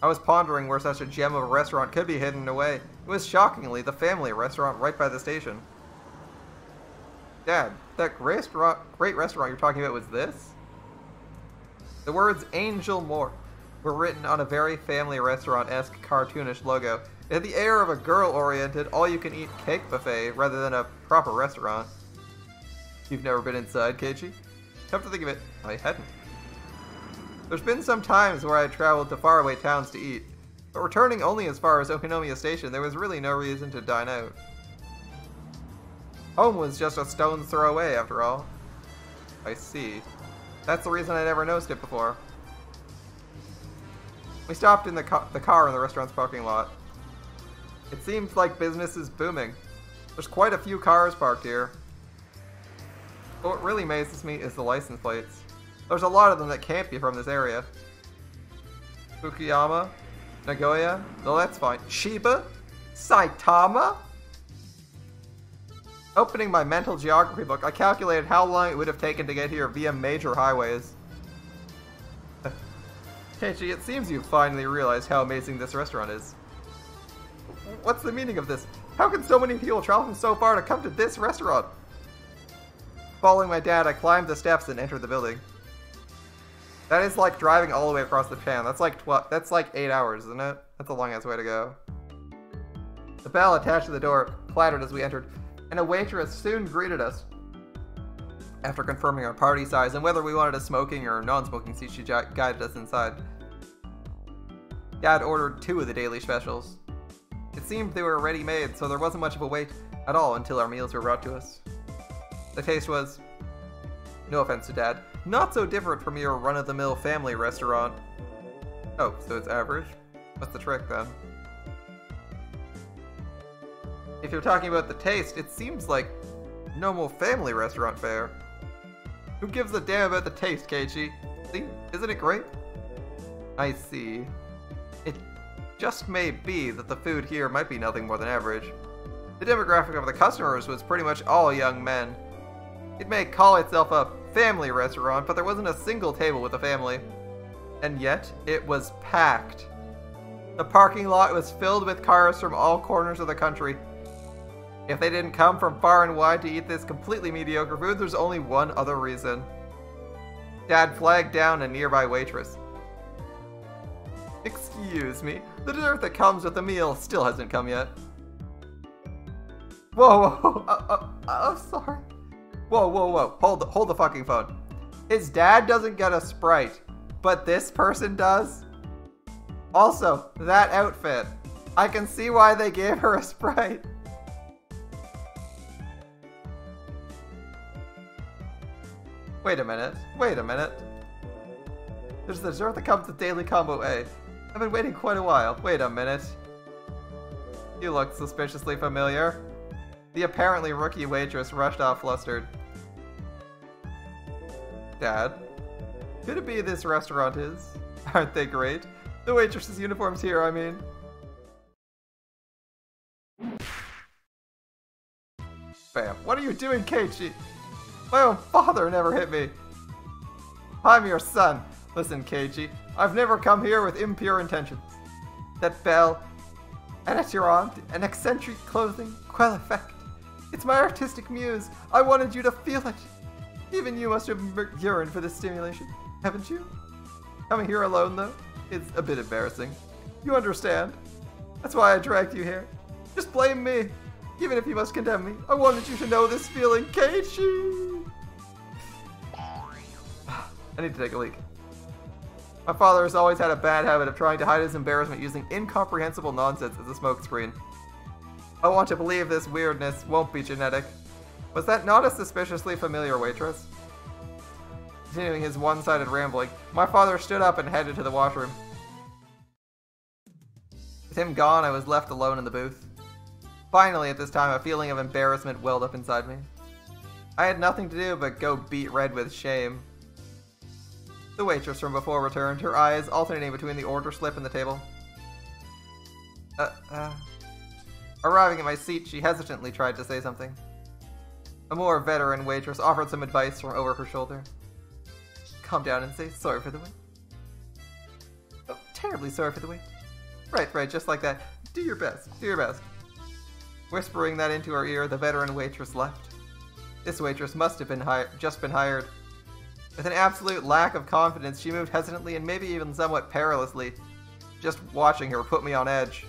I was pondering where such a gem of a restaurant could be hidden away. It was shockingly the family restaurant right by the station. Dad, that great restaurant you're talking about was this? The words Angel Mort were written on a very family restaurant-esque cartoonish logo. It had the air of a girl-oriented, all-you-can-eat cake buffet rather than a proper restaurant. You've never been inside, Keiichi? Come to think of it, I hadn't. There's been some times where I traveled to faraway towns to eat, but returning only as far as Okinomiya Station, there was really no reason to dine out. Home was just a stone's throw away, after all. I see. That's the reason I never noticed it before. We stopped in the car in the restaurant's parking lot. It seems like business is booming. There's quite a few cars parked here. But what really amazes me is the license plates. There's a lot of them that can't be from this area. Fukuyama? Nagoya? No, that's fine. Chiba? Saitama? Opening my mental geography book, I calculated how long it would have taken to get here via major highways. Keiichi, it seems you've finally realized how amazing this restaurant is. What's the meaning of this? How can so many people travel from so far to come to this restaurant? Following my dad, I climbed the steps and entered the building. That is like driving all the way across the Japan. That's like 8 hours, isn't it? That's a long ass way to go. The bell attached to the door clattered as we entered, and a waitress soon greeted us. After confirming our party size and whether we wanted a smoking or non-smoking seat, she guided us inside. Dad ordered 2 of the daily specials. It seemed they were ready-made, so there wasn't much of a wait at all until our meals were brought to us. The taste was, no offense to Dad, not so different from your run-of-the-mill family restaurant. Oh, so it's average? What's the trick then? If you're talking about the taste, it seems like normal family restaurant fare. Who gives a damn about the taste, Keiichi? See? Isn't it great? I see. It just may be that the food here might be nothing more than average. The demographic of the customers was pretty much all young men. It may call itself a family restaurant, but there wasn't a single table with a family. And yet, it was packed. The parking lot was filled with cars from all corners of the country. If they didn't come from far and wide to eat this completely mediocre food, there's only one other reason. Dad flagged down a nearby waitress. Excuse me, the dessert that comes with the meal still hasn't come yet. Whoa, I'm sorry. Whoa, hold the fucking phone. His dad doesn't get a Sprite, but this person does? Also, that outfit. I can see why they gave her a Sprite. Wait a minute. There's the dessert that comes with Daily Combo A. I've been waiting quite a while. Wait a minute. You look suspiciously familiar. The apparently rookie waitress rushed off flustered. Dad? Could it be this restaurant is? Aren't they great? The waitress's uniforms here, I mean. Bam. What are you doing, Keiichi? My own father never hit me. I'm your son. Listen, Keiichi, I've never come here with impure intentions. That bell, an étirant, an eccentric clothing, quel effect. It's my artistic muse. I wanted you to feel it. Even you must have yearned for this stimulation, haven't you? Coming here alone, though, is a bit embarrassing. You understand? That's why I dragged you here. Just blame me. Even if you must condemn me, I wanted you to know this feeling, Keiichi! I need to take a leak. My father has always had a bad habit of trying to hide his embarrassment using incomprehensible nonsense as a smokescreen. I want to believe this weirdness won't be genetic. Was that not a suspiciously familiar waitress? Continuing his one-sided rambling, my father stood up and headed to the washroom. With him gone, I was left alone in the booth. Finally, at this time, a feeling of embarrassment welled up inside me. I had nothing to do but go beat red with shame. The waitress from before returned, her eyes alternating between the order slip and the table. Arriving at my seat, she hesitantly tried to say something. A more veteran waitress offered some advice from over her shoulder. Calm down and say sorry for the wait. Oh, terribly sorry for the wait. Right, just like that. Do your best, do your best. Whispering that into her ear, the veteran waitress left. This waitress must have been just been hired. With an absolute lack of confidence, she moved hesitantly and maybe even somewhat perilously. Just watching her put me on edge.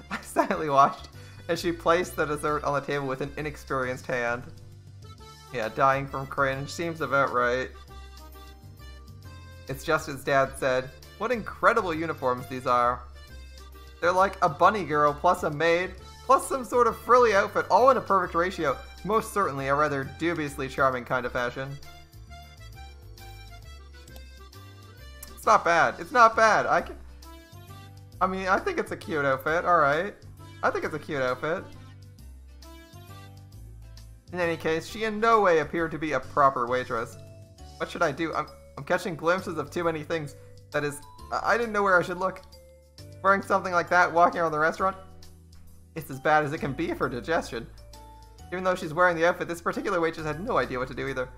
I silently watched as she placed the dessert on the table with an inexperienced hand. Yeah, dying from cringe seems about right. It's just as Dad said. What incredible uniforms these are. They're like a bunny girl plus a maid plus some sort of frilly outfit, all in a perfect ratio. Most certainly a rather dubiously charming kind of fashion. It's not bad. It's not bad. I mean, I think it's a cute outfit. Alright. I think it's a cute outfit. In any case, she in no way appeared to be a proper waitress. What should I do? I'm catching glimpses of too many things. That is, I didn't know where I should look. Wearing something like that, walking around the restaurant? It's as bad as it can be for digestion. Even though she's wearing the outfit, this particular waitress had no idea what to do either.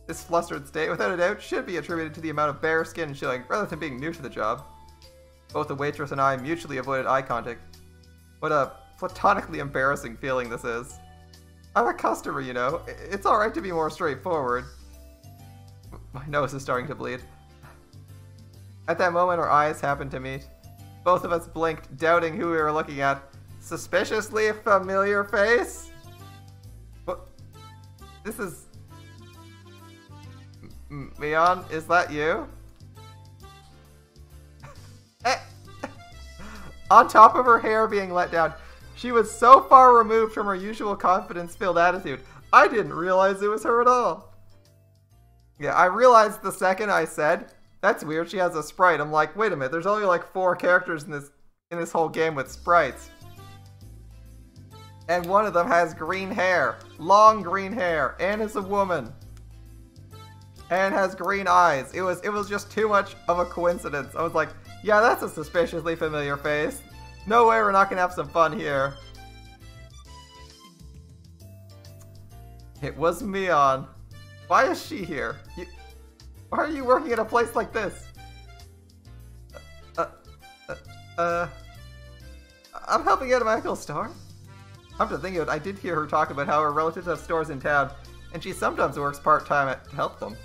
This flustered state, without a doubt, should be attributed to the amount of bare skin showing, rather than being new to the job. Both the waitress and I mutually avoided eye contact. What a platonically embarrassing feeling this is. I'm a customer, you know. It's alright to be more straightforward. My nose is starting to bleed. At that moment, our eyes happened to meet. Both of us blinked, doubting who we were looking at. Suspiciously familiar face? What? This is... Mion, is that you? On top of her hair being let down, she was so far removed from her usual confidence-filled attitude, I didn't realize it was her at all. Yeah, I realized the second I said, that's weird, she has a sprite. I'm like, wait a minute, there's only like 4 characters in this whole game with sprites. And one of them has green hair. Long green hair. And is a woman. And has green eyes. It was just too much of a coincidence. I was like, yeah, that's a suspiciously familiar face. No way we're not gonna have some fun here. It was Mion. Why is she here? Why are you working at a place like this? I'm helping out at my uncle's store. I'm to think of it, I did hear her talk about how her relatives have stores in town, and she sometimes works part-time to help them.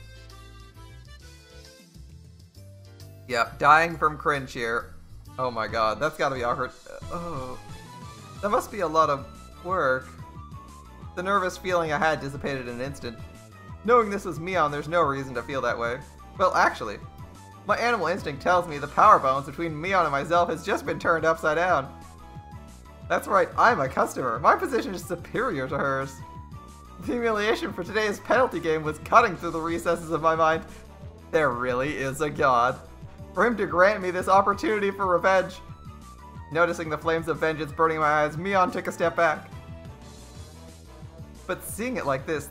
Yep, dying from cringe here. Oh my god, that's gotta be awkward. Oh, that must be a lot of work. The nervous feeling I had dissipated in an instant. Knowing this was Mion, there's no reason to feel that way. Well, actually, my animal instinct tells me the power balance between Mion and myself has just been turned upside down. That's right, I'm a customer. My position is superior to hers. The humiliation for today's penalty game was cutting through the recesses of my mind. There really is a god. For him to grant me this opportunity for revenge. Noticing the flames of vengeance burning in my eyes, Mion took a step back. But seeing it like this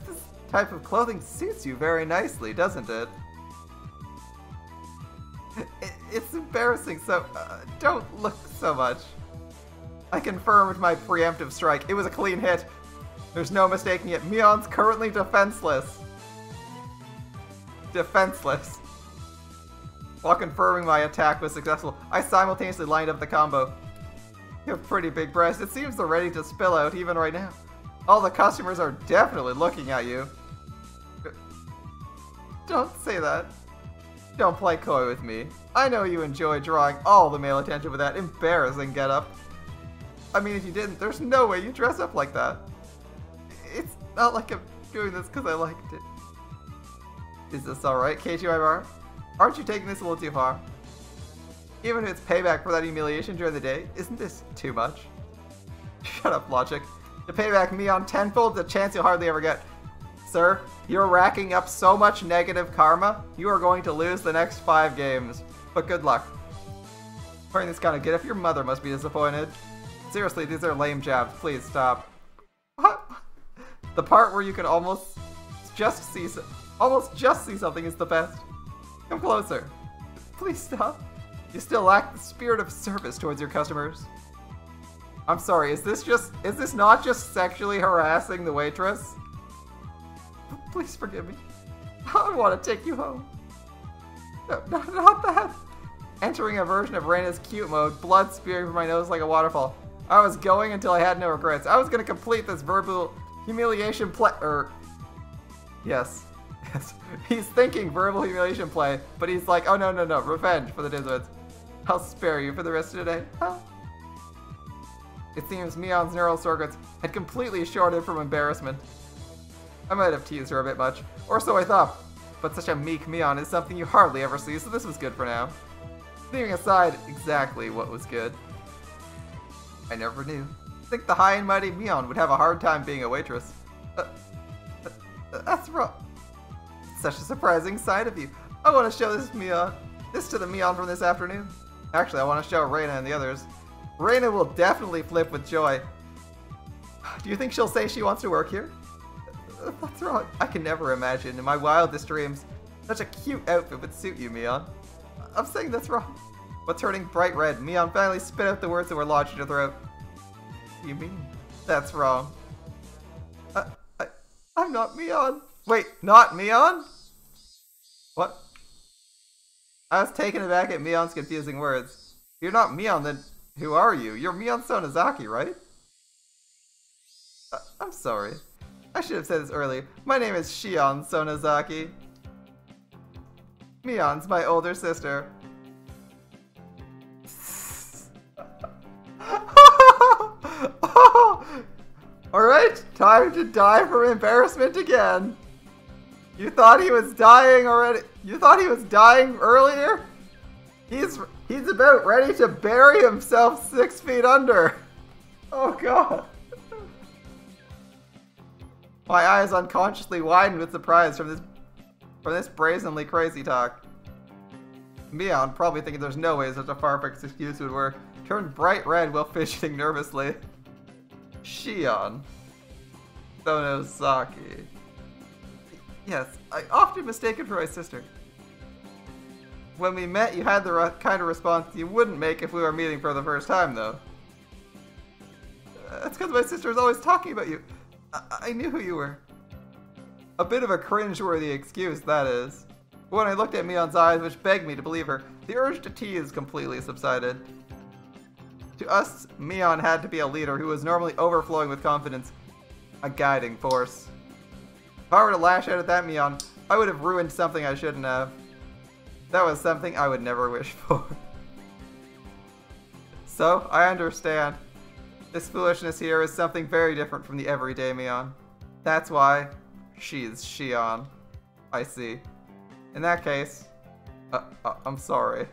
type of clothing suits you very nicely, doesn't it? It's embarrassing, so don't look so much. I confirmed my preemptive strike. It was a clean hit. There's no mistaking it. Mion's currently defenseless. Defenseless. While confirming my attack was successful, I simultaneously lined up the combo. You have pretty big breasts. It seems they're ready to spill out even right now. All the customers are definitely looking at you. Don't say that. Don't play coy with me. I know you enjoy drawing all the male attention with that embarrassing getup. I mean, if you didn't, there's no way you dress up like that. It's not like I'm doing this because I liked it. Is this alright, K2IR? Aren't you taking this a little too far? Even if it's payback for that humiliation during the day, isn't this too much? Shut up, Logic. To pay back Mion tenfold is a chance you'll hardly ever get. Sir, you're racking up so much negative karma, you are going to lose the next 5 games. But good luck. Wearing this kind of get up, your mother must be disappointed. Seriously, these are lame jabs. Please stop. What? The part where you can almost just see something is the best. Come closer. Please stop. You still lack the spirit of service towards your customers. I'm sorry, is this not just sexually harassing the waitress? Please forgive me. I want to take you home. No, not that. Entering a version of Reina's cute mode, blood spewing from my nose like a waterfall. I was going until I had no regrets. I was going to complete this verbal humiliation play, yes. He's thinking verbal humiliation play, but he's like, oh no, revenge for the Diswoods. I'll spare you for the rest of the day. Huh? It seems Mion's neural circuits had completely shorted from embarrassment. I might have teased her a bit much, or so I thought, but such a meek Mion is something you hardly ever see, so this was good for now. Leaving aside exactly what was good. I never knew. I think the high and mighty Mion would have a hard time being a waitress. That's wrong. Such a surprising side of you. I want to show this to the Mion from this afternoon. Actually, I want to show Reina and the others. Reina will definitely flip with joy. Do you think she'll say she wants to work here? That's wrong. I can never imagine in my wildest dreams such a cute outfit would suit you, Mion. I'm saying that's wrong. But turning bright red, Mion finally spit out the words that were lodged in her throat. You mean that's wrong? I'm not Mion. Wait, not Mion? What? I was taken aback at Mion's confusing words. You're not Mion, then who are you? You're Mion Sonozaki, right? I'm sorry. I should have said this earlier. My name is Shion Sonozaki. Mion's my older sister. Alright, time to die from embarrassment again. You thought he was dying already? You thought he was dying earlier? He's about ready to bury himself 6 feet under. Oh god. My eyes unconsciously widened with surprise from this brazenly crazy talk. Mion, probably thinking there's no way such a far-fetched excuse would work, turned bright red while fidgeting nervously. Shion Sonozaki. Yes, I often mistaken for my sister. When we met, you had the kind of response you wouldn't make if we were meeting for the first time, though. That's because my sister was always talking about you. I knew who you were. A bit of a cringe-worthy excuse, that is. But when I looked at Mion's eyes, which begged me to believe her, the urge to tease completely subsided. To us, Mion had to be a leader who was normally overflowing with confidence. A guiding force. If I were to lash out at that Mion, I would have ruined something I shouldn't have. That was something I would never wish for. So, I understand. This foolishness here is something very different from the everyday Mion. That's why she's Shion. I see. In that case, I'm sorry.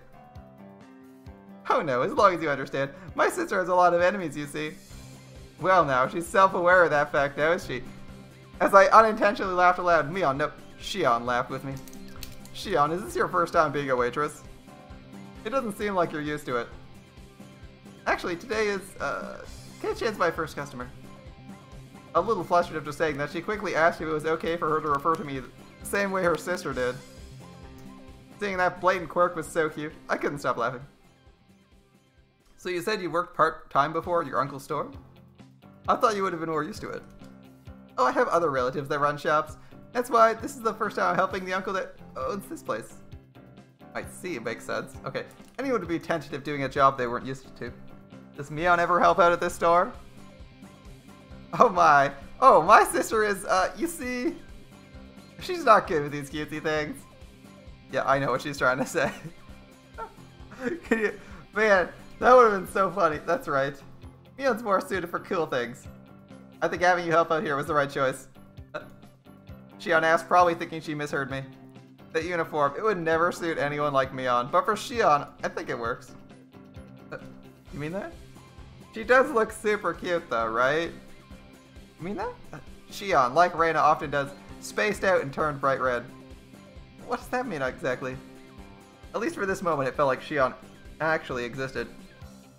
Oh no, as long as you understand. My sister has a lot of enemies, you see. Well now, she's self-aware of that fact now, is she? As I unintentionally laughed aloud, Mion, no, Shion laughed with me. Shion, is this your first time being a waitress? It doesn't seem like you're used to it. Actually, today is, Kei-chan's my first customer. A little flustered after saying that, she quickly asked if it was okay for her to refer to me the same way her sister did. Seeing that blatant quirk was so cute, I couldn't stop laughing. So you said you worked part-time before at your uncle's store? I thought you would have been more used to it. Oh, I have other relatives that run shops. That's why this is the first time I'm helping the uncle that owns this place. I see, it makes sense. Okay, anyone would be tentative doing a job they weren't used to. Does Mion ever help out at this store? Oh my. Oh, my sister is, you see... She's not good with these cutesy things. Yeah, I know what she's trying to say. Man, that would have been so funny. That's right. Mion's more suited for cool things. I think having you help out here was the right choice. Shion asked, probably thinking she misheard me. That uniform, it would never suit anyone like Mion, but for Shion, I think it works. You mean that? She does look super cute though, right? You mean that? Shion, like Reina often does, spaced out and turned bright red. What does that mean exactly? At least for this moment, it felt like Shion actually existed.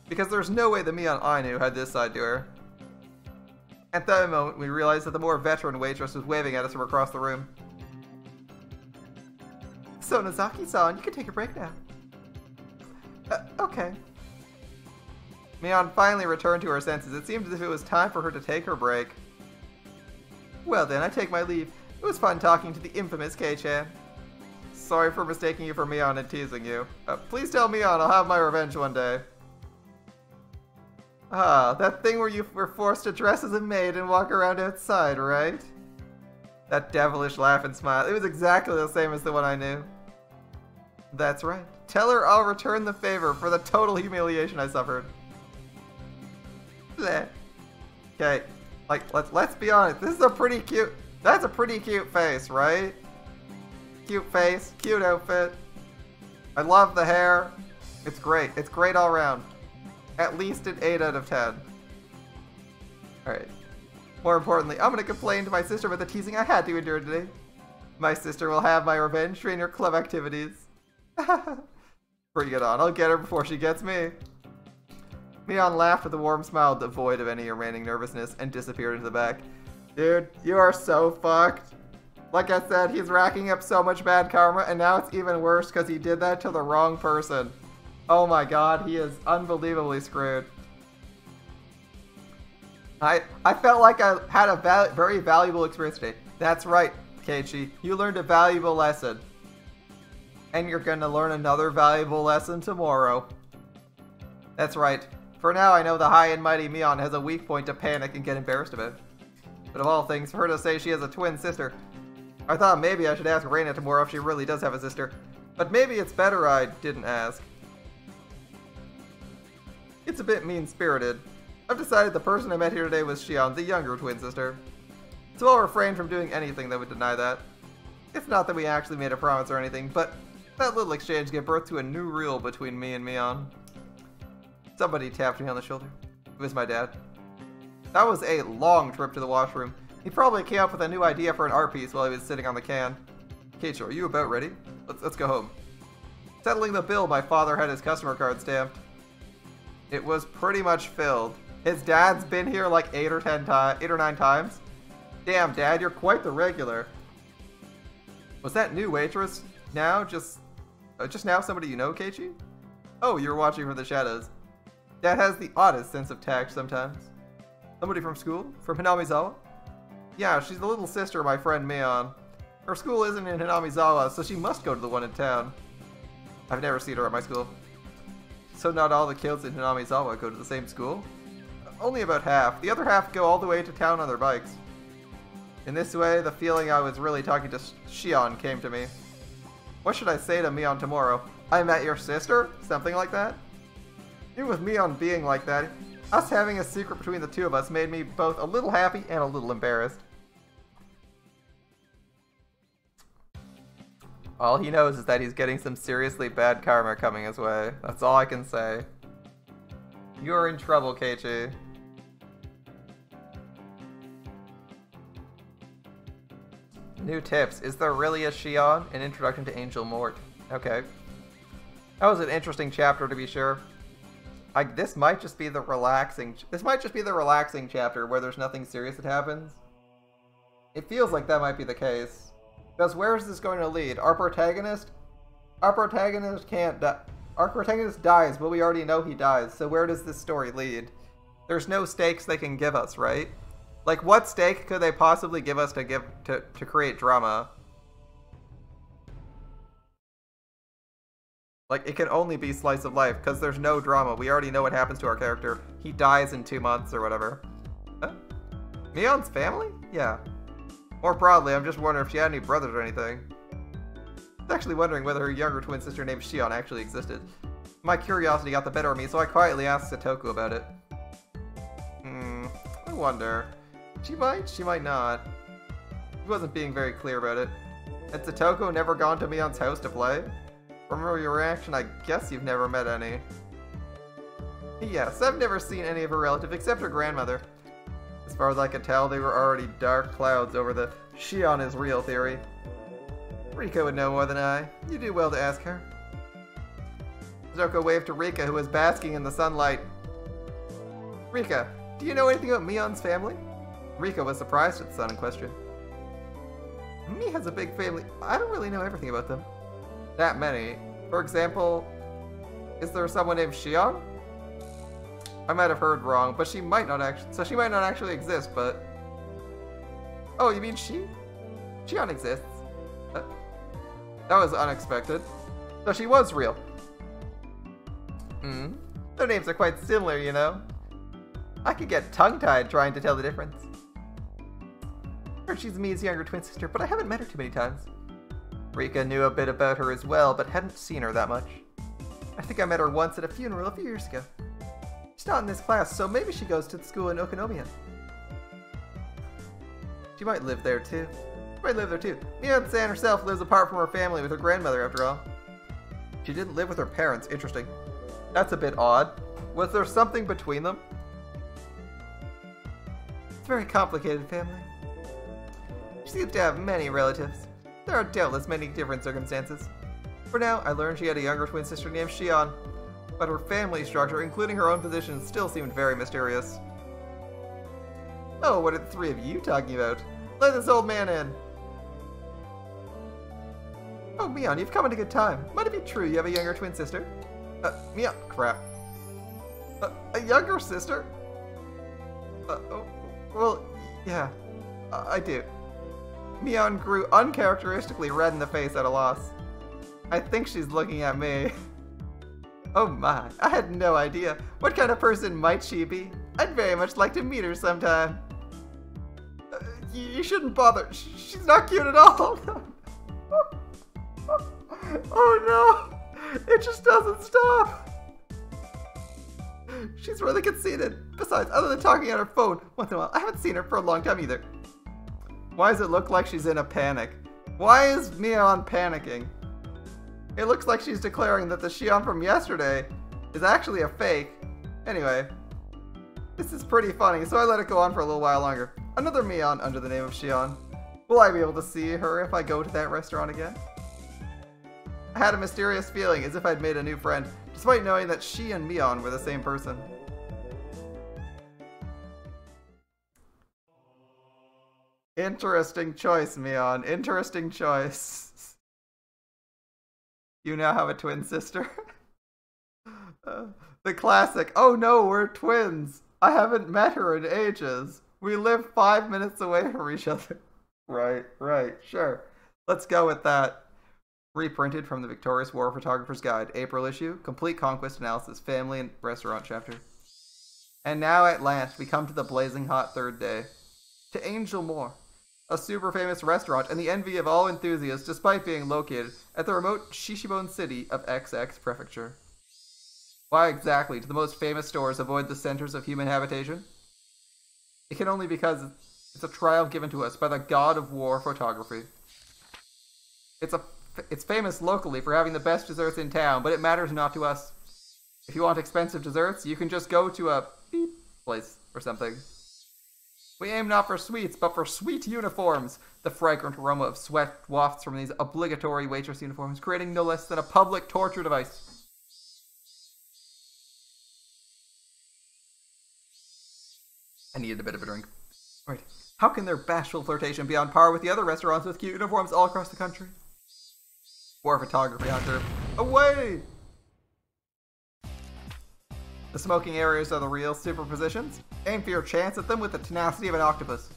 Because there's no way the Mion I knew had this side to her. At that moment, we realized that the more veteran waitress was waving at us from across the room. So, Nozaki-san, you can take a break now. Okay. Mion finally returned to her senses. It seemed as if it was time for her to take her break. Well then, I take my leave. It was fun talking to the infamous Kei-chan. Sorry for mistaking you for Mion and teasing you. Please tell Mion I'll have my revenge one day. Ah, that thing where you were forced to dress as a maid and walk around outside, right? That devilish laugh and smile. It was exactly the same as the one I knew. That's right. Tell her I'll return the favor for the total humiliation I suffered. Bleh. Okay, like, let's be honest. This is a pretty cute... That's a pretty cute face, right? Cute face, cute outfit. I love the hair. It's great. It's great all around. At least an 8 out of 10. Alright. More importantly, I'm gonna complain to my sister about the teasing I had to endure today. My sister will have my revenge during her club activities. Bring it on. I'll get her before she gets me. Mion laughed with a warm smile devoid of any remaining nervousness and disappeared into the back. Dude, you are so fucked. Like I said, he's racking up so much bad karma, and now it's even worse because he did that to the wrong person. Oh my god, he is unbelievably screwed. I felt like I had a very valuable experience today. That's right, Keiichi. You learned a valuable lesson. And you're gonna learn another valuable lesson tomorrow. That's right. For now, I know the high and mighty Mion has a weak point to panic and get embarrassed about. But of all things, for her to say she has a twin sister, I thought maybe I should ask Reina tomorrow if she really does have a sister. But maybe it's better I didn't ask. It's a bit mean-spirited. I've decided the person I met here today was Shion, the younger twin sister. So I'll refrain from doing anything that would deny that. It's not that we actually made a promise or anything, but that little exchange gave birth to a new rule between me and Mion. Somebody tapped me on the shoulder. It was my dad. That was a long trip to the washroom. He probably came up with a new idea for an art piece while he was sitting on the can. Keiichi, are you about ready? Let's go home. Settling the bill, my father had his customer card stamped. It was pretty much filled. His dad's been here like 8 or 9 times. Damn, Dad, you're quite the regular. Was that new waitress now just now somebody you know, Keiichi? Oh, you were watching from the shadows. Dad has the oddest sense of tact sometimes. Somebody from school? From Hinamizawa? Yeah, she's the little sister of my friend Mion. Her school isn't in Hinamizawa, so she must go to the one in town. I've never seen her at my school. So not all the kids in Hinamizawa go to the same school? Only about half. The other half go all the way to town on their bikes. In this way, the feeling I was really talking to Shion came to me. What should I say to Mion tomorrow? I met your sister? Something like that? Even with Mion being like that, us having a secret between the two of us made me both a little happy and a little embarrassed. All he knows is that he's getting some seriously bad karma coming his way. That's all I can say. You're in trouble, Keiichi. New tips. Is there really a Shion? An introduction to Angel Mort. Okay. That was an interesting chapter to be sure. This might just be the relaxing chapter where there's nothing serious that happens. It feels like that might be the case. Because where is this going to lead? Our protagonist dies, but we already know he dies. So where does this story lead? There's no stakes they can give us, right? Like, what stake could they possibly give us to create drama? Like, it can only be slice of life, because there's no drama. We already know what happens to our character. He dies in 2 months or whatever. Huh? Mion's family? Yeah. More broadly, I'm just wondering if she had any brothers or anything. I was actually wondering whether her younger twin sister named Shion actually existed. My curiosity got the better of me, so I quietly asked Satoku about it. I wonder. She might not. He wasn't being very clear about it. Had Satoku never gone to Mion's house to play? From your reaction, I guess you've never met any. Yes, I've never seen any of her relatives except her grandmother. As far as I could tell, they were already dark clouds over the Shion is real theory. Rika would know more than I. You do well to ask her. Zoko waved to Rika, who was basking in the sunlight. Rika, do you know anything about Mion's family? Rika was surprised at the son in question. Mi has a big family. I don't really know everything about them. That many. For example, is there someone named Shion? I might have heard wrong, but she might not actually exist, but... Oh, you mean she? Shion exists. That was unexpected. So she was real. Their names are quite similar, you know? I could get tongue-tied trying to tell the difference. I heard she's Mia's younger twin sister, but I haven't met her too many times. Rika knew a bit about her as well, but hadn't seen her that much. I think I met her once at a funeral a few years ago. She's not in this class, so maybe she goes to the school in Okonomiya. She might live there too. Mion-san herself lives apart from her family with her grandmother, after all. She didn't live with her parents. Interesting. That's a bit odd. Was there something between them? It's a very complicated family. She seems to have many relatives. There are doubtless many different circumstances. For now, I learned she had a younger twin sister named Shion, but her family structure, including her own position, still seemed very mysterious. Oh, what are the three of you talking about? Let this old man in. Oh, Mion, you've come at a good time. Might it be true you have a younger twin sister? Mion, crap. A younger sister? Oh, well, yeah, I do. Mion grew uncharacteristically red in the face at a loss. I think she's looking at me. Oh my, I had no idea. What kind of person might she be? I'd very much like to meet her sometime. You shouldn't bother. She's not cute at all. Oh no, it just doesn't stop. She's really conceited. Besides, other than talking on her phone once in a while, I haven't seen her for a long time either. Why does it look like she's in a panic? Why is Mion panicking? It looks like she's declaring that the Shion from yesterday is actually a fake. Anyway, this is pretty funny, so I let it go on for a little while longer. Another Mion under the name of Shion. Will I be able to see her if I go to that restaurant again? I had a mysterious feeling as if I'd made a new friend, despite knowing that she and Mion were the same person. Interesting choice, Mion. Interesting choice. You now have a twin sister. The classic, oh no, we're twins. I haven't met her in ages. We live 5 minutes away from each other. Right, sure. Let's go with that. Reprinted from the Victorious War Photographer's Guide, April issue, Complete Conquest Analysis, Family and Restaurant chapter. And now at last, we come to the blazing hot third day. To Angel Moore, a super famous restaurant and the envy of all enthusiasts despite being located at the remote Shishibone city of XX Prefecture. Why exactly do the most famous stores avoid the centers of human habitation? It can only because it's a trial given to us by the god of war photography. It's famous locally for having the best desserts in town, but it matters not to us. If you want expensive desserts, you can just go to a beep place or something. We aim not for sweets, but for sweet uniforms. The fragrant aroma of sweat wafts from these obligatory waitress uniforms, creating no less than a public torture device. I needed a bit of a drink. Right. How can their bashful flirtation be on par with the other restaurants with cute uniforms all across the country? War photography hunter. Away! The smoking areas are the real superpositions. Aim for your chance at them with the tenacity of an octopus.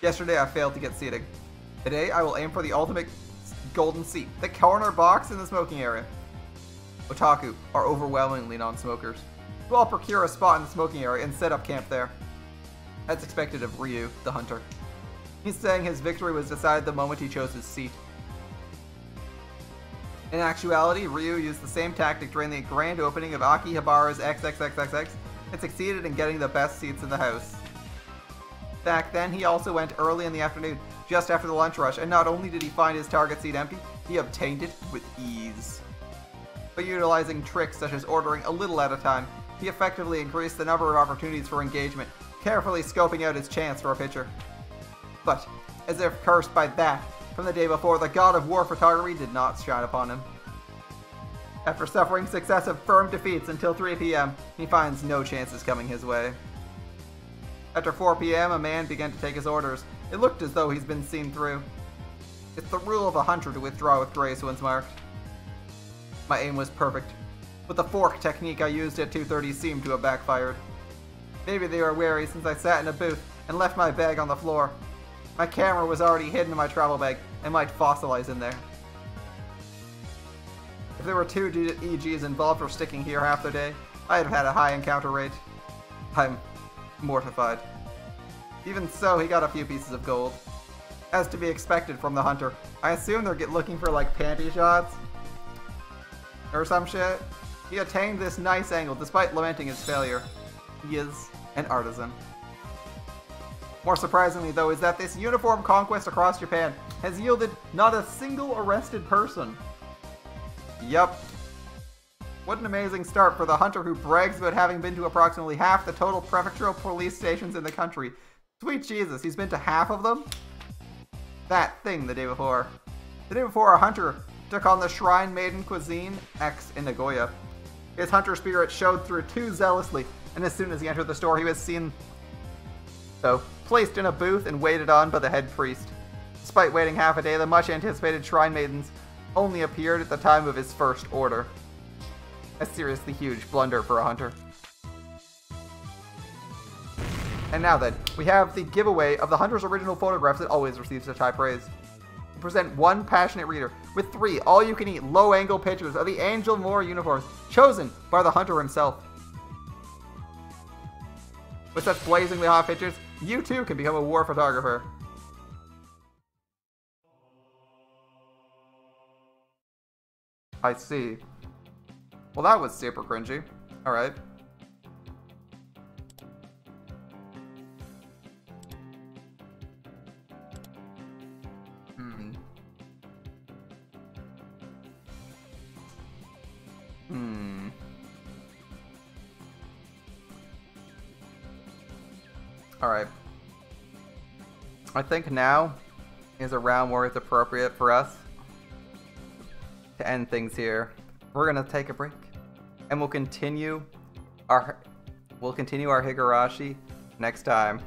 Yesterday I failed to get seating. Today I will aim for the ultimate golden seat, the corner box in the smoking area. Otaku are overwhelmingly non-smokers, who all procure a spot in the smoking area and set up camp there. That's expected of Ryu, the hunter. He's saying his victory was decided the moment he chose his seat. In actuality, Ryu used the same tactic during the grand opening of Akihabara's XXXXX and succeeded in getting the best seats in the house. Back then, he also went early in the afternoon, just after the lunch rush, and not only did he find his target seat empty, he obtained it with ease. By utilizing tricks such as ordering a little at a time, he effectively increased the number of opportunities for engagement, carefully scoping out his chance for a picture. But, as if cursed by that, from the day before, the god of war photography did not shine upon him. After suffering successive firm defeats until 3 p.m., he finds no chances coming his way. After 4 p.m., a man began to take his orders. It looked as though he's been seen through. It's the rule of a hunter to withdraw with grace once marked. My aim was perfect, but the fork technique I used at 2:30 seemed to have backfired. Maybe they were wary since I sat in a booth and left my bag on the floor. My camera was already hidden in my travel bag and might fossilize in there. If there were 2 EGs involved for sticking here half the day, I'd have had a high encounter rate. I'm mortified. Even so, he got a few pieces of gold. As to be expected from the hunter, I assume they're looking for like panty shots or some shit. He attained this nice angle despite lamenting his failure. He is an artisan. More surprisingly though is that this uniform conquest across Japan has yielded not a single arrested person. Yup. What an amazing start for the hunter who brags about having been to approximately half the total prefectural police stations in the country. Sweet Jesus, he's been to half of them? That thing the day before. The day before, a hunter took on the Shrine Maiden Cuisine X in Nagoya. His hunter spirit showed through too zealously, and as soon as he entered the store, he was seen, placed in a booth and waited on by the head priest. Despite waiting half a day, the much-anticipated Shrine Maidens only appeared at the time of his first order. A seriously huge blunder for a hunter. And now then, we have the giveaway of the hunter's original photographs that always receives such high praise. We present one passionate reader with 3 all-you-can-eat low-angle pictures of the Angel Moore uniforms chosen by the hunter himself. With such blazingly hot pictures, you too can become a war photographer. I see. Well, that was super cringy. Alright. Alright. I think now is around where it's appropriate for us to end things here. We're gonna take a break, and we'll continue our Higurashi next time.